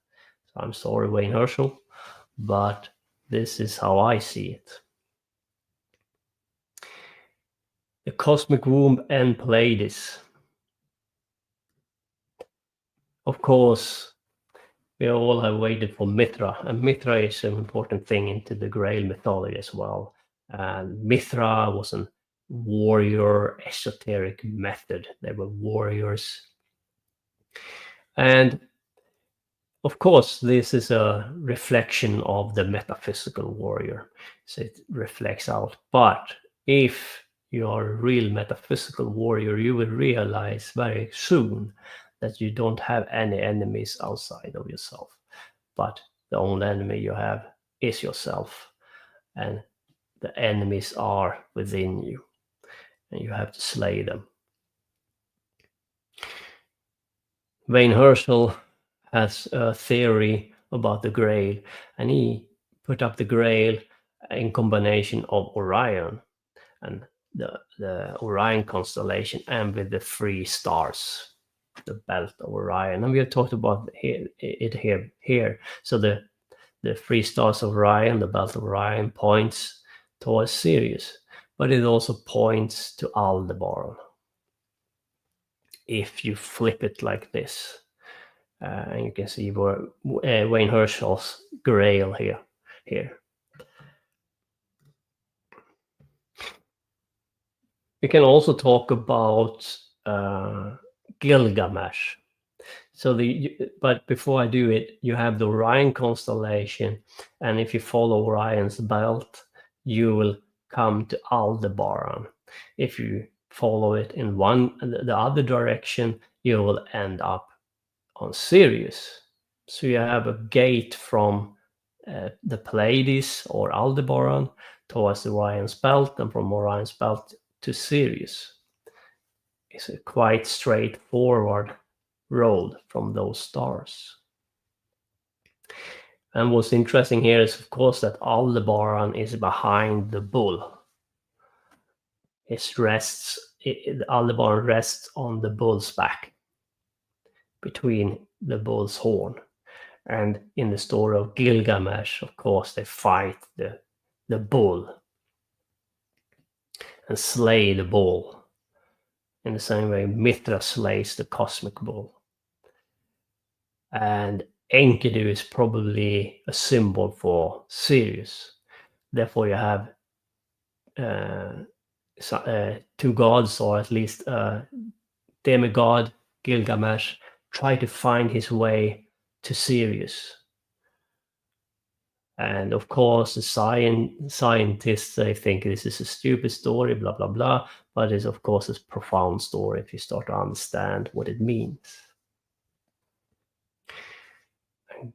So I'm sorry, Wayne Herschel, but this is how I see it. The cosmic womb and Pleiades. Of course, we all have waited for Mithra, and Mithra is an important thing into the Grail mythology as well. And Mithra was a warrior esoteric method. They were warriors. And of course, this is a reflection of the metaphysical warrior. So it reflects out. But if you are a real metaphysical warrior, you will realize very soon that you don't have any enemies outside of yourself. But the only enemy you have is yourself. And the enemies are within you. And you have to slay them. Wayne Herschel has a theory about the Grail, and he put up the Grail in combination of Orion and the Orion constellation and with the 3 stars. the belt of Orion, and we have talked about it here. So the 3 stars of Orion, the belt of Orion, points towards Sirius, but it also points to Aldebaran. If you flip it like this, and you can see Wayne Herschel's Grail here. We can also talk about Gilgamesh. But before I do it, you have the Orion constellation, and if you follow Orion's belt, you will come to Aldebaran. If you follow it in the other direction, you will end up on Sirius. So you have a gate from the Pleiades or Aldebaran towards Orion's belt, and from Orion's belt to Sirius. It's a quite straightforward road from those stars. And what's interesting here is, of course, that Aldebaran is behind the bull. Aldebaran rests on the bull's back, between the bull's horn. And in the story of Gilgamesh, of course, they fight the bull and slay the bull. In the same way, Mithra slays the cosmic bull. And Enkidu is probably a symbol for Sirius. Therefore, you have 2 gods, or at least demigod Gilgamesh, try to find his way to Sirius. And of course, the scientists, they think this is a stupid story, blah, blah, blah. But it's, of course, a profound story if you start to understand what it means.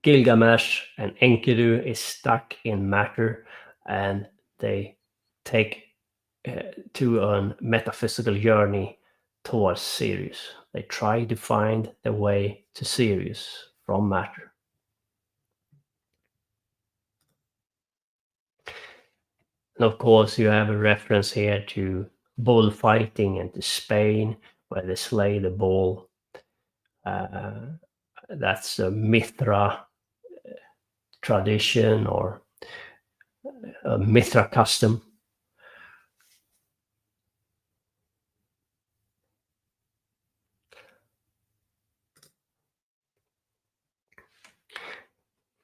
Gilgamesh and Enkidu is stuck in matter, and they take to a metaphysical journey towards Sirius. They try to find their way to Sirius from matter. And of course, you have a reference here to bullfighting and to Spain, where they slay the bull. That's a Mithra tradition, or a Mithra custom.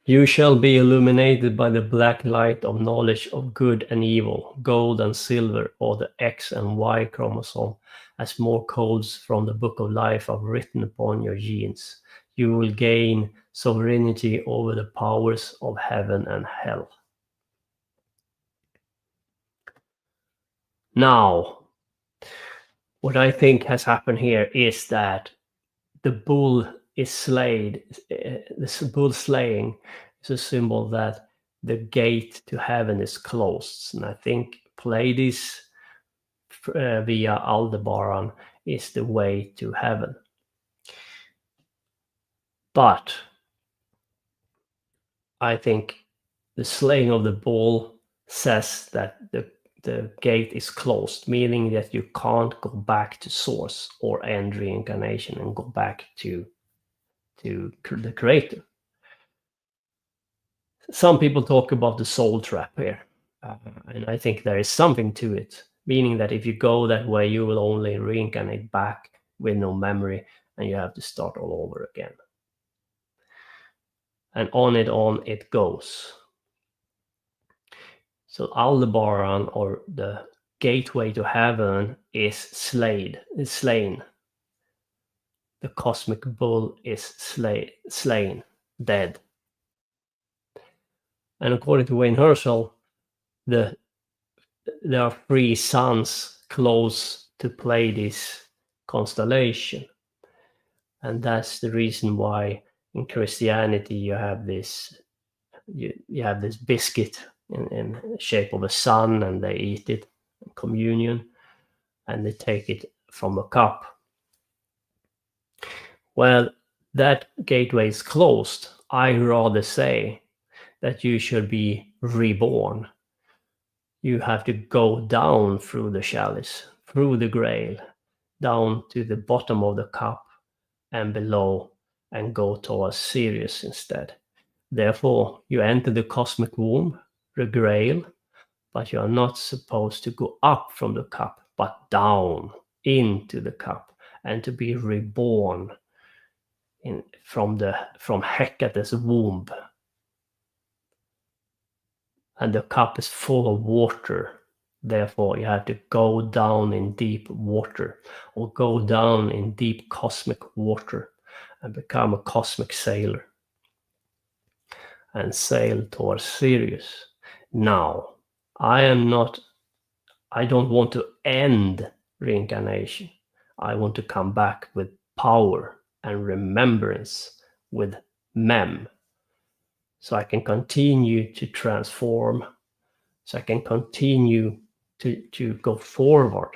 You shall be illuminated by the black light of knowledge of good and evil, gold and silver, or the X and Y chromosome, as more codes from the book of life are written upon your genes. You will gain sovereignty over the powers of heaven and hell. Now, what I think has happened here is that the bull is slayed. This bull slaying is a symbol that the gate to heaven is closed. And I think Pleiades via Aldebaran is the way to heaven. But I think the slaying of the bull says that the gate is closed, meaning that you can't go back to source or end reincarnation and go back to the creator. Some people talk about the soul trap here, and I think there is something to it, meaning that if you go that way, you will only reincarnate back with no memory, and you have to start all over again. And on it goes. So Aldebaran, or the gateway to heaven, is slain. The cosmic bull is slain, dead. And according to Wayne Herschel, there are 3 suns close to Pleiades constellation. And that's the reason why in Christianity you have this biscuit in the shape of a sun, and they eat it in communion, and they take it from a cup. Well, that gateway is closed. I rather say that you should be reborn. You have to go down through the chalice, through the Grail, down to the bottom of the cup, and below and go towards Sirius instead. Therefore, you enter the cosmic womb, the Grail, but you are not supposed to go up from the cup, but down into the cup and to be reborn from Hecate's womb. And the cup is full of water. Therefore, you have to go down in deep water, or go down in deep cosmic water and become a cosmic sailor and sail towards Sirius. Now, I don't want to end reincarnation. I want to come back with power and remembrance, with mem, so I can continue to transform, so I can continue to go forward.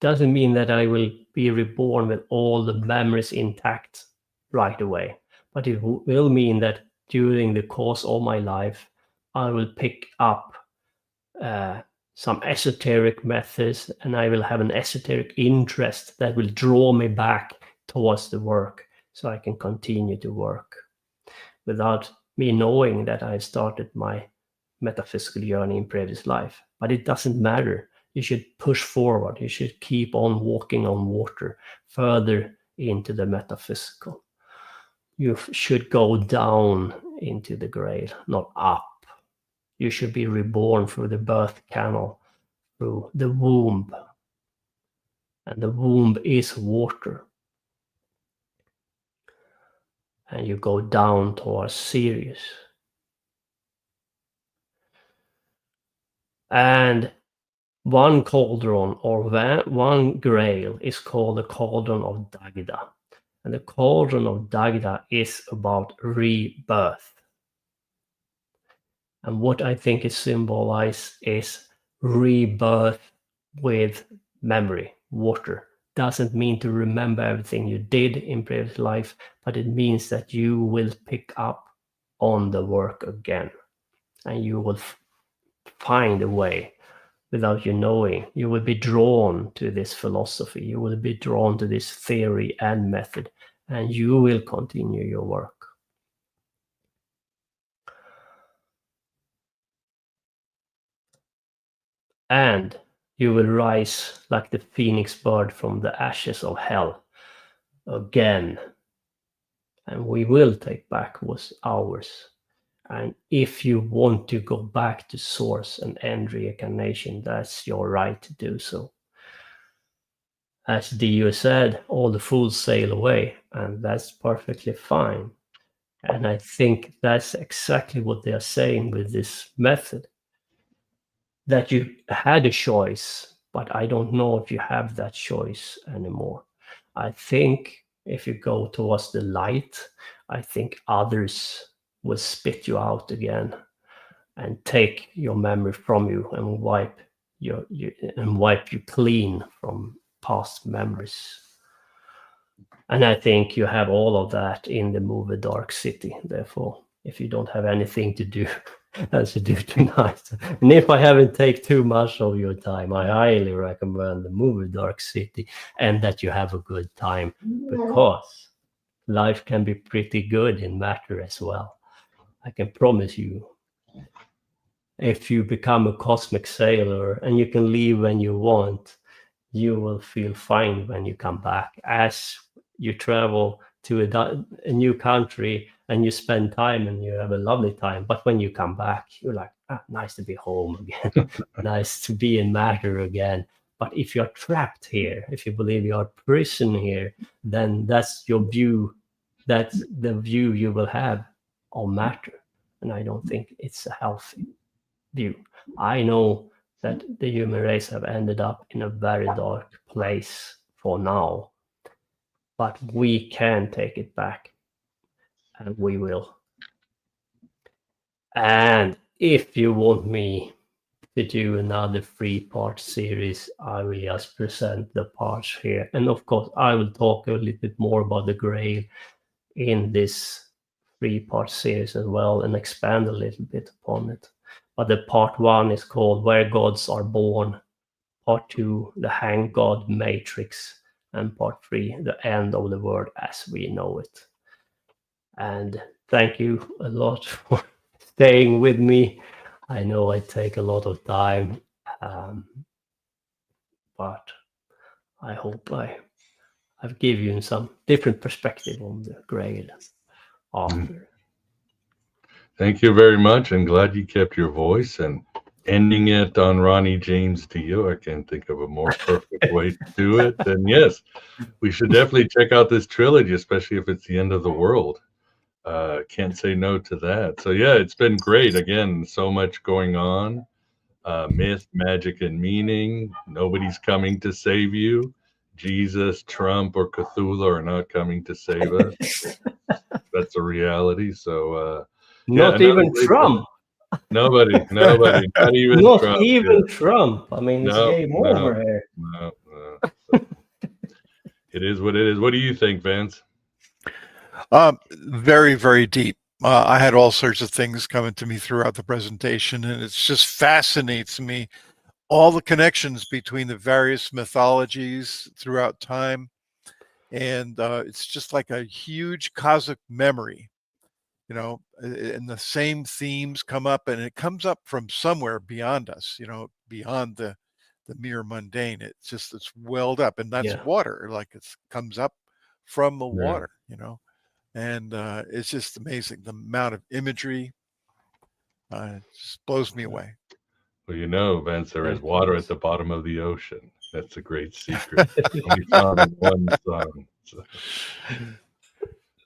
Doesn't mean that I will be reborn with all the memories intact right away, but it will mean that during the course of my life, I will pick up some esoteric methods, and I will have an esoteric interest that will draw me back towards the work, so I can continue to work without me knowing that I started my metaphysical journey in previous life. But it doesn't matter. You should push forward. You should keep on walking on water further into the metaphysical. You should go down into the Grail, not up. You should be reborn through the birth canal, through the womb. And the womb is water. And you go down towards Sirius. And one cauldron, or one Grail, is called the Cauldron of Dagda. And the Cauldron of Dagda is about rebirth. And what I think is symbolized is rebirth with memory, water. Doesn't mean to remember everything you did in previous life, but it means that you will pick up on the work again. And you will find a way without you knowing. You will be drawn to this philosophy. You will be drawn to this theory and method, and you will continue your work. And you will rise like the phoenix bird from the ashes of hell again. And we will take back what's ours. And if you want to go back to source and end reincarnation, that's your right to do so. As Dio said, all the fools sail away, and that's perfectly fine. And I think that's exactly what they are saying with this method. That you had a choice, but I don't know if you have that choice anymore. I think if you go towards the light, I think others will spit you out again and take your memory from you and wipe you clean from past memories. And I think you have all of that in the movie Dark City. Therefore, if you don't have anything to do, as you do tonight, and if I haven't taken too much of your time, I highly recommend the movie Dark City, and that you have a good time, because life can be pretty good in matter as well. I can promise you. If you become a cosmic sailor and you can leave when you want, you will feel fine when you come back. As you travel to a new country and you spend time and you have a lovely time, but when you come back, you're like, nice to be home again, nice to be in matter again. But if you're trapped here, if you believe you're a prison here, then that's your view. That's the view you will have of matter. And I don't think it's a healthy view. I know that the human race have ended up in a very dark place for now, but we can take it back, and we will. And if you want me to do another 3-part series, I will just present the parts here. And of course, I will talk a little bit more about the Grail in this 3-part series as well, and expand a little bit upon it. But the part 1 is called Where Gods Are Born. Part 2, The Hang God Matrix. and part 3, the end of the world as we know it. And thank you a lot for staying with me. I know I take a lot of time, but I hope I've given you some different perspective on the Grail, Arthur. Thank you very much, and glad you kept your voice. And ending it on Ronnie James Dio, I can't think of a more perfect way to do it. And yes, we should definitely check out this trilogy, especially if it's the end of the world. Can't say no to that. So yeah, it's been great. Again, so much going on. Myth, magic, and meaning. Nobody's coming to save you. Jesus, Trump, or Cthulhu are not coming to save us. That's a reality. So Not even Trump. Nobody, not even Not Trump. even Trump. I mean, it's No, game over here. No. So, it is what it is. What do you think, Vance? Very, very deep. I had all sorts of things coming to me throughout the presentation, and it just fascinates me, all the connections between the various mythologies throughout time. And it's just like a huge cosmic memory, you know, and the same themes come up, and it comes up from somewhere beyond us, you know, beyond the mere mundane. It's welled up, and that's water. Like it comes up from the water, you know. And it's just amazing, the amount of imagery. It just blows me away. Well, you know, Vance, there is water at the bottom of the ocean. That's a great secret. Only found in one song. So.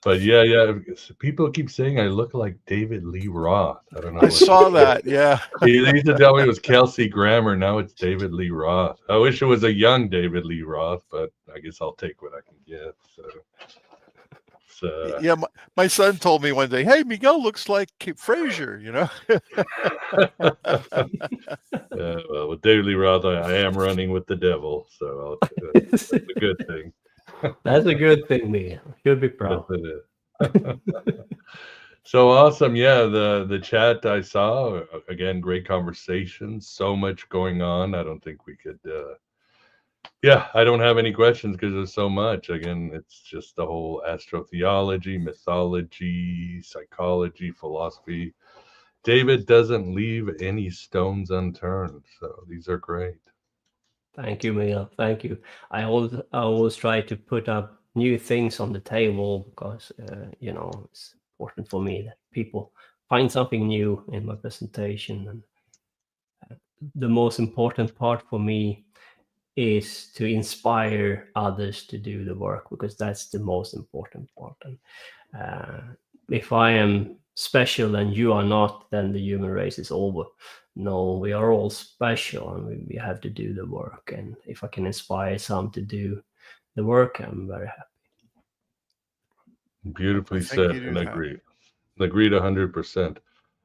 But yeah. People keep saying I look like David Lee Roth. I don't know. I saw that. Yeah. They used to tell me it was Kelsey Grammer. Now it's David Lee Roth. I wish it was a young David Lee Roth, but I guess I'll take what I can get. So. Yeah, my son told me one day, "Hey, Miguel looks like Frazier," you know. Well, with David Lee Roth, I am running with the devil, so that's a good thing. That's a good thing, man. You'll be proud. So awesome. Yeah, the chat I saw, again, great conversation. So much going on. I don't think we could I don't have any questions because there's so much. Again, it's just the whole astrotheology, mythology, psychology, philosophy. David doesn't leave any stones unturned. So these are great. Thank you, Miguel. Thank you. I always try to put up new things on the table because, you know, it's important for me that people find something new in my presentation. And the most important part for me is to inspire others to do the work, because that's the most important part. And if I am special and you are not, then the human race is over. No, we are all special, and we have to do the work. And if I can inspire some to do the work, I'm very happy. Beautifully said, and agreed 100%.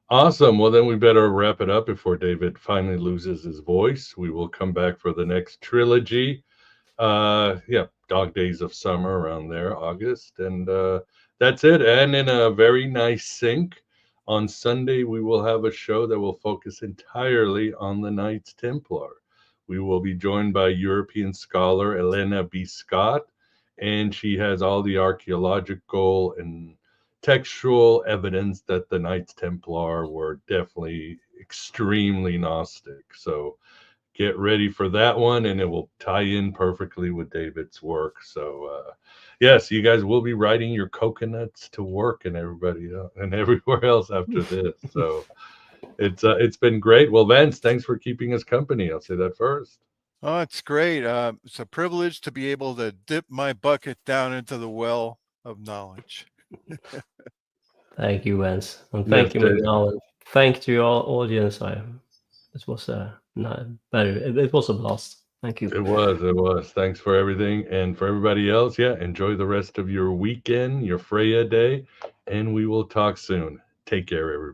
Awesome. Well, then we better wrap it up before David finally loses his voice. We will come back for the next trilogy. Dog Days of Summer, around there, August. And that's it. And in a very nice sync, on Sunday, we will have a show that will focus entirely on the Knights Templar. We will be joined by European scholar Elena B. Scott, and she has all the archaeological and textual evidence that the Knights Templar were definitely extremely Gnostic. So get ready for that one, and it will tie in perfectly with David's work. So yes, you guys will be riding your coconuts to work and everybody else, and everywhere else after this. So it's been great. Well, Vance, thanks for keeping us company. I'll say that first. Oh, it's great. It's a privilege to be able to dip my bucket down into the well of knowledge. Thank you, Vance, and thank you, Miguel. Thank to your audience. It was it was a blast. Thank you. It was. Thanks for everything, and for everybody else. Yeah, enjoy the rest of your weekend, your Freya day, and we will talk soon. Take care, everybody.